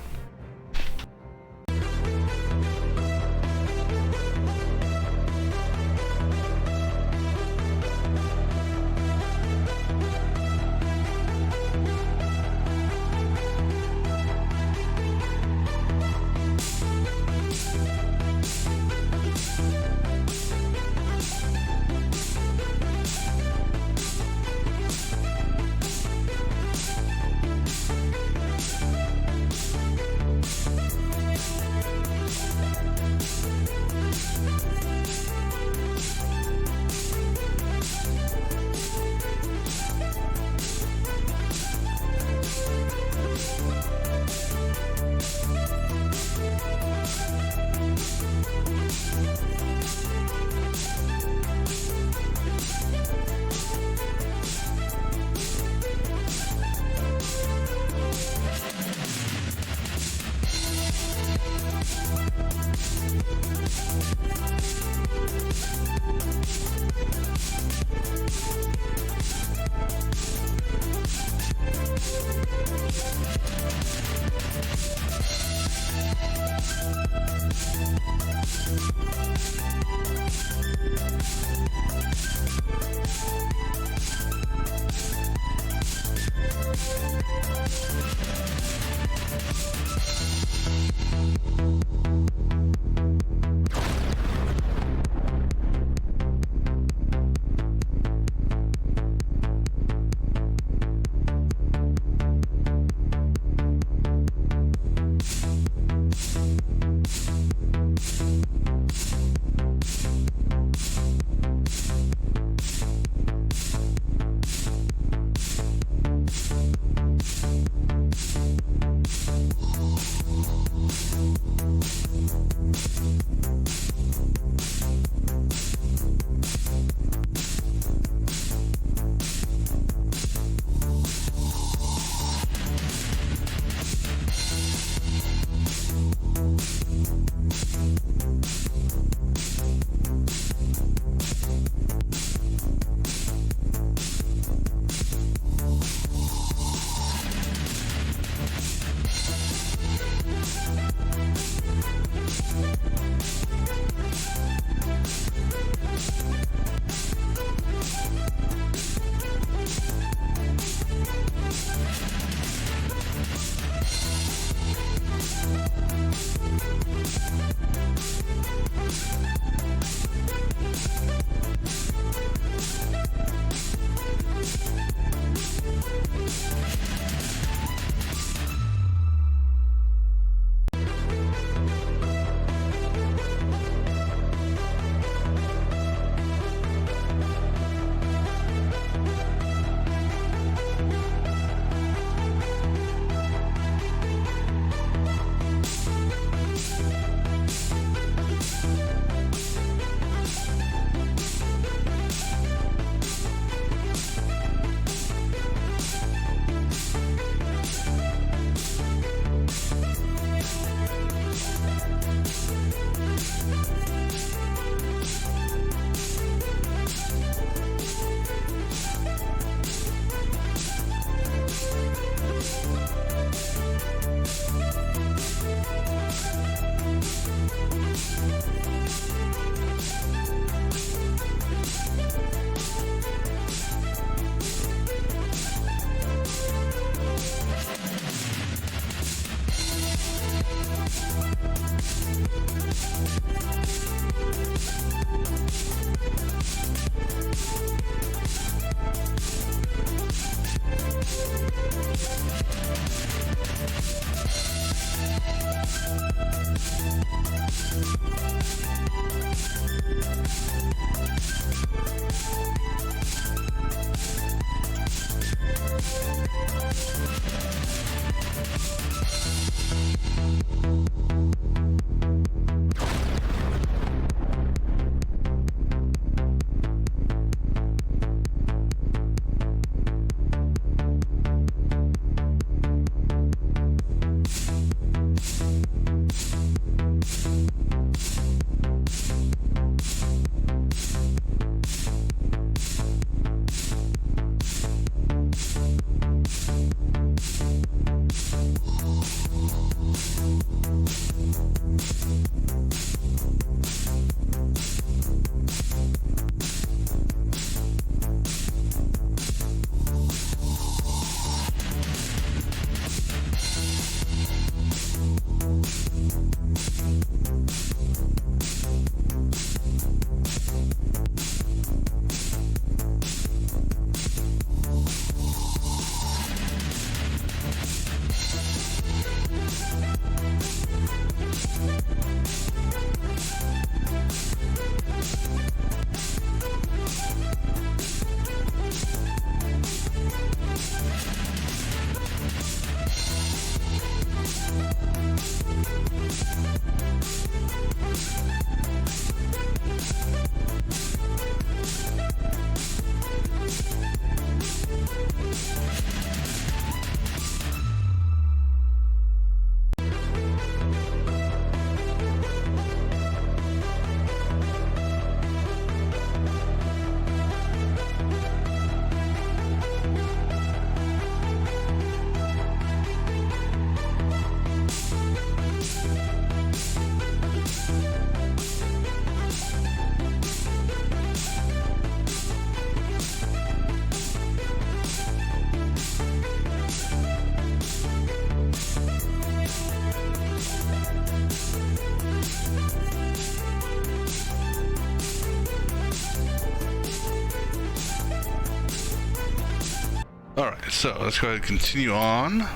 Alright, so let's go ahead and continue on.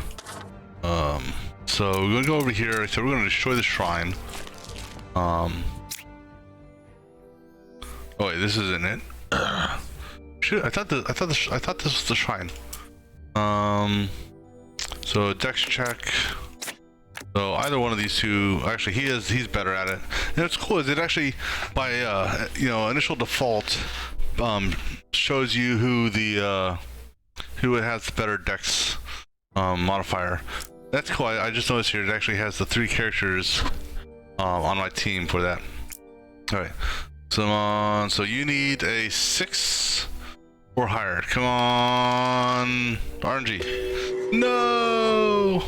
So we're gonna go over here. So we're gonna destroy the shrine. Oh wait, this isn't it. Shoot, I thought this was the shrine. So dex check. So either one of these two, actually he's better at it. And what's cool is it actually, by initial default, shows you who has the better dex modifier. That's cool. I just noticed here it actually has the 3 characters on my team for that. All right, so you need a 6 or higher. Come on, RNG. No,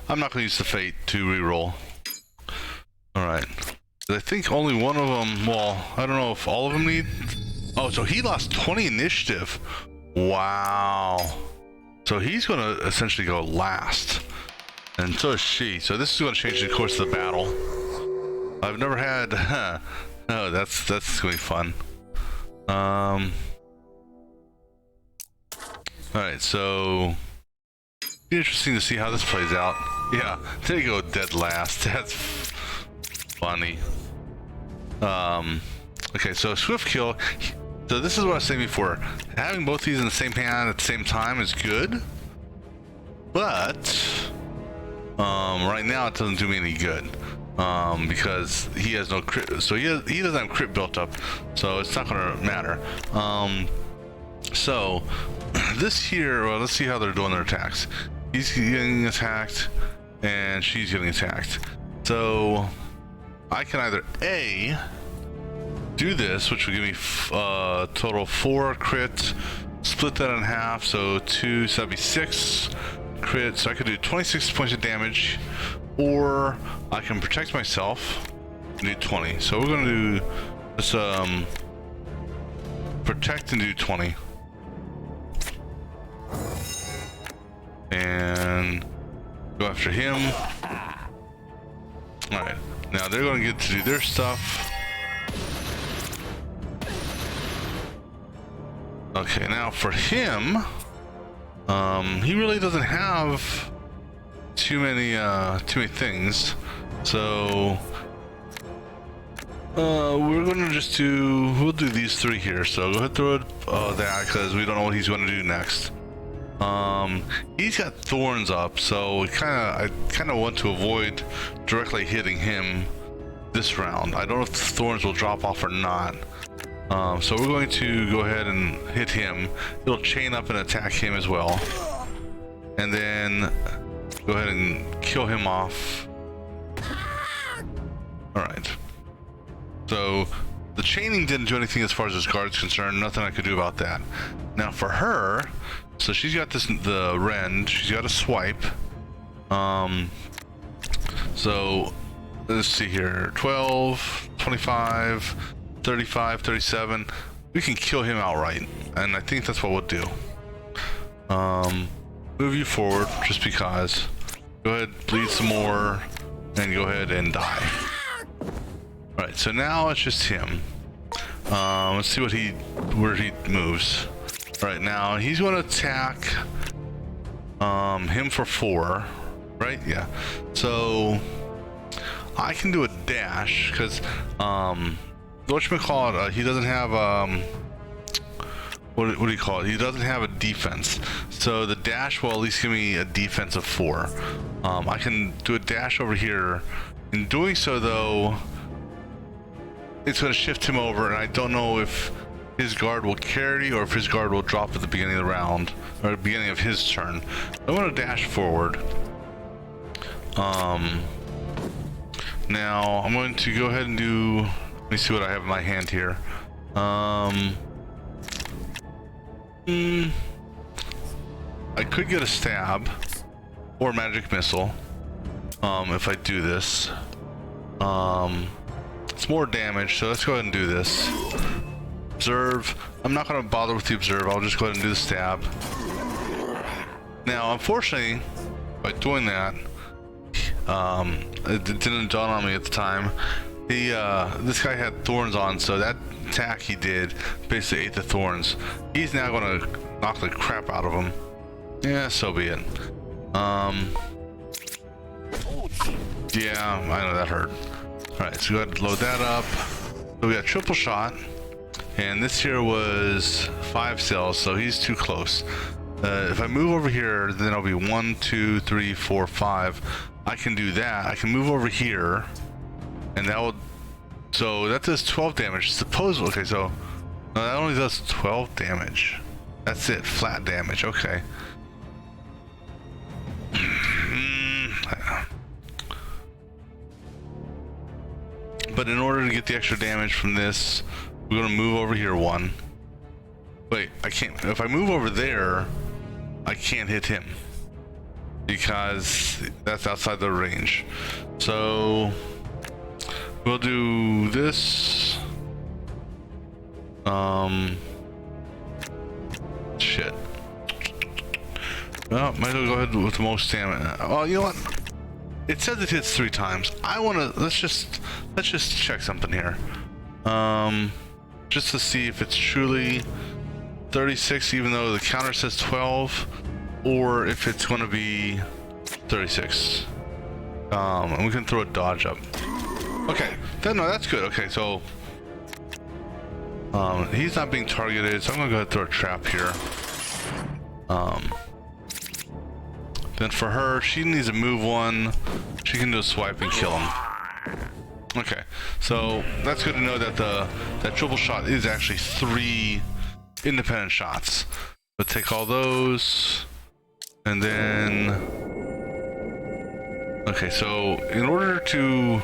I'm not going to use the fate to reroll. All right, I think only one of them. Well, I don't know if all of them need. Oh, so he lost 20 initiative. Wow. So he's going to essentially go last, and so is she. So this is going to change the course of the battle. I've never had. Oh, that's going to be fun. All right, so be interesting to see how this plays out. Yeah, there you go, dead last. That's funny. Okay, so swift kill. So this is what I was saying before. Having both these in the same hand at the same time is good, but right now it doesn't do me any good because he has no crit. So he doesn't have crit built up, so it's not gonna matter. So this here, well, let's see how they're doing their attacks. He's getting attacked, and she's getting attacked. So I can either A, do this, which will give me total 4 crit, split that in half, so 2, so that'd be 6 crit, so I could do 26 points of damage, or I can protect myself and do 20. So we're gonna do this, protect and do 20. And go after him. Alright, now they're gonna get to do their stuff. Okay, now for him, he really doesn't have too many things, so we're gonna just we'll do these 3 here. So go ahead and throw that, because we don't know what he's gonna do next. He's got thorns up, so I kind of want to avoid directly hitting him this round. I don't know if the thorns will drop off or not. So we're going to go ahead and hit him. It'll chain up and attack him as well. And then go ahead and kill him off. Alright. So the chaining didn't do anything as far as his guard's concerned. Nothing I could do about that. Now for her, so she's got the rend. She's got a swipe. So let's see here, 12, 25, 35, 37. We can kill him outright, and I think that's what we'll do. Move you forward just because. Go ahead, bleed some more, and go ahead and die. Alright, so now it's just him. Let's see where he moves. Alright, now he's going to attack him for 4, right? Yeah. So I can do a dash because whatchamacallit, he doesn't have what do you call it? He doesn't have a defense. So the dash will at least give me a defense of 4. I can do a dash over here. In doing so though, it's going to shift him over, and I don't know if his guard will carry or if his guard will drop at the beginning of the round or the beginning of his turn. I'm going to dash forward. Now I'm going to go ahead and do, let me see what I have in my hand here. I could get a stab or magic missile if I do this. It's more damage, so let's go ahead and do this. Observe. I'm not going to bother with the observe. I'll just go ahead and do the stab. Now, unfortunately, by doing that, it didn't dawn on me at the time. This guy had thorns on, so that attack he did basically ate the thorns. He's now going to knock the crap out of him. Yeah, so be it. Yeah, I know that hurt. Alright, so go ahead and load that up. So we got triple shot, and this here was 5 cells, so he's too close. If I move over here, then it'll be 1, 2, 3, 4, 5. I can do that. I can move over here, and that will. So that does 12 damage. Suppose. Okay, so no, that only does 12 damage. That's it, flat damage. Okay. But in order to get the extra damage from this, we're gonna move over here 1. Wait, I can't. If I move over there, I can't hit him because that's outside the range. So we'll do this. Shit. Well, might as well go ahead with the most stamina. Oh, you know what? It says it hits 3 times. I wanna let's just check something here. Just to see if it's truly 36, even though the counter says 12, or if it's gonna be 36. And we can throw a dodge up. Okay, no, that's good. Okay, so he's not being targeted, so I'm gonna go ahead and throw a trap here. Then for her, she needs to move 1. She can do a swipe and kill him. Okay, so that's good to know that that triple shot is actually 3 independent shots. But take all those, and then okay. So in order to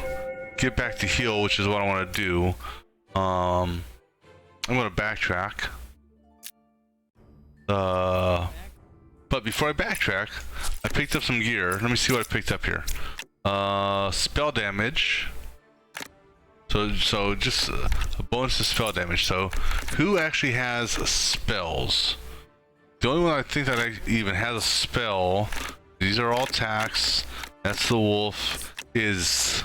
get back to heal, which is what I want to do, I'm going to backtrack. But before I backtrack, I picked up some gear. Let me see what I picked up here. Spell damage. So just a bonus to spell damage. So who actually has spells? The only one I think that even has a spell, these are all attacks. That's the wolf. Is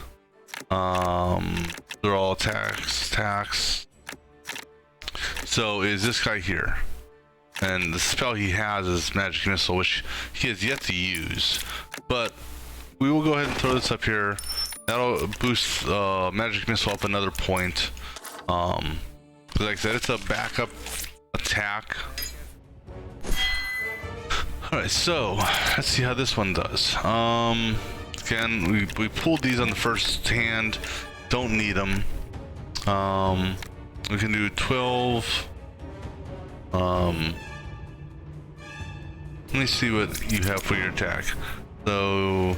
they're all attacks. So is this guy here? And the spell he has is Magic Missile, which he has yet to use. But we will go ahead and throw this up here. That'll boost Magic Missile up another point. Like I said, it's a backup attack. Alright, so let's see how this one does. Again, we pulled these on the first hand. Don't need them. We can do 12. Let me see what you have for your attack. So,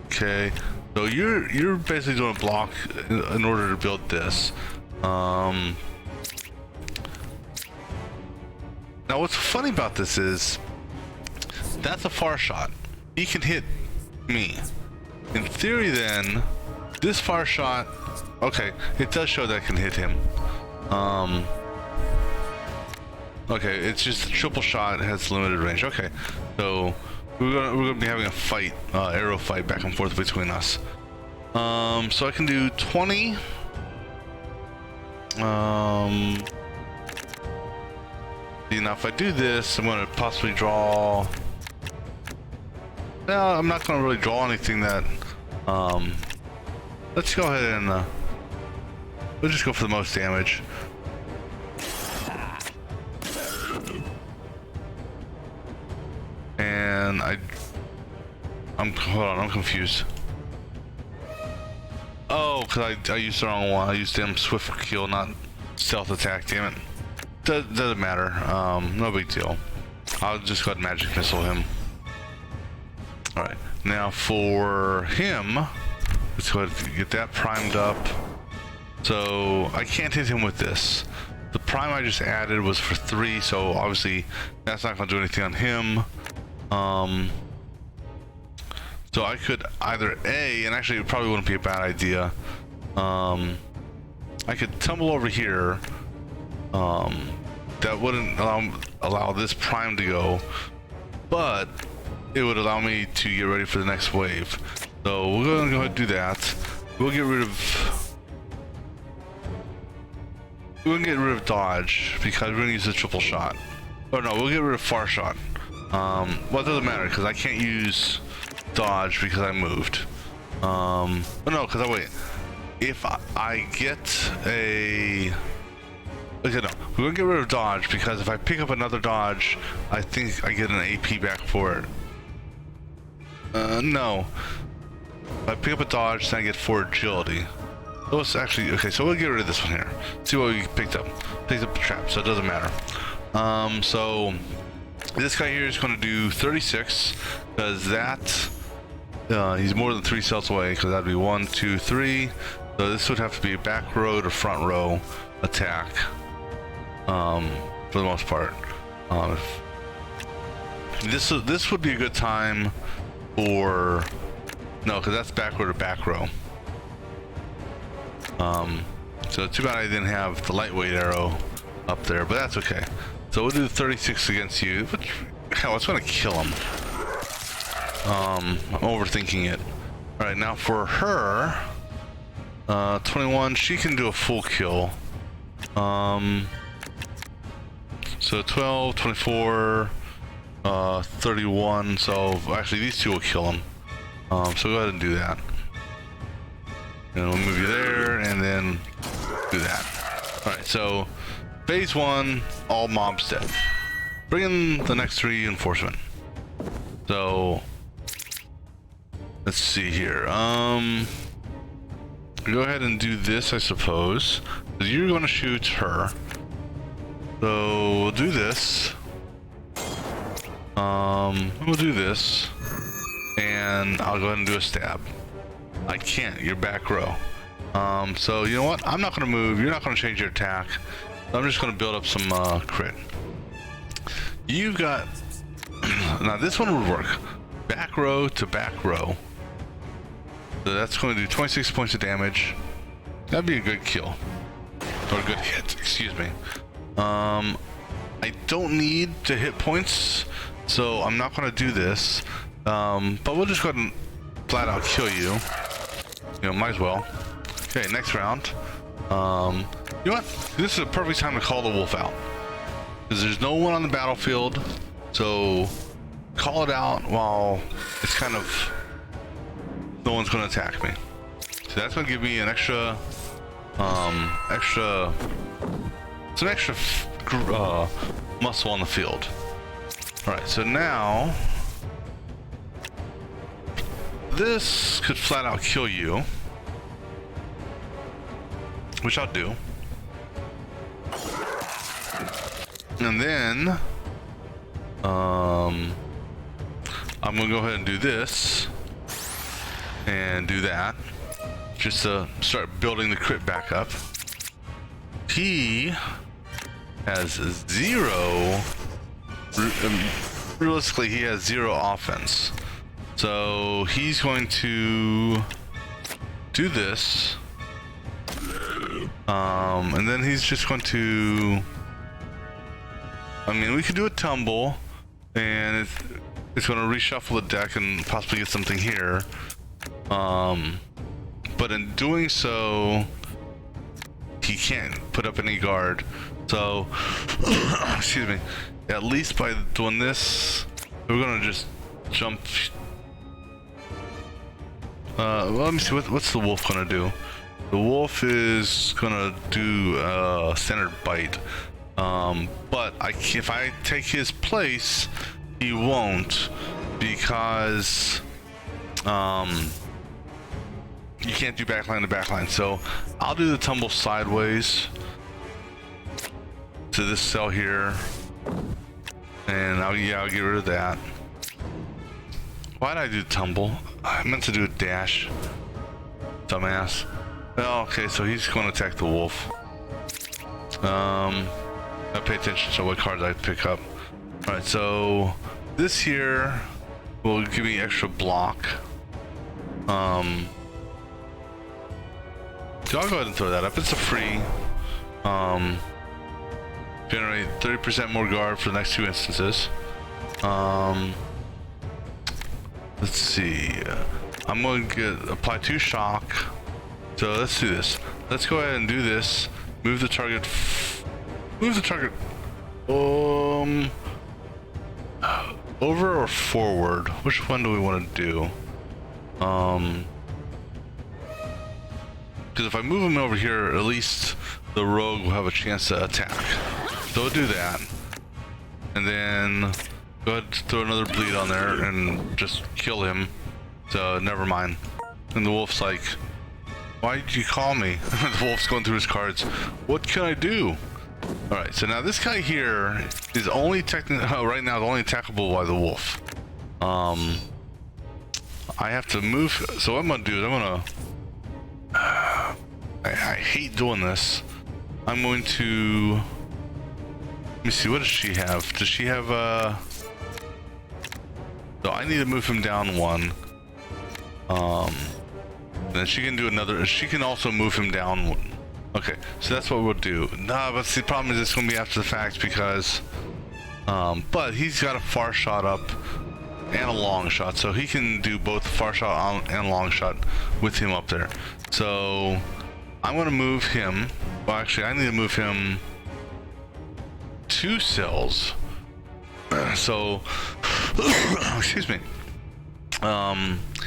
okay. So you're basically doing a block in order to build this. Now what's funny about this is that's a far shot. He can hit me. In theory then, this far shot, okay, it does show that I can hit him. Okay, it's just a triple shot, it has limited range. Okay, so we're gonna be having a fight, arrow fight back and forth between us. So I can do 20. See, now if I do this, I'm gonna possibly draw. No, I'm not gonna really draw anything that. Let's go ahead and we'll just go for the most damage. And hold on, I'm confused. Oh, because I used the wrong one. I used damn swift kill, not stealth attack. Damn it. Doesn't matter. No big deal. I'll just go ahead and magic missile him. All right. Now for him, let's go ahead and get that primed up. So I can't hit him with this. The prime I just added was for 3, so obviously that's not going to do anything on him. So I could either and actually it probably wouldn't be a bad idea. I could tumble over here. That wouldn't allow this prime to go, but it would allow me to get ready for the next wave. So we're gonna go ahead and do that. We'll get rid of dodge because we're gonna use the triple shot. Oh no, we'll get rid of far shot. Well, it doesn't matter because I can't use dodge because I moved. Oh no, because wait. If I get a... Okay, no. We're gonna get rid of dodge because if I pick up another dodge, I think I get an AP back for it. No. If I pick up a dodge, then I get 4 agility. So it's actually... Okay, so we'll get rid of this one here. See what we picked up. Picked up the trap, so it doesn't matter. So... This guy here is going to do 36 because that he's more than 3 cells away because that'd be 1, 2, 3. So this would have to be a back row to front row attack for the most part. This would be a good time for because that's back row to back row. So too bad I didn't have the lightweight arrow up there, but that's okay. So we'll do 36 against you. But hell, it's gonna kill him. I'm overthinking it. All right, now for her, 21. She can do a full kill. So 12, 24, 31. So actually, these 2 will kill him. So go ahead and do that. And we'll move you there, and then do that. All right, so. Phase 1, all mobs dead. Bring in the next 3 enforcement. So let's see here. Go ahead and do this, I suppose. You're going to shoot her. So we'll do this. We'll do this, and I'll go ahead and do a stab. I can't. You're back row. So you know what? I'm not going to move. You're not going to change your attack. I'm just going to build up some crit. You've got... Now this one would work. Back row to back row. So that's going to do 26 points of damage. That'd be a good kill. Or a good hit, excuse me. I don't need to hit points, so I'm not going to do this. But we'll just go ahead and flat out kill you. You know, might as well. Okay, next round. You know what? This is a perfect time to call the wolf out. Because there's no one on the battlefield. So call it out while it's kind of... No one's going to attack me. So that's going to give me an extra... some extra muscle on the field. Alright, so now... This could flat out kill you. Which I'll do. And then I'm gonna go ahead and do this and do that just to start building the crit back up. He has 0 realistically he has 0 offense, So he's going to do this. And then he's just going to, I mean, we could do a tumble, and it's going to reshuffle the deck and possibly get something here. But in doing so, he can't put up any guard. So, excuse me, at least by doing this, we're going to just jump. Well, let me see, what's the wolf going to do? The wolf is gonna do a standard bite, but if I take his place, he won't, because you can't do backline to backline. So I'll do the tumble sideways to this cell here, and I'll get rid of that. Why did I do tumble? I meant to do a dash, dumbass. Well, okay, so he's going to attack the wolf. I'll pay attention to what cards I pick up. Alright, so this here will give me extra block. So I'll go ahead and throw that up. It's a free. Generate 30% more guard for the next 2 instances. Let's see. I'm going to apply 2 shock. So let's do this. Let's go ahead and do this. Move the target. Move the target. Over or forward? Which one do we want to do? Because if I move him over here, at least the rogue will have a chance to attack. So we'll do that. And then go ahead and throw another bleed on there and just kill him. So never mind. And the wolf's like, why did you call me? The wolf's going through his cards. What can I do? Alright, so now this guy here is only right now is only attackable by the wolf. I have to move. So what I'm gonna do is I'm gonna I hate doing this. I'm going to, let me see, what does she have? Does she have so I need to move him down 1. Then she can do another. She can also move him down 1. Okay, so that's what we'll do. Nah, but see, the problem is it's going to be after the fact because, but he's got a far shot up and a long shot, so he can do both far shot and long shot with him up there. So I'm going to move him. Well, actually, I need to move him 2 cells. So, excuse me.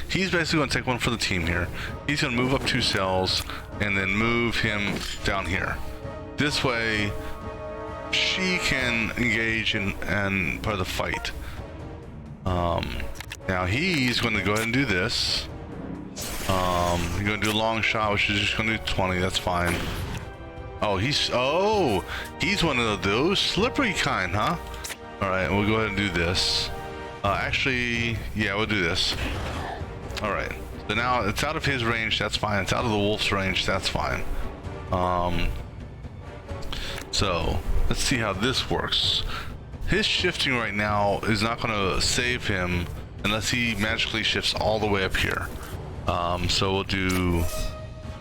He's basically going to take one for the team here. He's going to move up 2 cells and then move him down here. This way, she can engage in part of the fight. Now he's going to go ahead and do this. He's going to do a long shot, which is just going to do 20. That's fine. Oh, he's one of those slippery kind, huh? All right, we'll go ahead and do this. Actually, yeah, we'll do this. All right, so now it's out of his range, that's fine. It's out of the wolf's range, that's fine. So let's see how this works. His shifting right now is not going to save him unless he magically shifts all the way up here. So we'll do,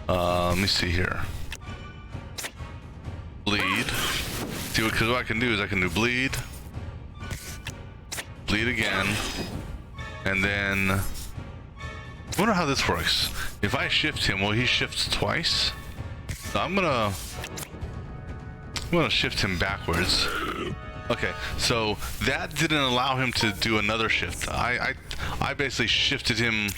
let me see here. Bleed. See, because what I can do is I can do bleed. Bleed again, and then I wonder how this works. If I shift him, well, he shifts twice. So I'm gonna shift him backwards. Okay, so that didn't allow him to do another shift. I basically shifted him.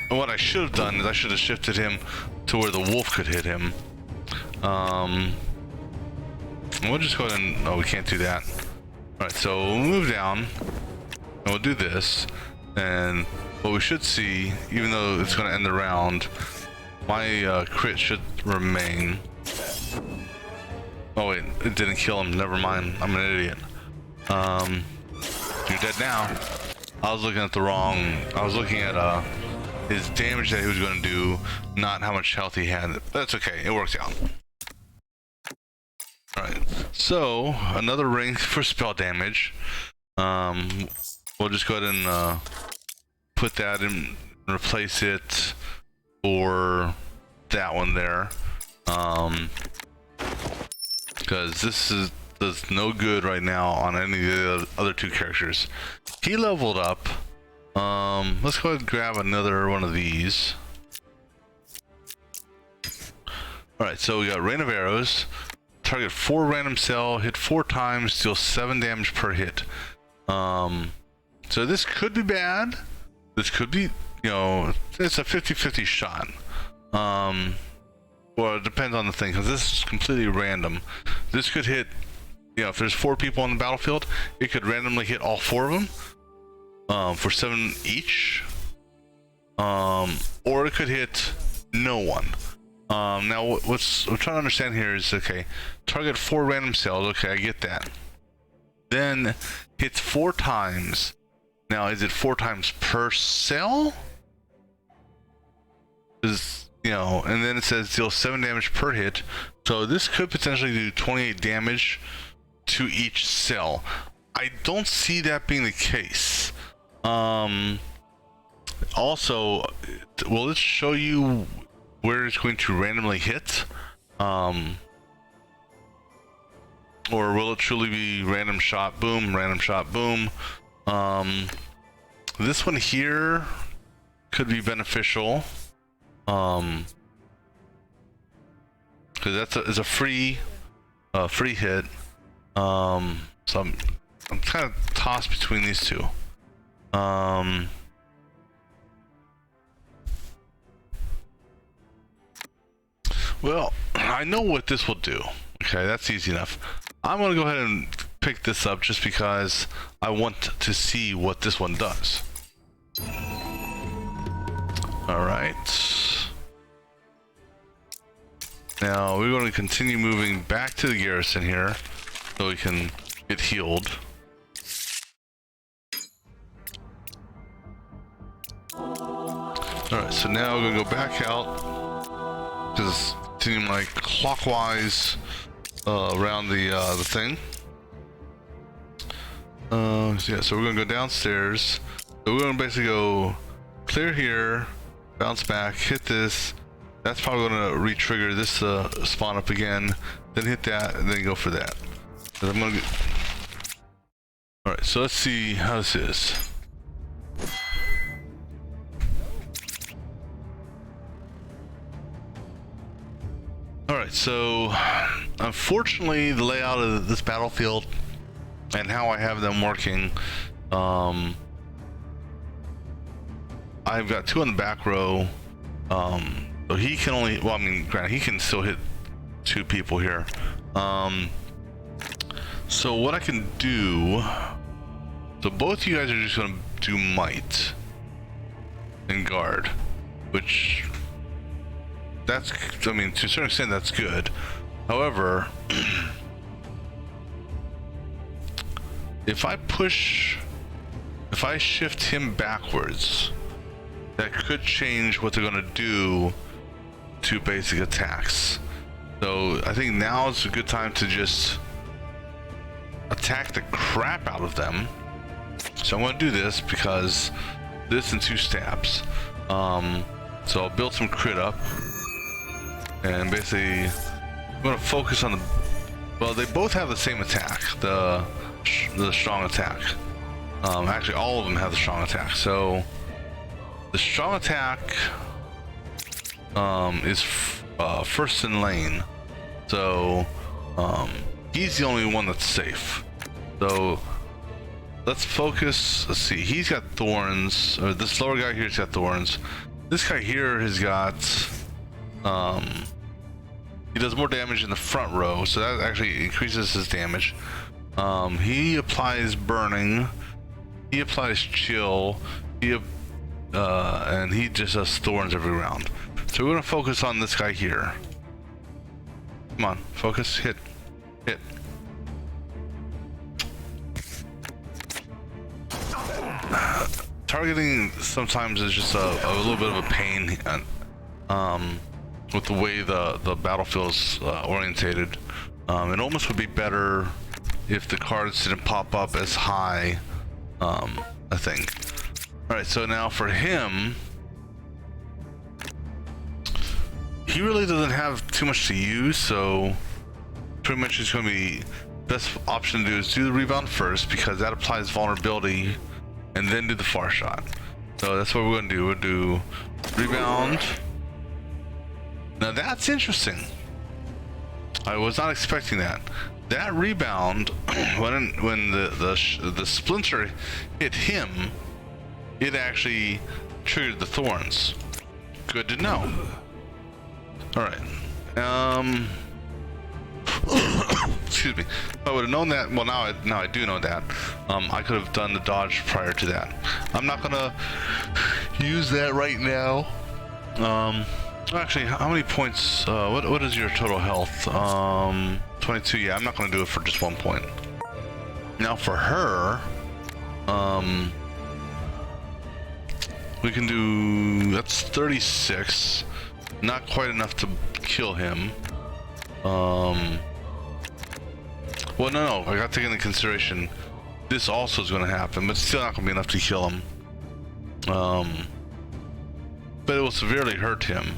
What I should have done is I should have shifted him to where the wolf could hit him. We'll just go ahead and, no, we can't do that. Alright, so we'll move down, and we'll do this, and what we should see, even though it's going to end the round, my crit should remain. Oh wait, it didn't kill him, never mind, I'm an idiot. You're dead now. I was looking at the wrong, I was looking at his damage that he was going to do, not how much health he had. That's okay, it works out. Alright, so another ring for spell damage. we'll just go ahead and put that in, replace it for that one there, because this does no good right now on any of the other two characters. He leveled up. Let's go ahead and grab another one of these. Alright, so we got Rain of Arrows. Target 4 random cell, hit 4 times, deal 7 damage per hit. So this could be bad. This could be, you know, it's a 50-50 shot. Well, it depends on the thing, because this is completely random. This could hit, you know, if there's 4 people on the battlefield, it could randomly hit all 4 of them for 7 each. Or it could hit no one. Now, what's I'm trying to understand here is, okay, target 4 random cells. Okay, I get that. Then hits 4 times. Now, is it 4 times per cell? Is, you know, and then it says deal 7 damage per hit. So this could potentially do 28 damage to each cell. I don't see that being the case. Also, will it show you where it's going to randomly hit? Or will it truly be random shot, boom, random shot, boom? This one here could be beneficial. Because it's a free hit. So I'm kind of tossed between these two. Well, I know what this will do. Okay, that's easy enough. I'm gonna go ahead and pick this up just because I want to see what this one does. All right. Now we're going to continue moving back to the garrison here so we can get healed. All right, so now we're gonna go back out because it's continuing like clockwise around the thing. Yeah, so we're gonna go downstairs. So we're gonna basically go clear here, bounce back, hit this. That's probably gonna re-trigger this spawn up again. Then hit that, and then go for that. I'm gonna get... All right, so let's see how this is. Alright, so unfortunately the layout of this battlefield and how I have them working, I've got 2 on the back row, so he can only, well, I mean, granted, he can still hit 2 people here. So what I can do, so both you guys are just gonna do might and guard, which that's, I mean, to a certain extent that's good. However, if I shift him backwards, that could change what they're gonna do to basic attacks. So I think now is a good time to just attack the crap out of them. So I'm gonna do this because this and 2 stabs. So I'll build some crit up. And basically, I'm gonna focus on the, well, they both have the same attack, the strong attack. Actually, all of them have the strong attack. So the strong attack is first in lane. So he's the only one that's safe. So let's focus. Let's see. He's got thorns. Or this lower guy here's got thorns. This guy here has got. He does more damage in the front row, so that actually increases his damage. He applies burning, he applies chill, and he just does thorns every round. So we're gonna focus on this guy here. Come on, focus, hit. Targeting sometimes is just a little bit of a pain. With the way the battlefield is orientated, it almost would be better if the cards didn't pop up as high I think. All right, so now for him, he really doesn't have too much to use, so pretty much it's going to be best option to do is do the rebound first because that applies vulnerability, and then do the far shot. So that's what we're going to do. We'll do rebound. Now that's interesting. I was not expecting that. That rebound, when the splinter hit him, it actually triggered the thorns. Good to know. All right. Excuse me. If I would have known that, well, now I do know that. I could have done the dodge prior to that. I'm not gonna use that right now. Actually, how many points? What is your total health? 22. Yeah, I'm not gonna do it for just 1 point. Now for her, we can do, that's 36. Not quite enough to kill him. Well, no, I got to take into consideration this also is going to happen, but it's still not going to be enough to kill him. But it will severely hurt him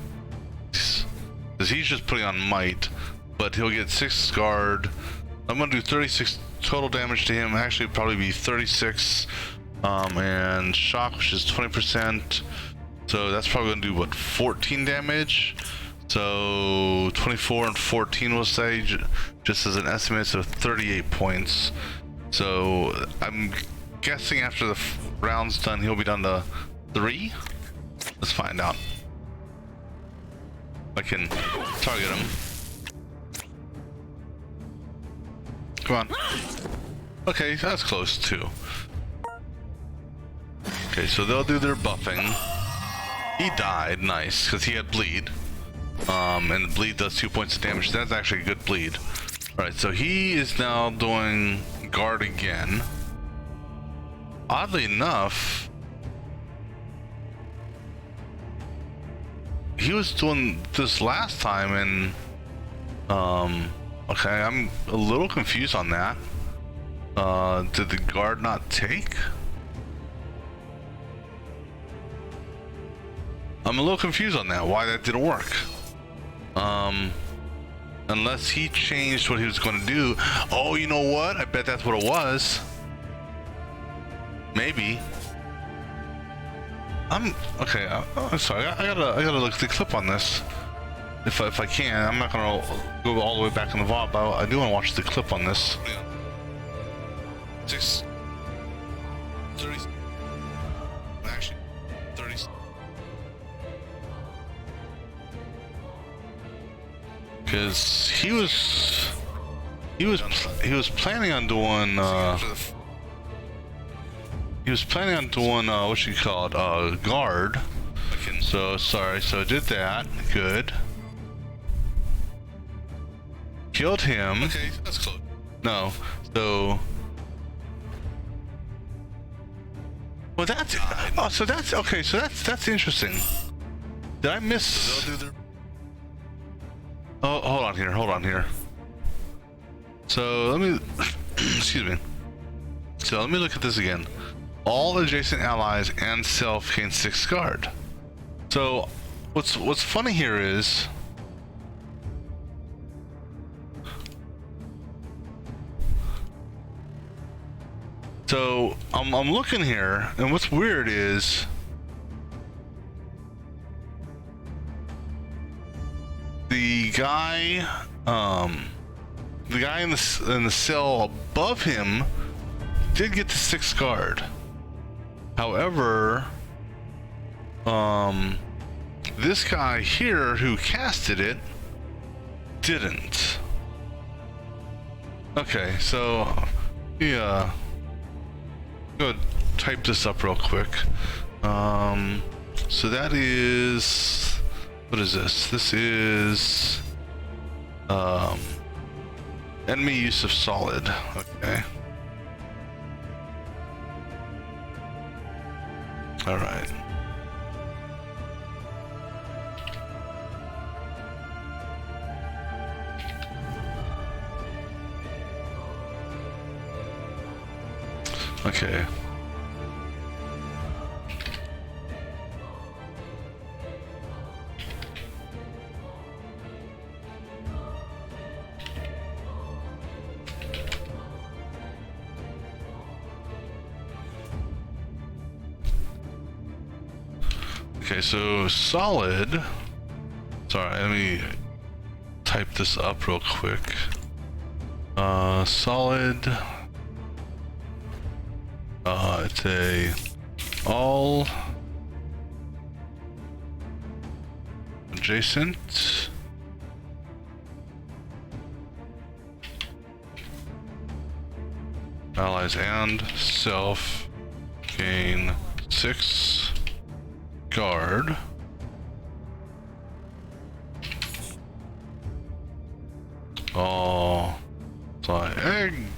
because he's just putting on might, but he'll get 6 guard. I'm going to do 36 total damage to him. Actually, it'd probably be 36, and shock, which is 20%. So that's probably going to do what, 14 damage. So 24 and 14, we'll say, just as an estimate, so 38 points. So I'm guessing after the round's done, he'll be down to 3. Let's find out. I can target him. Come on. Okay, that's close too. Okay, so they'll do their buffing. He died, nice, because he had bleed. And the bleed does 2 points of damage. That's actually a good bleed. Alright, so he is now doing guard again. Oddly enough, he was doing this last time, and okay, I'm a little confused on that. Did the guard not take? I'm a little confused on that, why that didn't work. Unless he changed what he was going to do. Oh, you know what? I bet that's what it was. Maybe. I'm sorry. I gotta look at the clip on this. If I can, I'm not gonna go all the way back in the vault, but I do want to watch the clip on this. 6, 30. Actually, 30. Because he was planning on doing what you call it, guard. So sorry, so did that. Good. Killed him. Okay, that's close. No, so well, that's so that's okay. So that's interesting. Did I miss? Oh, hold on here. So let me, excuse me. So let me look at this again. All adjacent allies and self gain 6 guard. So what's funny here is, so I'm looking here, and what's weird is the guy in the cell above him did get the 6 guard. However, this guy here who casted it didn't. Okay, so yeah, go type this up real quick. So that is, what is this? This is enemy use of solid. Okay. All right. Okay. Okay, so solid. Sorry, let me type this up real quick. Solid. It's a all adjacent. Allies and self gain 6 guard. All diagonal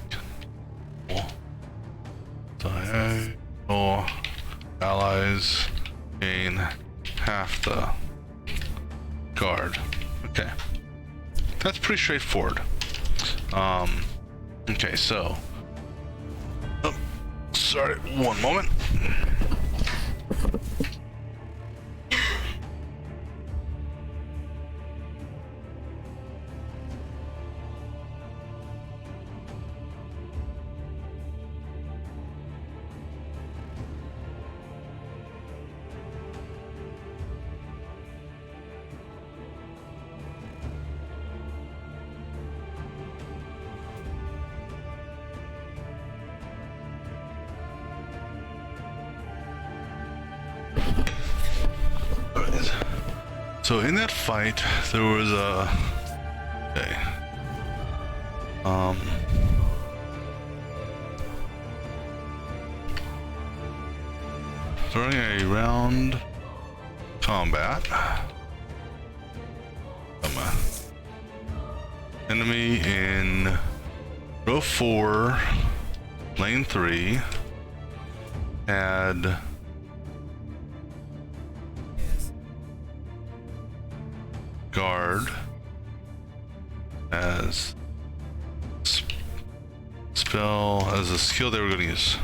allies gain half the guard. Okay, that's pretty straightforward. Okay, so sorry, one moment. So in that fight, there was a during a round combat, enemy in row 4, lane 3 had guard as spell as a skill they were going to use.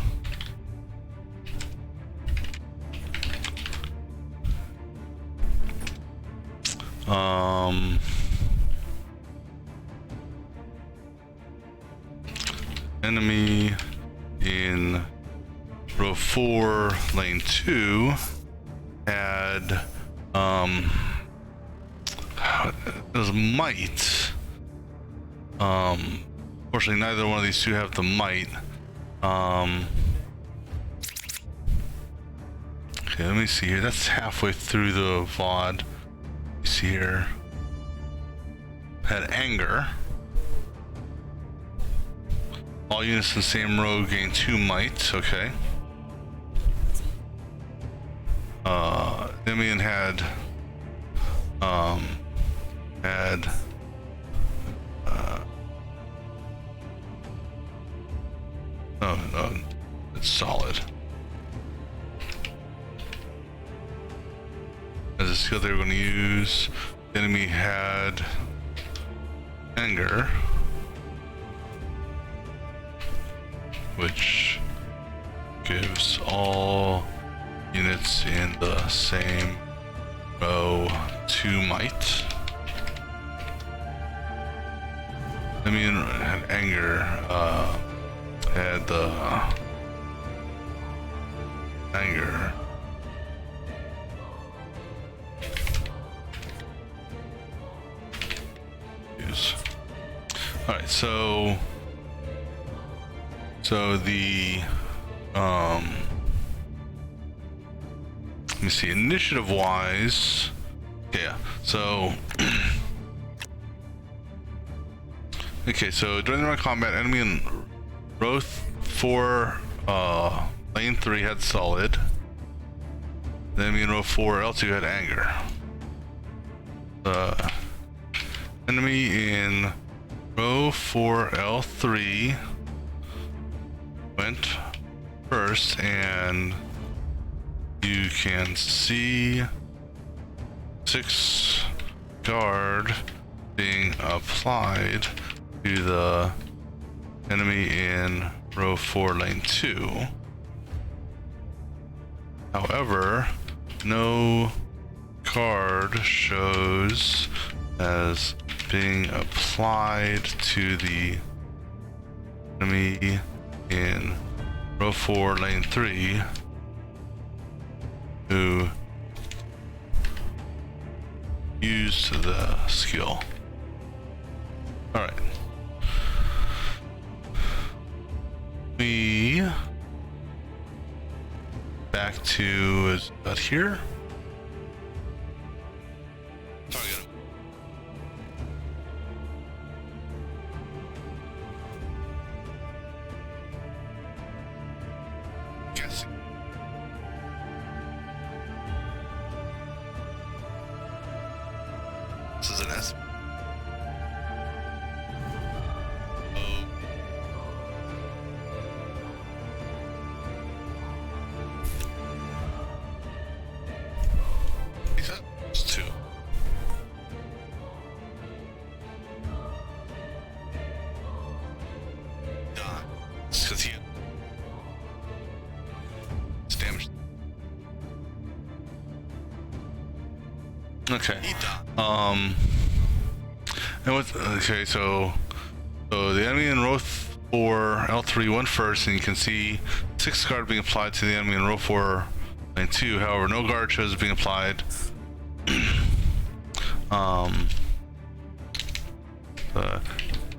Enemy in row 4, lane 2 had it was might. Fortunately, neither one of these two have the might. Okay, let me see here. That's halfway through the VOD. You see here. Had anger. All units in the same row gain 2 might. Okay. Enemy had no, it's solid. As a skill they were going to use, the enemy had anger, which gives all units in the same row 2 might. I mean, had anger, had the anger. Use. All right, so the let me see, initiative wise, yeah, so okay, so during the round combat, enemy in row 4, lane 3 had solid. The enemy in row 4, L2 had anger. The enemy in row 4, L3 went first, and you can see 6 guard being applied to the enemy in row 4, lane 2. However, no card shows as being applied to the enemy in row 4, lane 3, who use the skill. All right. We back to is about here. Target. Guessing. This is an S. Oh. He said it's 2. God. It's because he it's damaged. Okay. He died. And what? Okay, so the enemy in row 4 L3 went first, and you can see 6 guard being applied to the enemy in row 4 lane 2. However, no guard shows being applied. The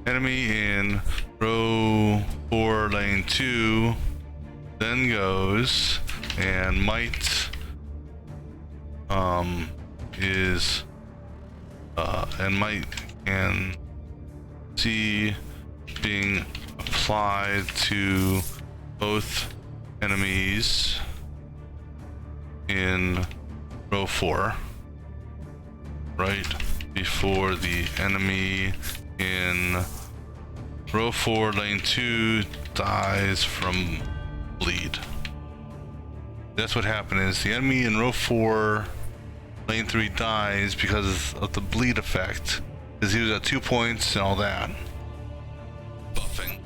enemy in row 4 lane 2 then goes and might is and might can see being applied to both enemies in row 4 right before the enemy in row 4 lane 2 dies from bleed. That's what happened is the enemy in row 4 lane 3 dies because of the bleed effect, because he was at 2 points and all that. Buffing.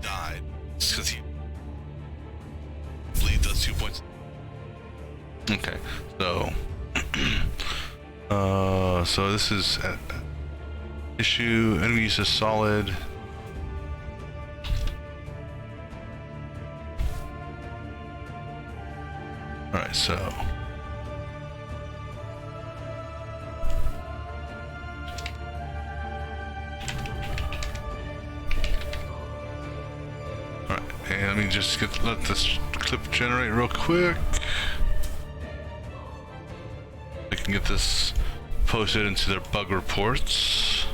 Died. It's because he bleed does 2 points. Okay, so so this is issue. Enemy uses solid. All right, so. And let me just let this clip generate real quick. I can get this posted into their bug reports.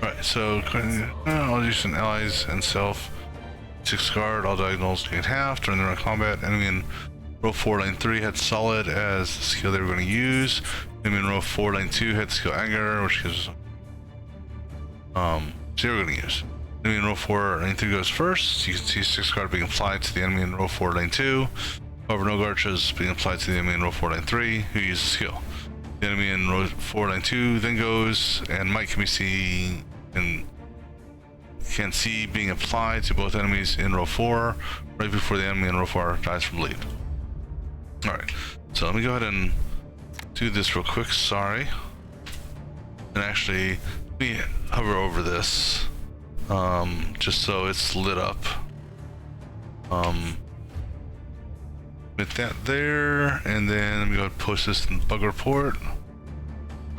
Alright, so I'll use an allies and self 6 guard, all diagonals get half during the round of combat. Enemy in row 4 lane 3 had solid as the skill they were going to use. Enemy in row 4 lane 2 had skill anger, which gives they were going to use. Enemy in row 4 lane 3 goes first. You can see 6 guard being applied to the enemy in row 4 lane 2. However, no guard shows being applied to the enemy in row 4 lane 3 who uses skill. The enemy in row 4 lane 2 then goes and might can be seen and can see being applied to both enemies in row 4 right before the enemy in row 4 dies from bleed. Alright, so let me go ahead and do this real quick, sorry. And actually, let me hover over this. Just so it's lit up. With that there, and then let me go ahead and post this in the bug report.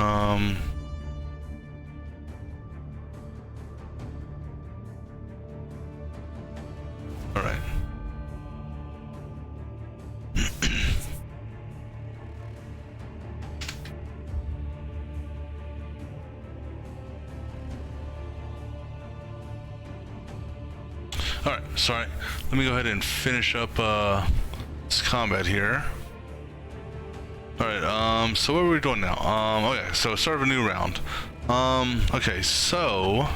Alright. Alright, sorry. Let me go ahead and finish up this combat here. Alright, so what are we doing now? Oh yeah, so start of a new round. Okay, so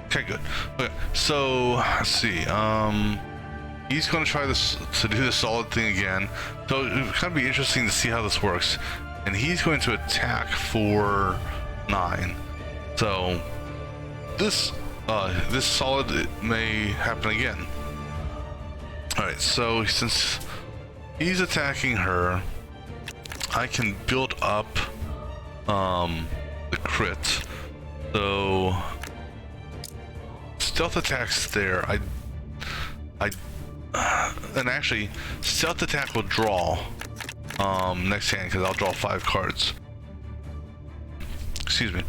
okay, good. Okay, so let's see. He's gonna try this to do the solid thing again. So it'll kind of be interesting to see how this works. And he's going to attack for 9. So this solid may happen again. Alright, so since he's attacking her, I can build up the crit. So stealth attacks there. And actually stealth attack will draw. next hand because I'll draw 5 cards. Excuse me.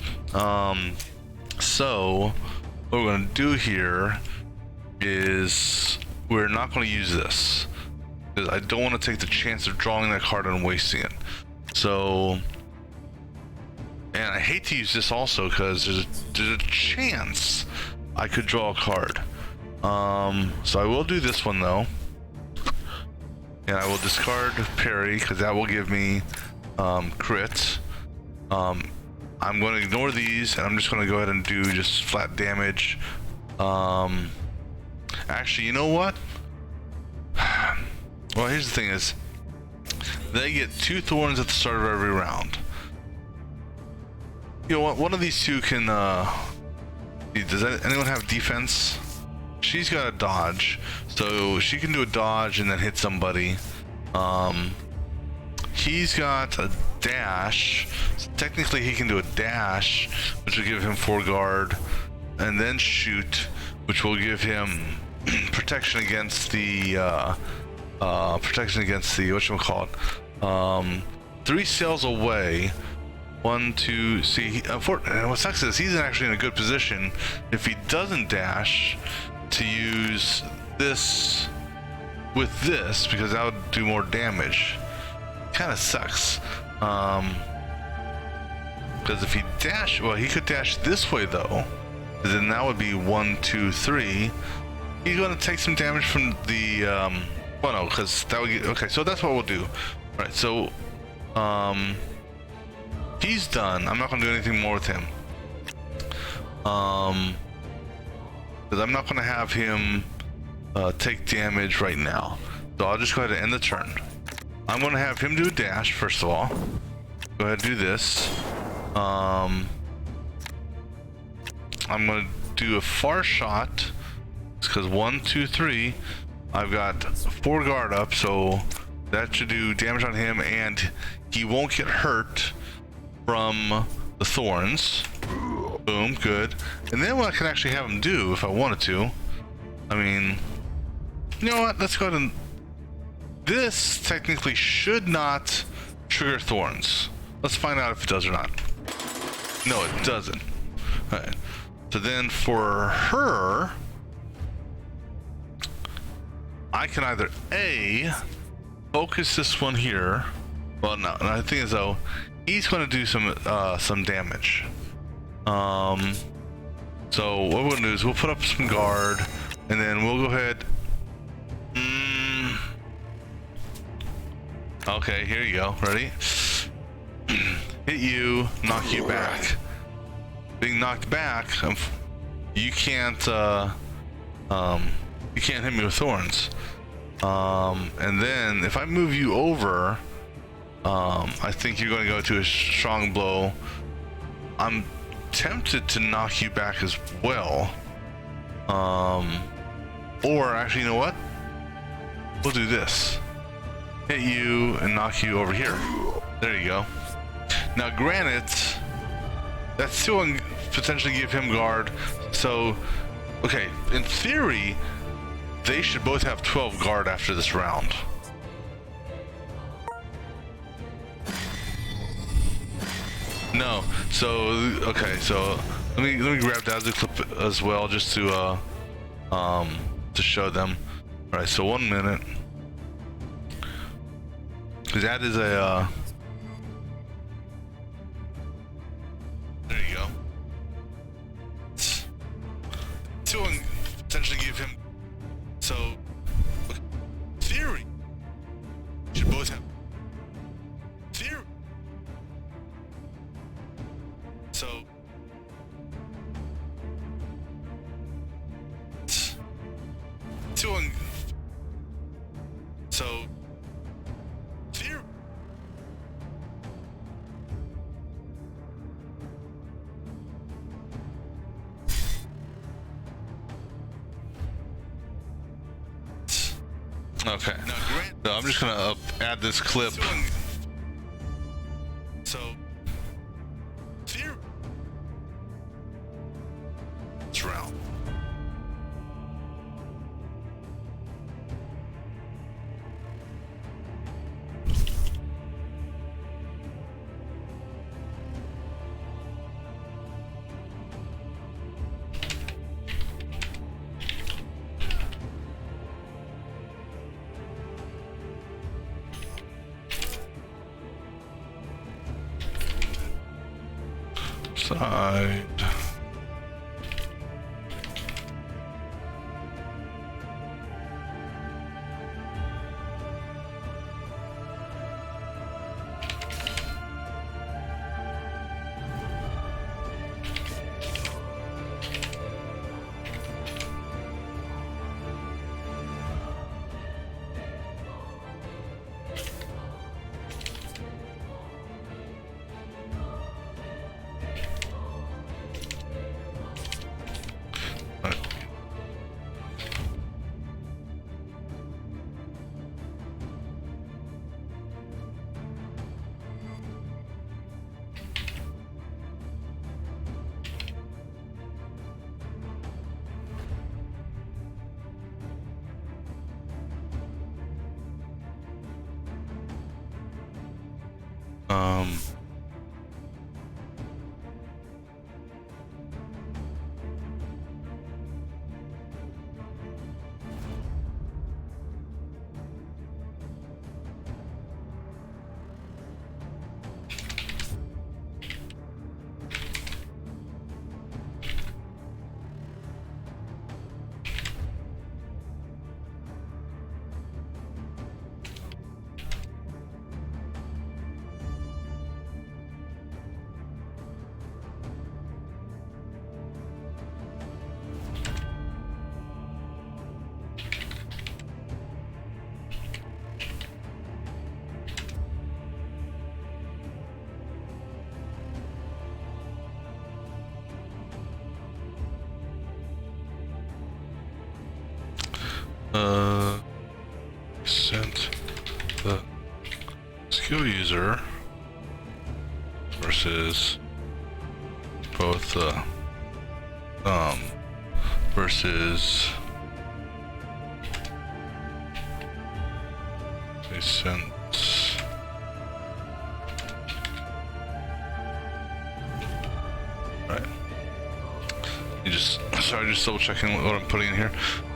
So what we're gonna do here is we're not going to use this because I don't want to take the chance of drawing that card and wasting it. So, and I hate to use this also because there's a chance I could draw a card. So I will do this one though, and I will discard parry because that will give me crit. I'm going to ignore these and I'm just going to go ahead and do just flat damage. Actually, you know what? Well, here's the thing is, they get 2 thorns at the start of every round. You know what? One of these two can, does anyone have defense? She's got a dodge, so she can do a dodge and then hit somebody. He's got a dash, so technically he can do a dash, which will give him 4 guard, and then shoot, which will give him protection against the whatchamacallit. 3 sails away. 1, 2. See, what sucks is he's actually in a good position if he doesn't dash to use this with this, because that would do more damage. Kind of sucks. Because if he dash, well, he could dash this way though. Then that would be 1, 2, 3. He's going to take some damage from the well, no, because that would get, okay, so that's what we'll do. All right, so he's done. I'm not going to do anything more with him, because I'm not going to have him take damage right now. So I'll just go ahead and end the turn. I'm going to have him do a dash first of all. Go ahead and do this. I'm going to do a far shot because 1, 2, 3. I've got 4 guard up, so that should do damage on him, and he won't get hurt from the thorns. Boom, good. And then what I can actually have him do, if I wanted to, I mean, you know what? Let's go ahead and. This technically should not trigger thorns. Let's find out if it does or not. No, it doesn't. All right. So then for her, I can either A, focus this one here. Well, no, I think as though he's going to do some damage. So what we're going to do is we'll put up some guard, and then we'll go ahead. Okay, here you go. Ready? Hit you, knock you back. Being knocked back, you can't hit me with thorns. And then if I move you over, I think you're going to go to a strong blow. I'm tempted to knock you back as well. Or actually, you know what? We'll do this. Hit you and knock you over here. There you go. Now granted, that's still going to potentially give him guard. So, okay, in theory, they should both have 12 guard after this round. No, so okay, so let me grab that as a clip as well, just to show them. All right, so 1 minute. Because that is a, there you go. To potentially give him, so, okay. Theory, should both have, theory, so, so, okay. So I'm just gonna add this clip. So, this round. Side. Um, sent the skill user versus both versus they sent right. You just sorry, just double checking what I'm putting in here.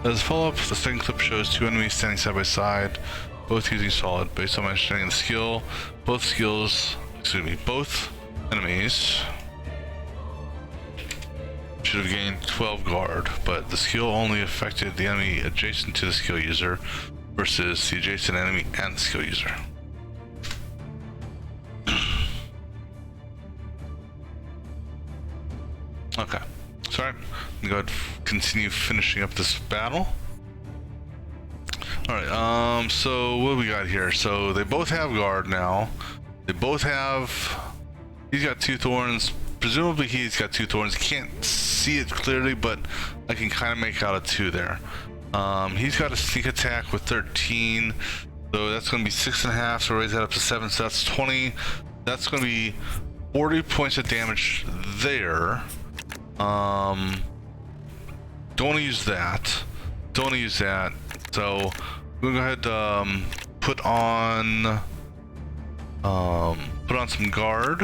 As a follow-up, the second clip shows two enemies standing side by side, both using solid. Based on my understanding of the skill, both enemies should have gained 12 guard, but the skill only affected the enemy adjacent to the skill user versus the adjacent enemy and the skill user. Okay, sorry. I'm gonna go ahead and continue finishing up this battle. Alright, so what do we got here? So they both have guard now. They both have... He's got 2 thorns. Presumably he's got 2 thorns. Can't see it clearly, but I can kind of make out a 2 there. He's got a sneak attack with 13. So that's going to be 6.5, so raise that up to 7, so that's 20. That's going to be 40 points of damage there. Don't want to use that. Don't want to use that. So we'll go ahead put on some guard,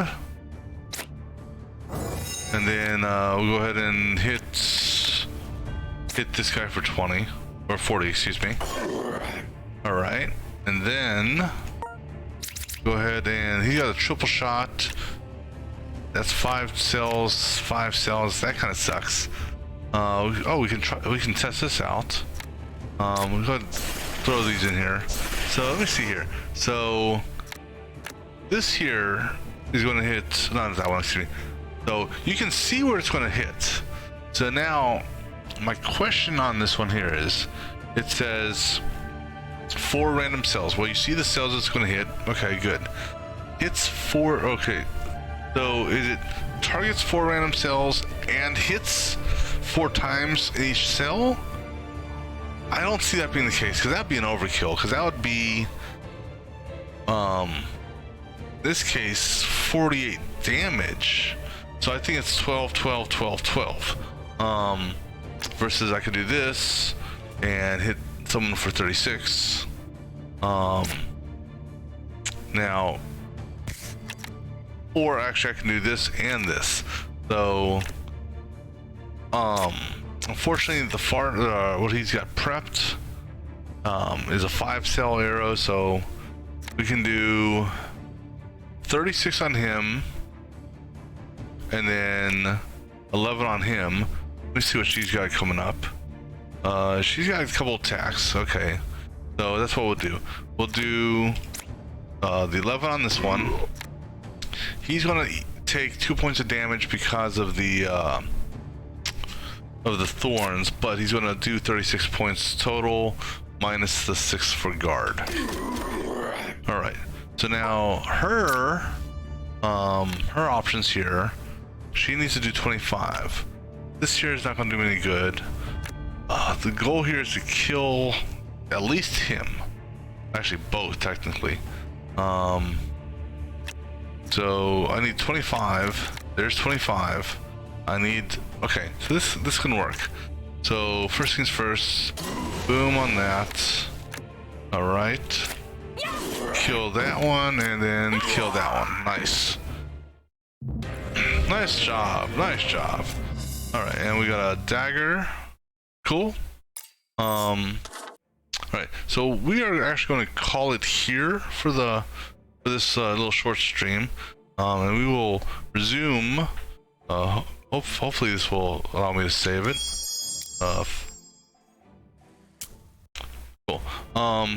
and then we'll go ahead and hit this guy for 20 or 40, excuse me. All right, and then go ahead and he got a triple shot. That's 5 cells. That kind of sucks. Oh, we can test this out. We'll go ahead and throw these in here. So let me see here. So this here is going to hit, not that one, excuse me. So you can see where it's going to hit. So now my question on this one here is, it says 4 random cells. Well, you see the cells it's going to hit. Okay, good. Hits 4. Okay. So it targets 4 random cells and hits 4 times in each cell? I don't see that being the case, because that'd be an overkill, because that would be this case 48 damage. So I think it's 12 12 12 12 versus I could do this and hit someone for 36. Now, or actually I can do this and this. So unfortunately the what he's got prepped is a 5-cell arrow, so we can do 36 on him and then 11 on him. Let me see what she's got coming up. She's got a couple attacks. Okay, so that's what we'll do. We'll do the 11 on this one. He's gonna take 2 points of damage because of the thorns, but he's gonna do 36 points total minus the 6 for guard. All right. So now her options here. She needs to do 25. This here is not going to do me any good. The goal here is to kill at least him. Actually, both technically. So I need 25. There's 25. I need. Okay, so this can work. So first things first. Boom on that. All right. Kill that one and then kill that one. Nice. Nice job. Nice job. All right, and we got a dagger. Cool. All right, so we are actually going to call it here for this little short stream, and we will resume. Hopefully this will allow me to save it. Cool.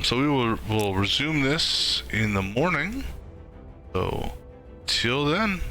So we'll resume this in the morning. So till then.